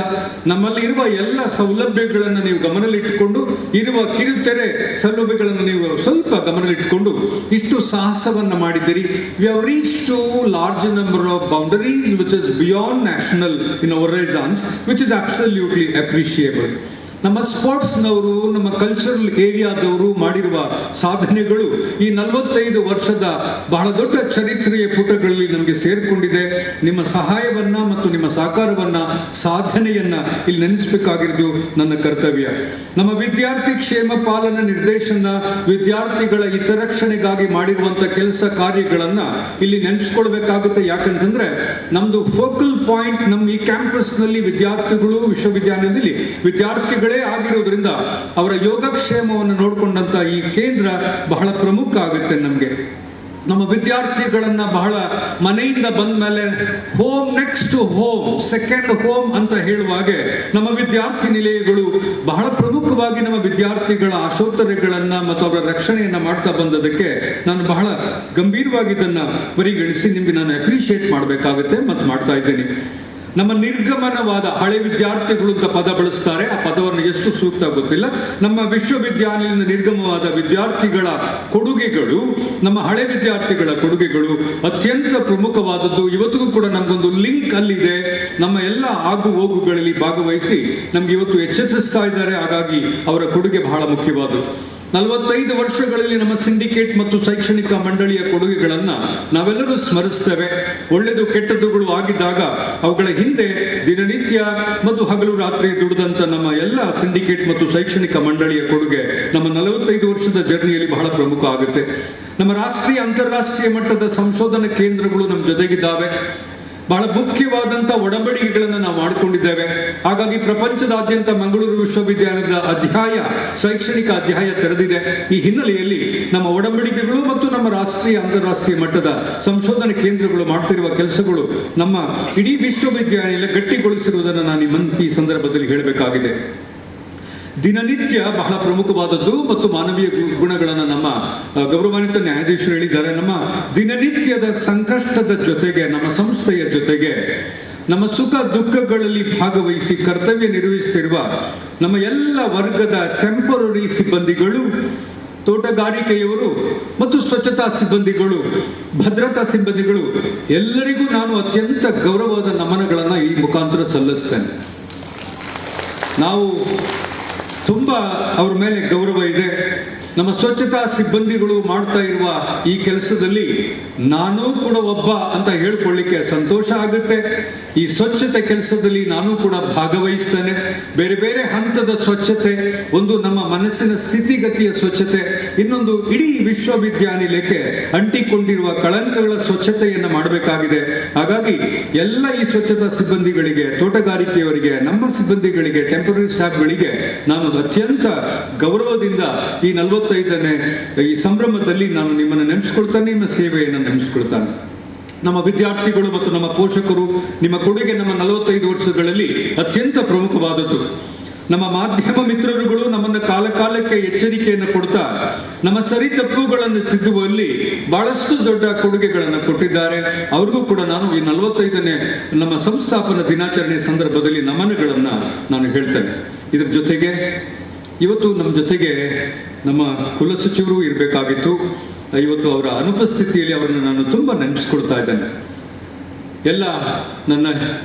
ನಮ್ಮಲ್ಲಿರುವ ಎಲ್ಲ ಸೌಲಭ್ಯಗಳನ್ನು ನೀವು ಗಮನದಲ್ಲಿಟ್ಟುಕೊಂಡು, ಇರುವ ಕಿರುತೆರೆ ಸೌಲಭ್ಯಗಳನ್ನು ನೀವು ಸ್ವಲ್ಪ ಗಮನದಲ್ಲಿಟ್ಟುಕೊಂಡು ಇಷ್ಟು ಸಾಹಸವನ್ನು ಮಾಡಿದ್ದೀರಿ. We have reached to large number of boundaries which is beyond national in our horizons, which is absolutely appreciable. ನಮ್ಮ ಸ್ಪೋರ್ಟ್ಸ್ನವರು, ನಮ್ಮ ಕಲ್ಚರಲ್ ಏರಿಯಾದವರು ಮಾಡಿರುವ ಸಾಧನೆಗಳು ಈ 45 ವರ್ಷದ ಬಹಳ ದೊಡ್ಡ ಚರಿತ್ರೆಯ ಪುಟಗಳಲ್ಲಿ ನಮಗೆ ಸೇರಿಕೊಂಡಿದೆ. ನಿಮ್ಮ ಸಹಾಯವನ್ನ ಮತ್ತು ನಿಮ್ಮ ಸಹಕಾರವನ್ನ, ಸಾಧನೆಯನ್ನ ಇಲ್ಲಿ ನೆನೆಸಬೇಕಾಗಿರೋದು ನನ್ನ ಕರ್ತವ್ಯ. ನಮ್ಮ ವಿದ್ಯಾರ್ಥಿ ಕ್ಷೇಮ ಪಾಲನಾ ನಿರ್ದೇಶನ ವಿದ್ಯಾರ್ಥಿಗಳ ಹಿತರಕ್ಷಣೆಗಾಗಿ ಮಾಡಿರುವಂತ ಕೆಲಸ ಕಾರ್ಯಗಳನ್ನ ಇಲ್ಲಿ ನೆನೆಸ್ಕೊಳ್ಬೇಕಾಗುತ್ತೆ. ಯಾಕಂತಂದ್ರೆ ನಮ್ದು ಫೋಕಲ್ ಪಾಯಿಂಟ್ ನಮ್ಮ ಈ ಕ್ಯಾಂಪಸ್ ನಲ್ಲಿ ವಿದ್ಯಾರ್ಥಿಗಳು, ವಿಶ್ವವಿದ್ಯಾಲಯದಲ್ಲಿ ವಿದ್ಯಾರ್ಥಿಗಳೇ ಆಗಿರೋದ್ರಿಂದ ಅವರ ಯೋಗಕ್ಷೇಮವನ್ನು ನೋಡಿಕೊಂಡಂತ ಈ ಕೇಂದ್ರ ಬಹಳ ಪ್ರಮುಖ ಆಗುತ್ತೆ ನಮಗೆ. ನಮ್ಮ ವಿದ್ಯಾರ್ಥಿಗಳನ್ನ ಬಹಳ ಮನೆಯಿಂದ ಬಂದ ಮೇಲೆ home next to home, second home ಅಂತ ಹೇಳುವಾಗೆ ನಮ್ಮ ವಿದ್ಯಾರ್ಥಿ ನಿಲಯಗಳು ಬಹಳ ಪ್ರಮುಖವಾಗಿ ನಮ್ಮ ವಿದ್ಯಾರ್ಥಿಗಳ ಆಶೋತ್ತರಗಳನ್ನ ಮತ್ತು ಅವರ ರಕ್ಷಣೆಯನ್ನ ಮಾಡ್ತಾ ಬಂದದಕ್ಕೆ ನಾನು ಬಹಳ ಗಂಭೀರವಾಗಿ ಇದನ್ನ ಪರಿಗಣಿಸಿ ನಿಮಗೆ ನಾನು ಅಪ್ರಿಷಿಯೇಟ್ ಮಾಡಬೇಕಾಗುತ್ತೆ ಮತ್ತು ಮಾಡ್ತಾ ಇದ್ದೇನೆ. ನಮ್ಮ ನಿರ್ಗಮನವಾದ ಹಳೆ ವಿದ್ಯಾರ್ಥಿಗಳು ಅಂತ ಪದ ಬಳಸ್ತಾರೆ. ಆ ಪದವನ್ನು ಎಷ್ಟು ಸೂಕ್ತ ಗೊತ್ತಿಲ್ಲ. ನಮ್ಮ ವಿಶ್ವವಿದ್ಯಾಲಯದ ನಿರ್ಗಮವಾದ ವಿದ್ಯಾರ್ಥಿಗಳ ಕೊಡುಗೆಗಳು, ನಮ್ಮ ಹಳೆ ವಿದ್ಯಾರ್ಥಿಗಳ ಕೊಡುಗೆಗಳು ಅತ್ಯಂತ ಪ್ರಮುಖವಾದದ್ದು. ಇವತ್ತಿಗೂ ಕೂಡ ನಮಗೊಂದು ಲಿಂಕ್ ಅಲ್ಲಿದೆ. ನಮ್ಮ ಎಲ್ಲ ಆಗು ಹೋಗುಗಳಲ್ಲಿ ಭಾಗವಹಿಸಿ ನಮ್ಗೆ ಇವತ್ತು ಎಚ್ಚರಿಸ್ತಾ ಇದ್ದಾರೆ. ಹಾಗಾಗಿ ಅವರ ಕೊಡುಗೆ ಬಹಳ ಮುಖ್ಯವಾದದ್ದು. 45 ವರ್ಷಗಳಲ್ಲಿ ನಮ್ಮ ಸಿಂಡಿಕೇಟ್ ಮತ್ತು ಶೈಕ್ಷಣಿಕ ಮಂಡಳಿಯ ಕೊಡುಗೆಗಳನ್ನ ನಾವೆಲ್ಲರೂ ಸ್ಮರಿಸ್ತೇವೆ. ಒಳ್ಳೆದು ಕೆಟ್ಟದ್ದುಗಳು ಆಗಿದ್ದಾಗ ಅವುಗಳ ಹಿಂದೆ ದಿನನಿತ್ಯ ಮತ್ತು ಹಗಲು ರಾತ್ರಿ ದುಡಿದಂತ ನಮ್ಮ ಎಲ್ಲ ಸಿಂಡಿಕೇಟ್ ಮತ್ತು ಶೈಕ್ಷಣಿಕ ಮಂಡಳಿಯ ಕೊಡುಗೆ ನಮ್ಮ 45 ವರ್ಷದ ಜರ್ನಿಯಲ್ಲಿ ಬಹಳ ಪ್ರಮುಖ ಆಗುತ್ತೆ. ನಮ್ಮ ರಾಷ್ಟ್ರೀಯ ಅಂತಾರಾಷ್ಟ್ರೀಯ ಮಟ್ಟದ ಸಂಶೋಧನಾ ಕೇಂದ್ರಗಳು ನಮ್ಮ ಜೊತೆಗಿದ್ದಾವೆ. ಬಹಳ ಮುಖ್ಯವಾದಂತ ಒಡಂಬಡಿಕೆಗಳನ್ನು ನಾವು ಮಾಡಿಕೊಂಡಿದ್ದೇವೆ. ಹಾಗಾಗಿ ಪ್ರಪಂಚದಾದ್ಯಂತ ಮಂಗಳೂರು ವಿಶ್ವವಿದ್ಯಾಲಯದ ಶೈಕ್ಷಣಿಕ ಅಧ್ಯಾಯ ತೆರೆದಿದೆ. ಈ ಹಿನ್ನೆಲೆಯಲ್ಲಿ ನಮ್ಮ ಒಡಂಬಡಿಕೆಗಳು ಮತ್ತು ನಮ್ಮ ರಾಷ್ಟ್ರೀಯ ಅಂತಾರಾಷ್ಟ್ರೀಯ ಮಟ್ಟದ ಸಂಶೋಧನಾ ಕೇಂದ್ರಗಳು ಮಾಡ್ತಿರುವ ಕೆಲಸಗಳು ನಮ್ಮ ಇಡೀ ವಿಶ್ವವಿದ್ಯಾಲಯ ಗಟ್ಟಿಗೊಳಿಸಿರುವುದನ್ನು ನಾನು ಈ ಸಂದರ್ಭದಲ್ಲಿ ಹೇಳಬೇಕಾಗಿದೆ. ದಿನನಿತ್ಯ ಬಹಳ ಪ್ರಮುಖವಾದದ್ದು ಮತ್ತು ಮಾನವೀಯ ಗುಣಗಳನ್ನು ನಮ್ಮ ಗೌರವಾನ್ವಿತ ನ್ಯಾಯಾಧೀಶರು ಹೇಳಿದ್ದಾರೆ. ನಮ್ಮ ದಿನನಿತ್ಯದ ಸಂಕಷ್ಟದ ಜೊತೆಗೆ, ನಮ್ಮ ಸಂಸ್ಥೆಯ ಜೊತೆಗೆ, ನಮ್ಮ ಸುಖ ದುಃಖಗಳಲ್ಲಿ ಭಾಗವಹಿಸಿ ಕರ್ತವ್ಯ ನಿರ್ವಹಿಸುತ್ತಿರುವ ನಮ್ಮ ಎಲ್ಲ ವರ್ಗದ ಟೆಂಪರರಿ ಸಿಬ್ಬಂದಿಗಳು, ತೋಟಗಾರಿಕೆಯವರು ಮತ್ತು ಸ್ವಚ್ಛತಾ ಸಿಬ್ಬಂದಿಗಳು, ಭದ್ರತಾ ಸಿಬ್ಬಂದಿಗಳು ಎಲ್ಲರಿಗೂ ನಾನು ಅತ್ಯಂತ ಗೌರವದ ನಮನಗಳನ್ನು ಈ ಮುಖಾಂತರ ಸಲ್ಲಿಸ್ತೇನೆ. ನಾವು ತುಂಬಾ ಅವ್ರ ಮೇಲೆ ಗೌರವ ಇದೆ. ನಮ್ಮ ಸ್ವಚ್ಛತಾ ಸಿಬ್ಬಂದಿಗಳು ಮಾಡ್ತಾ ಇರುವ ಈ ಕೆಲಸದಲ್ಲಿ ನಾನೂ ಕೂಡ ಒಬ್ಬ ಅಂತ ಹೇಳ್ಕೊಳ್ಳಿಕ್ಕೆ ಸಂತೋಷ ಆಗುತ್ತೆ. ಈ ಸ್ವಚ್ಛತೆ ಕೆಲಸದಲ್ಲಿ ನಾನು ಕೂಡ ಭಾಗವಹಿಸ್ತೇನೆ. ಬೇರೆ ಬೇರೆ ಹಂತದ ಸ್ವಚ್ಛತೆ, ಒಂದು ನಮ್ಮ ಮನಸ್ಸಿನ ಸ್ಥಿತಿಗತಿಯ ಸ್ವಚ್ಛತೆ, ಇನ್ನೊಂದು ಇಡೀ ವಿಶ್ವವಿದ್ಯಾನಿಲಯಕ್ಕೆ ಅಂಟಿಕೊಂಡಿರುವ ಕಳಂಕಗಳ ಸ್ವಚ್ಛತೆಯನ್ನು ಮಾಡಬೇಕಾಗಿದೆ. ಹಾಗಾಗಿ ಎಲ್ಲ ಈ ಸ್ವಚ್ಛತಾ ಸಿಬ್ಬಂದಿಗಳಿಗೆ, ತೋಟಗಾರಿಕೆಯವರಿಗೆ, ನಮ್ಮ ಸಿಬ್ಬಂದಿಗಳಿಗೆ, ಟೆಂಪರರಿ ಸ್ಟಾಫ್ಗಳಿಗೆ ನಾನು ಅತ್ಯಂತ ಗೌರವದಿಂದ ಈ 45ನೇ ಈ ಸಂಭ್ರಮದಲ್ಲಿ ನಾನು ನಿಮ್ಮನ್ನು ನೆನೆಸ್ಕೊಳ್ತಾನೆ, ನಿಮ್ಮ ಸೇವೆಯನ್ನು ನೆನೆಸ್ಕೊಳ್ತಾನೆ. ನಮ್ಮ ವಿದ್ಯಾರ್ಥಿಗಳು ಮತ್ತು ನಮ್ಮ ಪೋಷಕರು, ನಿಮ್ಮ ಕೊಡುಗೆ ನಮ್ಮ 45 ವರ್ಷಗಳಲ್ಲಿ ಅತ್ಯಂತ ಪ್ರಮುಖವಾದದ್ದು. ನಮ್ಮ ಮಾಧ್ಯಮ ಮಿತ್ರರುಗಳು ನಮ್ಮನ್ನು ಕಾಲಕ್ಕೆ ಎಚ್ಚರಿಕೆಯನ್ನು ಕೊಡ್ತಾ ನಮ್ಮ ಸರಿ ತಪ್ಪುಗಳನ್ನು ತಿದ್ದುವಲ್ಲಿ ಬಹಳಷ್ಟು ದೊಡ್ಡ ಕೊಡುಗೆಗಳನ್ನು ಕೊಟ್ಟಿದ್ದಾರೆ. ಅವ್ರಿಗೂ ಕೂಡ ನಾನು ಈ 45ನೇ ನಮ್ಮ ಸಂಸ್ಥಾಪನಾ ದಿನಾಚರಣೆ ಸಂದರ್ಭದಲ್ಲಿ ನಮನಗಳನ್ನು ನಾನು ಹೇಳ್ತೇನೆ. ಇದ್ರ ಜೊತೆಗೆ ಇವತ್ತು ನಮ್ಮ ಜೊತೆಗೆ ನಮ್ಮ ಕುಲಸಚಿವರು ಇರಬೇಕಾಗಿತ್ತು. ಇವತ್ತು ಅವರ ಅನುಪಸ್ಥಿತಿಯಲ್ಲಿ ಅವರನ್ನು ನಾನು ತುಂಬ ನೆನಪಿಸ್ಕೊಳ್ತಾ ಇದ್ದೇನೆ. ಎಲ್ಲ ನನ್ನ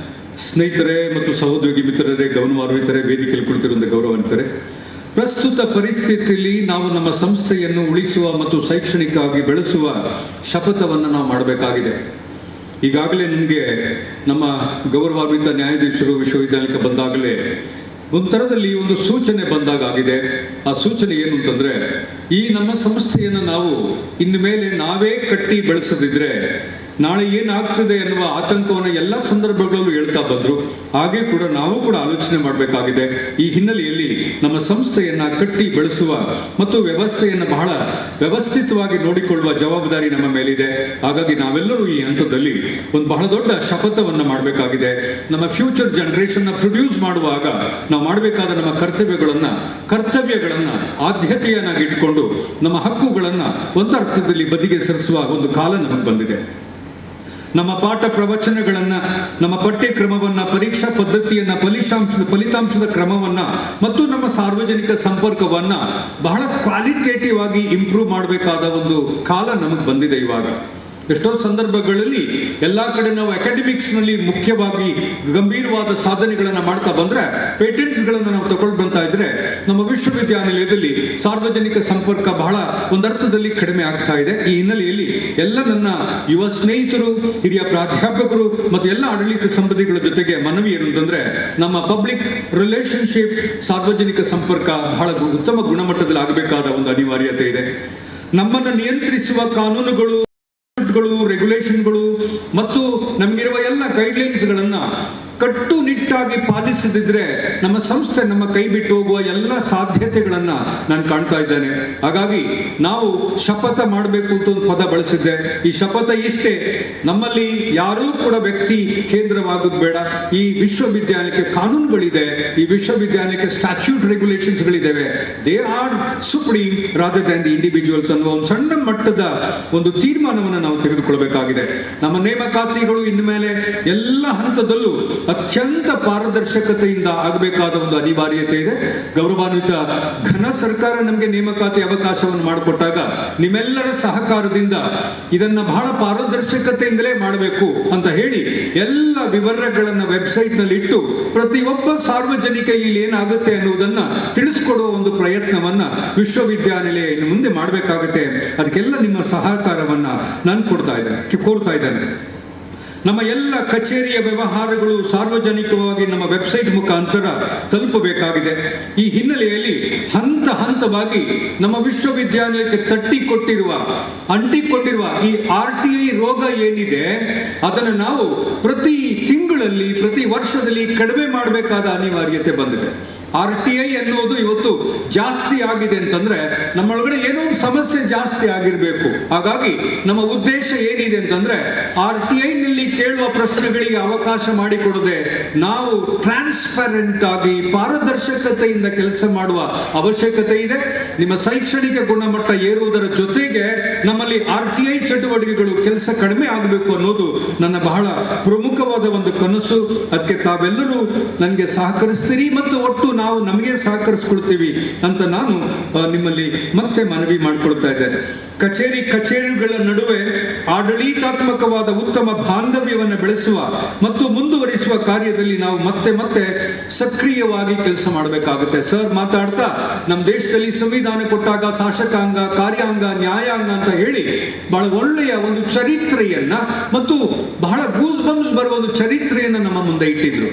ಸ್ನೇಹಿತರೇ ಮತ್ತು ಸಹೋದ್ಯೋಗಿ ಮಿತ್ರರೇ, ಗಮನವಾನ್ವಿತರೇ, ವೇದಿಕೆಯಲ್ಲಿ ಕುಳಿತಿರುವಂಥ ಗೌರವಾನ್ವಿತರೇ, ಪ್ರಸ್ತುತ ಪರಿಸ್ಥಿತಿಯಲ್ಲಿ ನಾವು ನಮ್ಮ ಸಂಸ್ಥೆಯನ್ನು ಉಳಿಸುವ ಮತ್ತು ಶೈಕ್ಷಣಿಕವಾಗಿ ಬೆಳೆಸುವ ಶಪಥವನ್ನು ನಾವು ಮಾಡಬೇಕಾಗಿದೆ. ಈಗಾಗಲೇ ನನಗೆ ನಮ್ಮ ಗೌರವಾನ್ವಿತ ನ್ಯಾಯಾಧೀಶರು ವಿಶ್ವವಿದ್ಯಾಲಯಕ್ಕೆ ಬಂದಾಗಲೇ ಒಂಥರದಲ್ಲಿ ಒಂದು ಸೂಚನೆ ಬಂದಾಗಿದೆ. ಆ ಸೂಚನೆ ಏನು ಅಂತಂದ್ರೆ, ಈ ನಮ್ಮ ಸಂಸ್ಥೆಯನ್ನು ನಾವು ಇನ್ನು ಮೇಲೆ ನಾವೇ ಕಟ್ಟಿ ಬೆಳೆಸದಿದ್ರೆ ನಾಳೆ ಏನಾಗ್ತದೆ ಎನ್ನುವ ಆತಂಕವನ್ನು ಎಲ್ಲ ಸಂದರ್ಭಗಳಲ್ಲೂ ಹೇಳ್ತಾ ಬಂದರು. ಹಾಗೆ ಕೂಡ ನಾವು ಕೂಡ ಆಲೋಚನೆ ಮಾಡಬೇಕಾಗಿದೆ. ಈ ಹಿನ್ನೆಲೆಯಲ್ಲಿ ನಮ್ಮ ಸಂಸ್ಥೆಯನ್ನ ಕಟ್ಟಿ ಬೆಳೆಸುವ ಮತ್ತು ವ್ಯವಸ್ಥೆಯನ್ನು ಬಹಳ ವ್ಯವಸ್ಥಿತವಾಗಿ ನೋಡಿಕೊಳ್ಳುವ ಜವಾಬ್ದಾರಿ ನಮ್ಮ ಮೇಲಿದೆ. ಹಾಗಾಗಿ ನಾವೆಲ್ಲರೂ ಈ ಹಂತದಲ್ಲಿ ಒಂದು ಬಹಳ ದೊಡ್ಡ ಶಪಥವನ್ನು ಮಾಡಬೇಕಾಗಿದೆ. ನಮ್ಮ ಫ್ಯೂಚರ್ ಜನರೇಷನ್ನ ಪ್ರೊಡ್ಯೂಸ್ ಮಾಡುವಾಗ ನಾವು ಮಾಡಬೇಕಾದ ನಮ್ಮ ಕರ್ತವ್ಯಗಳನ್ನ ಆದ್ಯತೆಯನ್ನಾಗಿ ಇಟ್ಕೊಂಡು ನಮ್ಮ ಹಕ್ಕುಗಳನ್ನ ಒಂದು ಅರ್ಥದಲ್ಲಿ ಬದಿಗೆ ಸರಿಸುವ ಒಂದು ಕಾಲ ನಮಗೆ ಬಂದಿದೆ. ನಮ್ಮ ಪಾಠ ಪ್ರವಚನಗಳನ್ನ, ನಮ್ಮ ಪಠ್ಯಕ್ರಮವನ್ನ, ಪರೀಕ್ಷಾ ಪದ್ಧತಿಯನ್ನ, ಫಲಿತಾಂಶದ ಕ್ರಮವನ್ನ ಮತ್ತು ನಮ್ಮ ಸಾರ್ವಜನಿಕ ಸಂಪರ್ಕವನ್ನ ಬಹಳ ಕ್ವಾಲಿಟೇಟಿವ್ ಆಗಿ ಇಂಪ್ರೂವ್ ಮಾಡಬೇಕಾದ ಒಂದು ಕಾಲ ನಮಗೆ ಬಂದಿದೆ. ಇವಾಗ ಎಷ್ಟೋ ಸಂದರ್ಭಗಳಲ್ಲಿ ಎಲ್ಲಾ ಕಡೆ ನಾವು ಅಕಾಡೆಮಿಕ್ಸ್ ನಲ್ಲಿ ಮುಖ್ಯವಾಗಿ ಗಂಭೀರವಾದ ಸಾಧನೆಗಳನ್ನ ಮಾಡ್ತಾ ಬಂದ್ರೆ, ಪೇಟೆಂಟ್ಸ್ ಗಳನ್ನ ನಾವು ತಗೊಂಡು ಬರ್ತಾ ಇದ್ರೆ ನಮ್ಮ ವಿಶ್ವವಿದ್ಯಾನಿಲಯದಲ್ಲಿ ಸಾರ್ವಜನಿಕ ಸಂಪರ್ಕ ಬಹಳ ಒಂದರ್ಥದಲ್ಲಿ ಕಡಿಮೆ ಆಗ್ತಾ ಇದೆ. ಈ ಹಿನ್ನೆಲೆಯಲ್ಲಿ ಎಲ್ಲ ನನ್ನ ಯುವ ಸ್ನೇಹಿತರು, ಹಿರಿಯ ಪ್ರಾಧ್ಯಾಪಕರು ಮತ್ತು ಎಲ್ಲ ಆಡಳಿತ ಸಂಬಂಧಿಗಳ ಜೊತೆಗೆ ಮನವಿ ಏನು ಅಂತಂದ್ರೆ, ನಮ್ಮ ಪಬ್ಲಿಕ್ ರಿಲೇಶನ್ಶಿಪ್, ಸಾರ್ವಜನಿಕ ಸಂಪರ್ಕ ಬಹಳ ಉತ್ತಮ ಗುಣಮಟ್ಟದಲ್ಲಿ ಆಗಬೇಕಾದ ಒಂದು ಅನಿವಾರ್ಯತೆ ಇದೆ. ನಮ್ಮನ್ನು ನಿಯಂತ್ರಿಸುವ ಕಾನೂನುಗಳು, ರೆಗ್ಯುಲೇಷನ್ಗಳು ಮತ್ತು ನಮಗಿರುವ ಎಲ್ಲ ಗೈಡ್ಲೈನ್ಸ್ಗಳನ್ನ ಕಟ್ಟುನಿಟ್ಟಾಗಿ ಪಾಲಿಸದಿದ್ರೆ ನಮ್ಮ ಸಂಸ್ಥೆ ನಮ್ಮ ಕೈ ಬಿಟ್ಟು ಹೋಗುವ ಎಲ್ಲ ಸಾಧ್ಯತೆಗಳನ್ನ ನಾನು ಕಾಣ್ತಾ ಇದ್ದೇನೆ. ಹಾಗಾಗಿ ನಾವು ಶಪಥ ಮಾಡಬೇಕು ಅಂತ ಒಂದು ಪದ ಬಳಸಿದ್ದೆ. ಈ ಶಪಥ ಇಷ್ಟೇ, ನಮ್ಮಲ್ಲಿ ಯಾರೂ ಕೂಡ ವ್ಯಕ್ತಿ ಕೇಂದ್ರವಾಗೋದು ಬೇಡ. ಈ ವಿಶ್ವವಿದ್ಯಾಲಯಕ್ಕೆ ಕಾನೂನುಗಳಿದೆ, ಈ ವಿಶ್ವವಿದ್ಯಾಲಯಕ್ಕೆ ಸ್ಟ್ಯಾಚ್ಯೂಟ್ ರೆಗ್ಯುಲೇಷನ್ಸ್ಗಳಿದ್ದಾವೆ. They are supreme rather than the individuals ಅನ್ನುವ ಒಂದು ಸಣ್ಣ ಮಟ್ಟದ ಒಂದು ತೀರ್ಮಾನವನ್ನು ನಾವು ತೆಗೆದುಕೊಳ್ಳಬೇಕಾಗಿದೆ. ನಮ್ಮ ನೇಮಕಾತಿಗಳು ಇನ್ಮೇಲೆ ಎಲ್ಲ ಹಂತದಲ್ಲೂ ಅತ್ಯಂತ ಪಾರದರ್ಶಕತೆಯಿಂದ ಆಗಬೇಕಾದ ಒಂದು ಅನಿವಾರ್ಯತೆ ಇದೆ. ಗೌರವಾನ್ವಿತ ಘನ ಸರ್ಕಾರ ನಮಗೆ ನೇಮಕಾತಿ ಅವಕಾಶವನ್ನು ಮಾಡಿಕೊಟ್ಟಾಗ ನಿಮ್ಮೆಲ್ಲರ ಸಹಕಾರದಿಂದ ಇದನ್ನ ಬಹಳ ಪಾರದರ್ಶಕತೆಯಿಂದಲೇ ಮಾಡಬೇಕು ಅಂತ ಹೇಳಿ ಎಲ್ಲ ವಿವರಗಳನ್ನ ವೆಬ್ಸೈಟ್ ನಲ್ಲಿ ಇಟ್ಟು ಪ್ರತಿಯೊಬ್ಬ ಸಾರ್ವಜನಿಕ ಇಲ್ಲಿ ಏನಾಗುತ್ತೆ ಅನ್ನುವುದನ್ನ ತಿಳಿಸ್ಕೊಡುವ ಒಂದು ಪ್ರಯತ್ನವನ್ನ ವಿಶ್ವವಿದ್ಯಾನಿಲಯ ಇನ್ನು ಮುಂದೆ ಮಾಡಬೇಕಾಗುತ್ತೆ. ಅದಕ್ಕೆಲ್ಲ ನಿಮ್ಮ ಸಹಕಾರವನ್ನ ನಾನು ಕೋರ್ತಾ ಇದ್ದೇನೆ. ನಮ್ಮ ಎಲ್ಲ ಕಚೇರಿಯ ವ್ಯವಹಾರಗಳು ಸಾರ್ವಜನಿಕವಾಗಿ ನಮ್ಮ ವೆಬ್ಸೈಟ್ ಮುಖಾಂತರ ತಲುಪಬೇಕಾಗಿದೆ. ಈ ಹಿನ್ನೆಲೆಯಲ್ಲಿ ಹಂತವಾಗಿ ನಮ್ಮ ವಿಶ್ವವಿದ್ಯಾನಿಲಯಕ್ಕೆ ಅಂಟಿಕೊಂಡಿರುವ ಈ RTI ರೋಗ ಏನಿದೆ ಅದನ್ನು ನಾವು ಪ್ರತಿ ತಿಂಗಳಲ್ಲಿ, ಪ್ರತಿ ವರ್ಷದಲ್ಲಿ ಕಡಿಮೆ ಮಾಡಬೇಕಾದ ಅನಿವಾರ್ಯತೆ ಬಂದಿದೆ. RTI ಎನ್ನುವುದು ಇವತ್ತು ಜಾಸ್ತಿ ಆಗಿದೆ ಅಂತಂದ್ರೆ ನಮ್ಮೊಳಗಡೆ ಏನೋ ಒಂದು ಸಮಸ್ಯೆ ಜಾಸ್ತಿ ಆಗಿರಬೇಕು. ಹಾಗಾಗಿ ನಮ್ಮ ಉದ್ದೇಶ ಏನಿದೆ ಅಂತಂದ್ರೆ RTI ನಲ್ಲಿ ಕೇಳುವ ಪ್ರಶ್ನೆಗಳಿಗೆ ಅವಕಾಶ ಮಾಡಿಕೊಡದೆ ನಾವು ಟ್ರಾನ್ಸ್ಪರೆಂಟ್ ಆಗಿ ಪಾರದರ್ಶಕತೆಯಿಂದ ಕೆಲಸ ಮಾಡುವ ಅವಶ್ಯಕತೆ ಇದೆ. ನಿಮ್ಮ ಶೈಕ್ಷಣಿಕ ಗುಣಮಟ್ಟ ಏರುವುದರ ಜೊತೆಗೆ ನಮ್ಮಲ್ಲಿ RTI ಚಟುವಟಿಕೆಗಳು ಕೆಲಸ ಕಡಿಮೆ ಆಗಬೇಕು ಅನ್ನೋದು ನನ್ನ ಬಹಳ ಪ್ರಮುಖವಾದ ಒಂದು ಕನಸು. ಅದಕ್ಕೆ ತಾವೆಲ್ಲರೂ ನನಗೆ ಸಹಕರಿಸ್ತೀರಿ ಮತ್ತು ಒಟ್ಟು ನಾವು ನಮಗೆ ಸಹಕರಿಸ್ಕೊಳ್ತೀವಿ ಅಂತ ನಾನು ನಿಮ್ಮಲ್ಲಿ ಮತ್ತೆ ಮನವಿ ಮಾಡಿಕೊಳ್ತಾ ಇದ್ದೇನೆ. ಕಚೇರಿಗಳ ನಡುವೆ ಆಡಳಿತಾತ್ಮಕವಾದ ಉತ್ತಮ ಬಾಂಧವ್ಯವನ್ನು ಬೆಳೆಸುವ ಮತ್ತು ಮುಂದುವರಿಸುವ ಕಾರ್ಯದಲ್ಲಿ ನಾವು ಮತ್ತೆ ಸಕ್ರಿಯವಾಗಿ ಕೆಲಸ ಮಾಡಬೇಕಾಗುತ್ತೆ. ಸರ್ ಮಾತಾಡ್ತಾ ನಮ್ಮ ದೇಶದಲ್ಲಿ ಸಂವಿಧಾನ ಕೊಟ್ಟಾಗ ಶಾಸಕಾಂಗ, ಕಾರ್ಯಾಂಗ, ನ್ಯಾಯಾಂಗ ಅಂತ ಹೇಳಿ ಬಹಳ ಒಳ್ಳೆಯ ಒಂದು ಚರಿತ್ರೆಯನ್ನ ಮತ್ತು ಬಹಳ ಗೂಸ್ ಬಂಪ್ಸ್ ಬರುವ ಒಂದು ಚರಿತ್ರೆಯನ್ನ ನಮ್ಮ ಮುಂದೆ ಇಟ್ಟಿದ್ರು.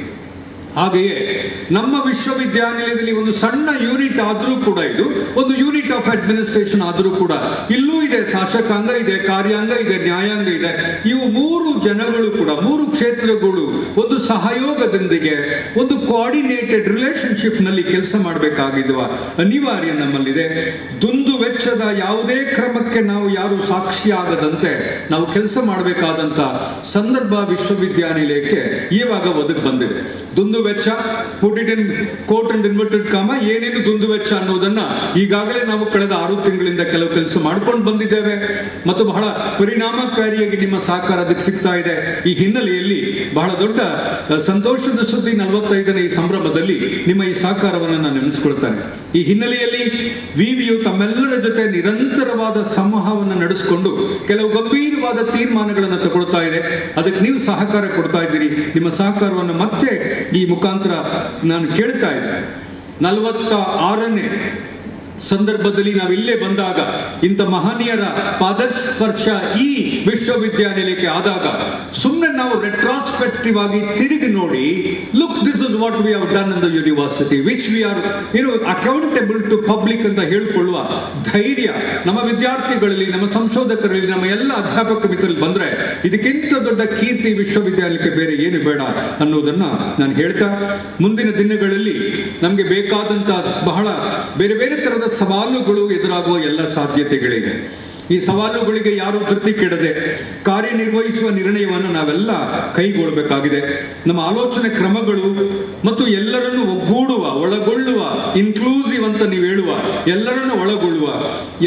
ಹಾಗೆಯೇ ನಮ್ಮ ವಿಶ್ವವಿದ್ಯಾನಿಲಯದಲ್ಲಿ ಒಂದು ಸಣ್ಣ ಯೂನಿಟ್ ಆದರೂ ಕೂಡ, ಇದು ಒಂದು ಯೂನಿಟ್ ಆಫ್ ಅಡ್ಮಿನಿಸ್ಟ್ರೇಷನ್ ಆದರೂ ಕೂಡ ಇಲ್ಲೂ ಇದೆ, ಶಾಸಕಾಂಗ ಇದೆ, ಕಾರ್ಯಾಂಗ ಇದೆ, ನ್ಯಾಯಾಂಗ ಇದೆ. ಇವು ಮೂರು ಜನಗಳು ಕೂಡ, ಮೂರು ಕ್ಷೇತ್ರಗಳು ಒಂದು ಸಹಯೋಗದೊಂದಿಗೆ ಒಂದು ಕೋಆರ್ಡಿನೇಟೆಡ್ ರಿಲೇಶನ್ಶಿಪ್ ನಲ್ಲಿ ಕೆಲಸ ಮಾಡಬೇಕಾಗಿರುವ ಅನಿವಾರ್ಯ ನಮ್ಮಲ್ಲಿದೆ. ದುಂದು ವೆಚ್ಚದ ಯಾವುದೇ ಕ್ರಮಕ್ಕೆ ನಾವು ಯಾರು ಸಾಕ್ಷಿಯಾಗದಂತೆ ನಾವು ಕೆಲಸ ಮಾಡಬೇಕಾದಂತ ಸಂದರ್ಭ ವಿಶ್ವವಿದ್ಯಾನಿಲಯಕ್ಕೆ ಇವಾಗ ಒದಗಿ ಬಂದಿದೆ. ದುಂದು ವೆಚ್ಚ, put it in quote and inverted comma, ಏನೇನು ದುಂದು ವೆಚ್ಚ ಅನ್ನೋದನ್ನ ಈಗಾಗಲೇ ನಾವು ಕಳೆದ 6 ತಿಂಗಳಿಂದ ಕೆಲವು ಕೆಲಸ ಮಾಡ್ಕೊಂಡು ಬಂದಿದ್ದೇವೆ ಮತ್ತು ಬಹಳ ಪರಿಣಾಮಕಾರಿಯಾಗಿ ನಿಮ್ಮ ಸಹಕಾರ ಅದಕ್ಕೆ ಸಿಗ್ತಾ ಇದೆ. ಈ ಹಿನ್ನೆಲೆಯಲ್ಲಿ ಬಹಳ ದೊಡ್ಡ ಸಂತೋಷದ ಸುದ್ದಿ, 45ನೇ ಈ ಸಂಭ್ರಮದಲ್ಲಿ ನಿಮ್ಮ ಈ ಸಹಕಾರವನ್ನು ನಾನು ನೆನೆಸ್ಕೊಳ್ತಾನೆ. ಈ ಹಿನ್ನೆಲೆಯಲ್ಲಿ ವಿವಿಯು ತಮ್ಮೆಲ್ಲರ ಜೊತೆ ನಿರಂತರವಾದ ಸಂವಹನವನ್ನು ನಡೆಸಿಕೊಂಡು ಕೆಲವು ಗಂಭೀರವಾದ ತೀರ್ಮಾನಗಳನ್ನು ತಗೊಳ್ತಾ ಇದೆ. ಅದಕ್ಕೆ ನೀವು ಸಹಕಾರ ಕೊಡ್ತಾ ಇದ್ದೀರಿ. ನಿಮ್ಮ ಸಹಕಾರವನ್ನು ಮತ್ತೆ ಈ ಮುಖಾಂತರ ನಾನು ಕೇಳ್ತಾ ಇದ್ದೆ. 46ನೇ ಸಂದರ್ಭದಲ್ಲಿ ನಾವಿಲ್ಲೇ ಬಂದಾಗ ಇಂಥ ಮಹನೀಯರ ಪಾದಸ್ಪರ್ಶ ಈ ವಿಶ್ವವಿದ್ಯಾನಿಲಯಕ್ಕೆ ಆದಾಗ ಸುಮ್ಮನೆ ನಾವು ರೆಟ್ರಾಸ್ಪೆಕ್ಟಿವ್ ಆಗಿ ತಿರುಗಿ ನೋಡಿ, look, this is what we have done in the university which we are accountable to public ಅಂತ ಹೇಳಿಕೊಳ್ಳುವ ಧೈರ್ಯ ನಮ್ಮ ವಿದ್ಯಾರ್ಥಿಗಳಲ್ಲಿ, ನಮ್ಮ ಸಂಶೋಧಕರಲ್ಲಿ, ನಮ್ಮ ಎಲ್ಲ ಅಧ್ಯಾಪಕ ಮಿತ್ರರಲ್ಲಿ ಬಂದ್ರೆ ಇದಕ್ಕಿಂತ ದೊಡ್ಡ ಕೀರ್ತಿ ವಿಶ್ವವಿದ್ಯಾಲಯಕ್ಕೆ ಬೇರೆ ಏನು ಬೇಡ ಅನ್ನೋದನ್ನ ನಾನು ಹೇಳ್ತಾ, ಮುಂದಿನ ದಿನಗಳಲ್ಲಿ ನಮಗೆ ಬೇಕಾದಂತ ಬಹಳ ಬೇರೆ ಬೇರೆ ತರದ ಸವಾಲುಗಳು ಎದುರಾಗುವ ಎಲ್ಲ ಸಾಧ್ಯತೆಗಳಿವೆ. ಈ ಸವಾಲುಗಳಿಗೆ ಯಾರು ತೃಪ್ತಿ ಕೆಡದೆ ಕಾರ್ಯನಿರ್ವಹಿಸುವ ನಿರ್ಣಯವನ್ನು ನಾವೆಲ್ಲ ಕೈಗೊಳ್ಳಬೇಕಾಗಿದೆ. ನಮ್ಮ ಆಲೋಚನೆ ಕ್ರಮಗಳು ಮತ್ತು ಎಲ್ಲರನ್ನು ಒಗ್ಗೂಡುವ, ಒಳಗೊಳ್ಳುವ, ಇನ್ಕ್ಲೂಸಿವ್ ಅಂತ ನೀವು ಹೇಳುವ, ಎಲ್ಲರನ್ನು ಒಳಗೊಳ್ಳುವ,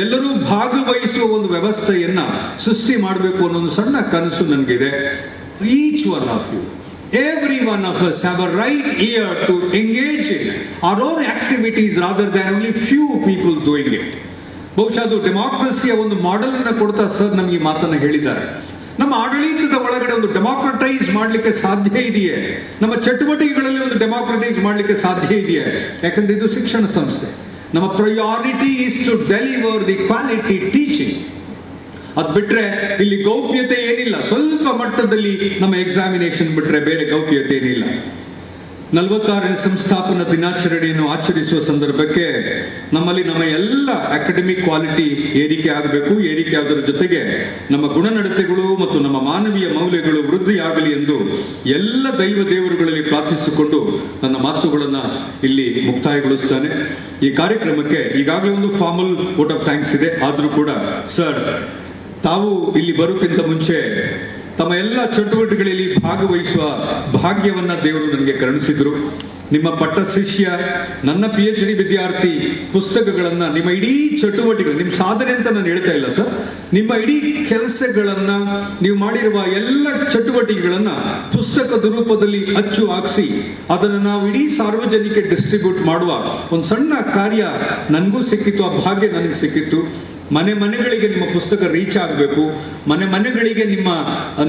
ಎಲ್ಲರೂ ಭಾಗವಹಿಸುವ ಒಂದು ವ್ಯವಸ್ಥೆಯನ್ನ ಸೃಷ್ಟಿ ಮಾಡಬೇಕು ಅನ್ನೋ ಒಂದು ಸಣ್ಣ ಕನಸು ನನಗಿದೆ. Each one of you, every one of us have a right here to engage in our own activities rather than only few people doing it. ಬಹುಶಃ ಅದು ಡೆಮಾಕ್ರಸಿಯ ಒಂದು ಮಾಡೆಲ್ ಅನ್ನು ಕೊಡ್ತಾ ಸರ್ ನಮಗೆ ಈ ಮಾತನ್ನ ಹೇಳಿದ್ದಾರೆ. ನಮ್ಮ ಆಡಳಿತದ ಒಳಗಡೆ ಒಂದು ಡೆಮಾಕ್ರಟೈಸ್ ಮಾಡಲಿಕ್ಕೆ ಸಾಧ್ಯ ಇದೆಯೇ? ನಮ್ಮ ಚಟುವಟಿಕೆಗಳಲ್ಲಿ ಒಂದು ಡೆಮಾಕ್ರಟೈಸ್ ಮಾಡಲಿಕ್ಕೆ ಸಾಧ್ಯ ಇದೆಯೇ? ಯಾಕಂದ್ರೆ ಇದು ಶಿಕ್ಷಣ ಸಂಸ್ಥೆ. ನಮ್ಮ priority is to deliver the quality teaching. ಅದ್ ಬಿಟ್ರೆ ಇಲ್ಲಿ ಗೌಪ್ಯತೆ ಏನಿಲ್ಲ. ಸ್ವಲ್ಪ ಮಟ್ಟದಲ್ಲಿ ನಮ್ಮ ಎಕ್ಸಾಮಿನೇಷನ್ ಬಿಟ್ರೆ ಬೇರೆ ಗೌಪ್ಯತೆ ಏನಿಲ್ಲ. 46ನೇ ಸಂಸ್ಥಾಪನಾ ದಿನಾಚರಣೆಯನ್ನು ಆಚರಿಸುವ ಸಂದರ್ಭಕ್ಕೆ ನಮ್ಮಲ್ಲಿ ನಮ್ಮ ಎಲ್ಲ ಅಕಾಡೆಮಿಕ್ ಕ್ವಾಲಿಟಿ ಏರಿಕೆ ಆಗಬೇಕು. ಏರಿಕೆ ಆಗೋದ್ರ ಜೊತೆಗೆ ನಮ್ಮ ಗುಣನಡತೆಗಳು ಮತ್ತು ನಮ್ಮ ಮಾನವೀಯ ಮೌಲ್ಯಗಳು ವೃದ್ಧಿಯಾಗಲಿ ಎಂದು ಎಲ್ಲ ದೈವ ದೇವರುಗಳಲ್ಲಿ ಪ್ರಾರ್ಥಿಸಿಕೊಂಡು ನನ್ನ ಮಾತುಗಳನ್ನ ಇಲ್ಲಿ ಮುಕ್ತಾಯಗೊಳಿಸ್ತಾನೆ. ಈ ಕಾರ್ಯಕ್ರಮಕ್ಕೆ ಈಗಾಗಲೇ ಒಂದು ಫಾರ್ಮಲ್ ವೋಟ್ ಆಫ್ ಥ್ಯಾಂಕ್ಸ್ ಇದೆ. ಆದರೂ ಕೂಡ ಸರ್, ತಾವು ಇಲ್ಲಿ ಬರೋಕ್ಕಿಂತ ಮುಂಚೆ ತಮ್ಮ ಎಲ್ಲ ಚಟುವಟಿಕೆಗಳಲ್ಲಿ ಭಾಗವಹಿಸುವ ಭಾಗ್ಯವನ್ನ ದೇವರು ನನಗೆ ಕರುಣಿಸಿದ್ರು. ನಿಮ್ಮ ಪಟ್ಟ ಶಿಷ್ಯ, ನನ್ನ PhD ವಿದ್ಯಾರ್ಥಿ ಪುಸ್ತಕಗಳನ್ನ, ನಿಮ್ಮ ಇಡೀ ಚಟುವಟಿಕೆಗಳು, ನಿಮ್ಮ ಸಾಧನೆ ಅಂತ ನಾನು ಹೇಳ್ತಾ ಇಲ್ಲ ಸರ್, ನಿಮ್ಮ ಇಡೀ ಕೆಲಸಗಳನ್ನ, ನೀವು ಮಾಡಿರುವ ಎಲ್ಲ ಚಟುವಟಿಕೆಗಳನ್ನ ಪುಸ್ತಕದ ರೂಪದಲ್ಲಿ ಅಚ್ಚು ಹಾಕಿಸಿ ಅದನ್ನು ನಾವು ಇಡೀ ಸಾರ್ವಜನಿಕ ಡಿಸ್ಟ್ರಿಬ್ಯೂಟ್ ಮಾಡುವ ಒಂದು ಸಣ್ಣ ಕಾರ್ಯ ನನಗೂ ಸಿಕ್ಕಿತ್ತು. ಆ ಭಾಗ್ಯ ನನಗೆ ಸಿಕ್ಕಿತ್ತು. ಮನೆ ಮನೆಗಳಿಗೆ ನಿಮ್ಮ ಪುಸ್ತಕ ರೀಚ್ ಆಗಬೇಕು. ಮನೆ ಮನೆಗಳಿಗೆ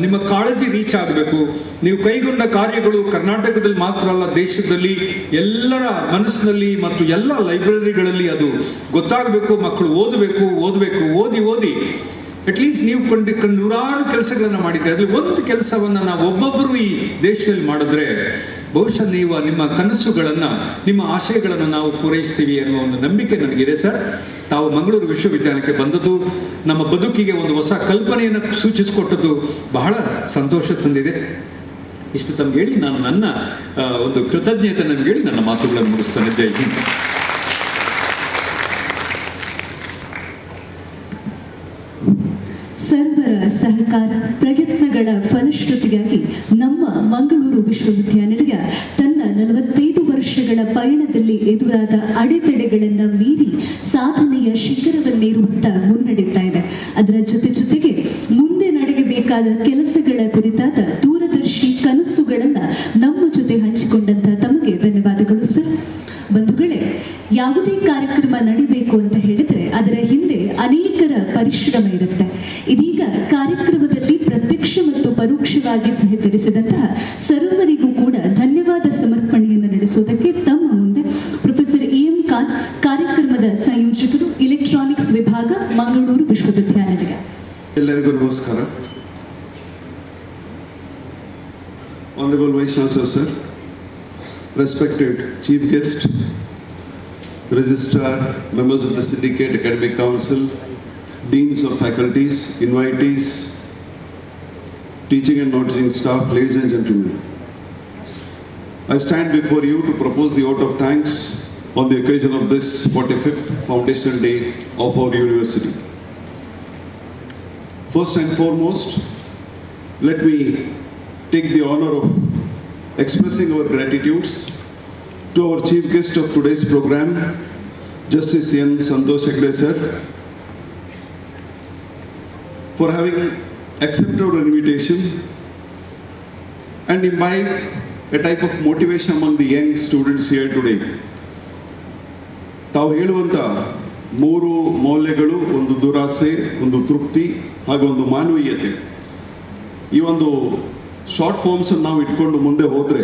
ನಿಮ್ಮ ಕಾಳಜಿ ರೀಚ್ ಆಗಬೇಕು. ನೀವು ಕೈಗೊಂಡ ಕಾರ್ಯಗಳು ಕರ್ನಾಟಕದಲ್ಲಿ ಮಾತ್ರ ಅಲ್ಲ, ದೇಶದಲ್ಲಿ ಎಲ್ಲರ ಮನಸ್ಸಿನಲ್ಲಿ ಮತ್ತು ಎಲ್ಲ ಲೈಬ್ರರಿಗಳಲ್ಲಿ ಅದು ಗೊತ್ತಾಗಬೇಕು. ಮಕ್ಕಳು ಓದಬೇಕು, ಓದಿ ಅಟ್ಲೀಸ್ಟ್ ನೀವು ನೂರಾರು ಕೆಲಸಗಳನ್ನು ಮಾಡಿದ್ದೀರಿ. ಅದ್ರಲ್ಲಿ ಒಂದು ಕೆಲಸವನ್ನ ನಾವು ಒಬ್ಬೊಬ್ಬರು ಈ ದೇಶದಲ್ಲಿ ಮಾಡಿದ್ರೆ ಬಹುಶಃ ನೀವು ನಿಮ್ಮ ಕನಸುಗಳನ್ನ, ನಿಮ್ಮ ಆಶಯಗಳನ್ನು ನಾವು ಪೂರೈಸ್ತೀವಿ ಅನ್ನೋ ಒಂದು ನಂಬಿಕೆ ನನಗಿದೆ ಸರ್. ತಾವು ಮಂಗಳೂರು ವಿಶ್ವವಿದ್ಯಾಲಯಕ್ಕೆ ಬಂದದ್ದು ನಮ್ಮ ಬದುಕಿಗೆ ಒಂದು ಹೊಸ ಕಲ್ಪನೆಯನ್ನು ಸೂಚಿಸಿಕೊಟ್ಟದ್ದು ಬಹಳ ಸಂತೋಷ ತಂದಿದೆ. ಇಷ್ಟು ತಮ್ಗೆ ಹೇಳಿ ನಾನು ನನ್ನ ಒಂದು ಕೃತಜ್ಞತೆ ನಮ್ಗೆ ಹೇಳಿ ನನ್ನ ಮಾತುಗಳನ್ನು ಮುಗಿಸ್ತೇನೆ. ಜೈ ಹಿಂದ್. ಸರ್ವರ ಸಹಕಾರ ಪ್ರಯತ್ನಗಳ ಫಲಶ್ರುತಿಯಾಗಿ ನಮ್ಮ ಮಂಗಳೂರು ವಿಶ್ವವಿದ್ಯಾನಿಲಯ ತನ್ನ 45 ವರ್ಷಗಳ ಪಯಣದಲ್ಲಿ ಎದುರಾದ ಅಡೆತಡೆಗಳನ್ನು ಮೀರಿ ಸಾಧನೆಯ ಶಿಖರವನ್ನೇರುವತ್ತ ಮುನ್ನಡೆಯುತ್ತಾ ಇದೆ. ಅದರ ಜೊತೆಗೆ ಮುಂದೆ ನಡೆಯಬೇಕಾದ ಕೆಲಸಗಳ ಕುರಿತಾದ ದೂರದರ್ಶಿ ಕನಸುಗಳನ್ನು ನಮ್ಮ ಜೊತೆ ಹಂಚಿಕೊಂಡಂತ ತಮಗೆ ಧನ್ಯವಾದಗಳು ಸರ್. ಬಂಧುಗಳೇ, ಯಾವುದೇ ಕಾರ್ಯಕ್ರಮ ನಡಿಬೇಕು ಅಂತ ಹೇಳಿದ್ರೆ ಅದರ ಹಿಂದೆ ಅನೇಕರ ಪರಿಶ್ರಮ ಇರುತ್ತೆ. ಇದೀಗ ಕಾರ್ಯಕ್ರಮದಲ್ಲಿ ಪ್ರತ್ಯಕ್ಷ ಮತ್ತು ಪರೋಕ್ಷವಾಗಿ ಸಹಕರಿಸಿದಂತಹ ಸರ್ವರಿಗೂ ಕೂಡ ಧನ್ಯವಾದ ಸಮರ್ಪಣೆಯನ್ನು ನಡೆಸುವುದಕ್ಕೆ ತಮ್ಮ ಮುಂದೆ ಪ್ರೊಫೆಸರ್ EM ಖಾನ್, ಕಾರ್ಯಕ್ರಮದ ಸಂಯೋಜಕರು, ಇಲೆಕ್ಟ್ರಾನಿಕ್ಸ್ ವಿಭಾಗ, ಮಂಗಳೂರು ವಿಶ್ವವಿದ್ಯಾನಿಲಯ. ಎಲ್ಲರಿಗೂ ನಮಸ್ಕಾರ. Honorable Vice Chancellor Sir, respected Chief Guest, Registrar, members of the Syndicate, Academic Council, Deans of Faculties, invitees, teaching and non-teaching staff, ladies and gentlemen. I stand before you to propose the vote of thanks on the occasion of this 45th Foundation Day of our university. First and foremost, let me take the honor of expressing our gratitudes to our chief guest of today's program, Justice N. Santosh Hegde sir, for having accepted our invitation and imbibe a type of motivation among the young students here today. ತಾವು ಹೇಳುವಂಥ 3 ಮೌಲ್ಯಗಳು, ಒಂದು ದುರಾಸೆ, ಒಂದು ತೃಪ್ತಿ ಹಾಗೂ ಒಂದು ಮಾನವೀಯತೆ. ಈ ಒಂದು ಶಾರ್ಟ್ ಫಾರ್ಮ್ಸನ್ನು ನಾವು ಇಟ್ಕೊಂಡು ಮುಂದೆ ಹೋದರೆ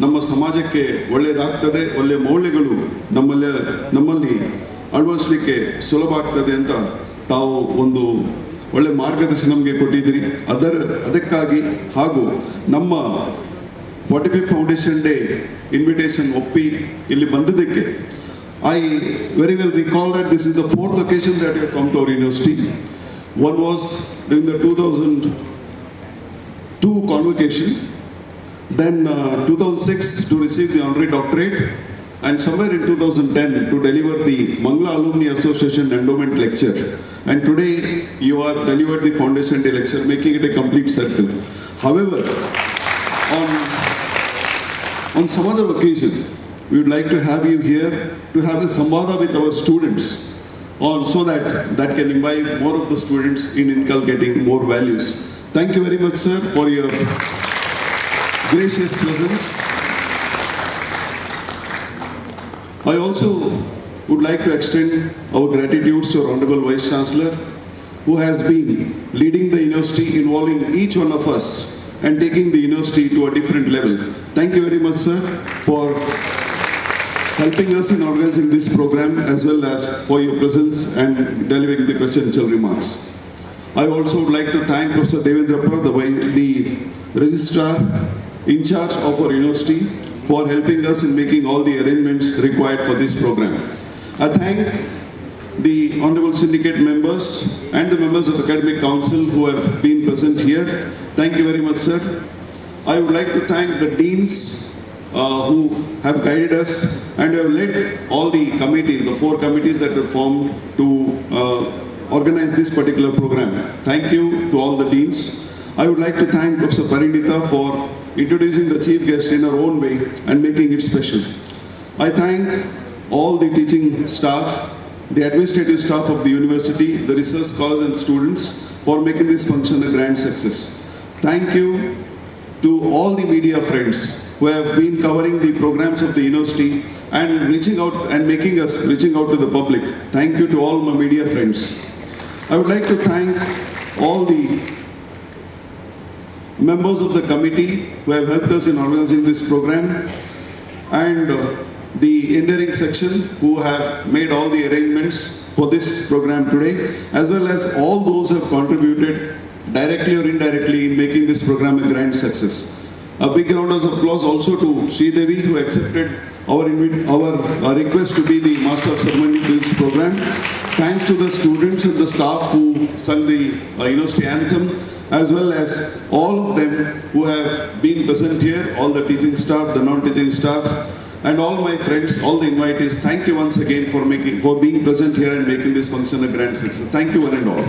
ನಮ್ಮ ಸಮಾಜಕ್ಕೆ ಒಳ್ಳೆಯದಾಗ್ತದೆ, ಒಳ್ಳೆಯ ಮೌಲ್ಯಗಳು ನಮ್ಮಲ್ಲಿ ಅಳವಡಿಸಲಿಕ್ಕೆ ಸುಲಭ ಆಗ್ತದೆ ಅಂತ ತಾವು ಒಂದು ಒಳ್ಳೆ ಮಾರ್ಗದರ್ಶನ ನಮಗೆ ಕೊಟ್ಟಿದ್ದೀರಿ. ಅದಕ್ಕಾಗಿ ಹಾಗೂ ನಮ್ಮ 45th ಫೌಂಡೇಶನ್ ಡೇ ಇನ್ವಿಟೇಷನ್ ಒಪ್ಪಿ ಇಲ್ಲಿ ಬಂದಿದ್ದಕ್ಕೆ I very well recall that this is the 4th occasion that you have come to our university. One was during the 2002 convocation, then 2006 to receive the honorary doctorate, and somewhere in 2010 to deliver the Mangalore Alumni Association Endowment Lecture. And today you are delivered the Foundation Day Lecture, making it a complete circle. However, on some other occasion, we would like to have you here to have a samvada with our students so that can imbibe more of the students in inculcating more values. Thank you very much, sir, for your gracious presence. I also would like to extend our gratitude to our Honorable Vice Chancellor, who has been leading the university, involving each one of us and taking the university to a different level. Thank you very much, sir, for helping us in organizing this program, as well as for your presence and delivering the presidential remarks. I also would like to thank Professor Devendrappa, the registrar in charge of our university, for helping us in making all the arrangements required for this program. I thank the honorable syndicate members and the members of the academic council who have been present here. Thank you very much, sir. I would like to thank the deans who have guided us and have led all the committees, the 4 committees that were formed to organize this particular program. Thank you to all the deans. I would like to thank Professor Parinita for introducing the chief guest in her own way and making it special. I thank all the teaching staff, the administrative staff of the university, the research scholars and students for making this function a grand success. Thank you to all the media friends who have been covering the programs of the university and reaching out to the public. Thank you to all my media friends. I would like to thank all the members of the committee who have helped us in organizing this program, and the engineering section who have made all the arrangements for this program today, as well as all those who have contributed directly or indirectly in making this program a grand success. A big round of applause also to Sridevi, who accepted our request to be the master of ceremony to this program. Thanks to the students and the staff who sung the university anthem, as well as all of them who have been present here, all the teaching staff, the non-teaching staff, and all my friends, all the invitees. Thank you once again for being present here and making this function a grand success. Thank you one and all.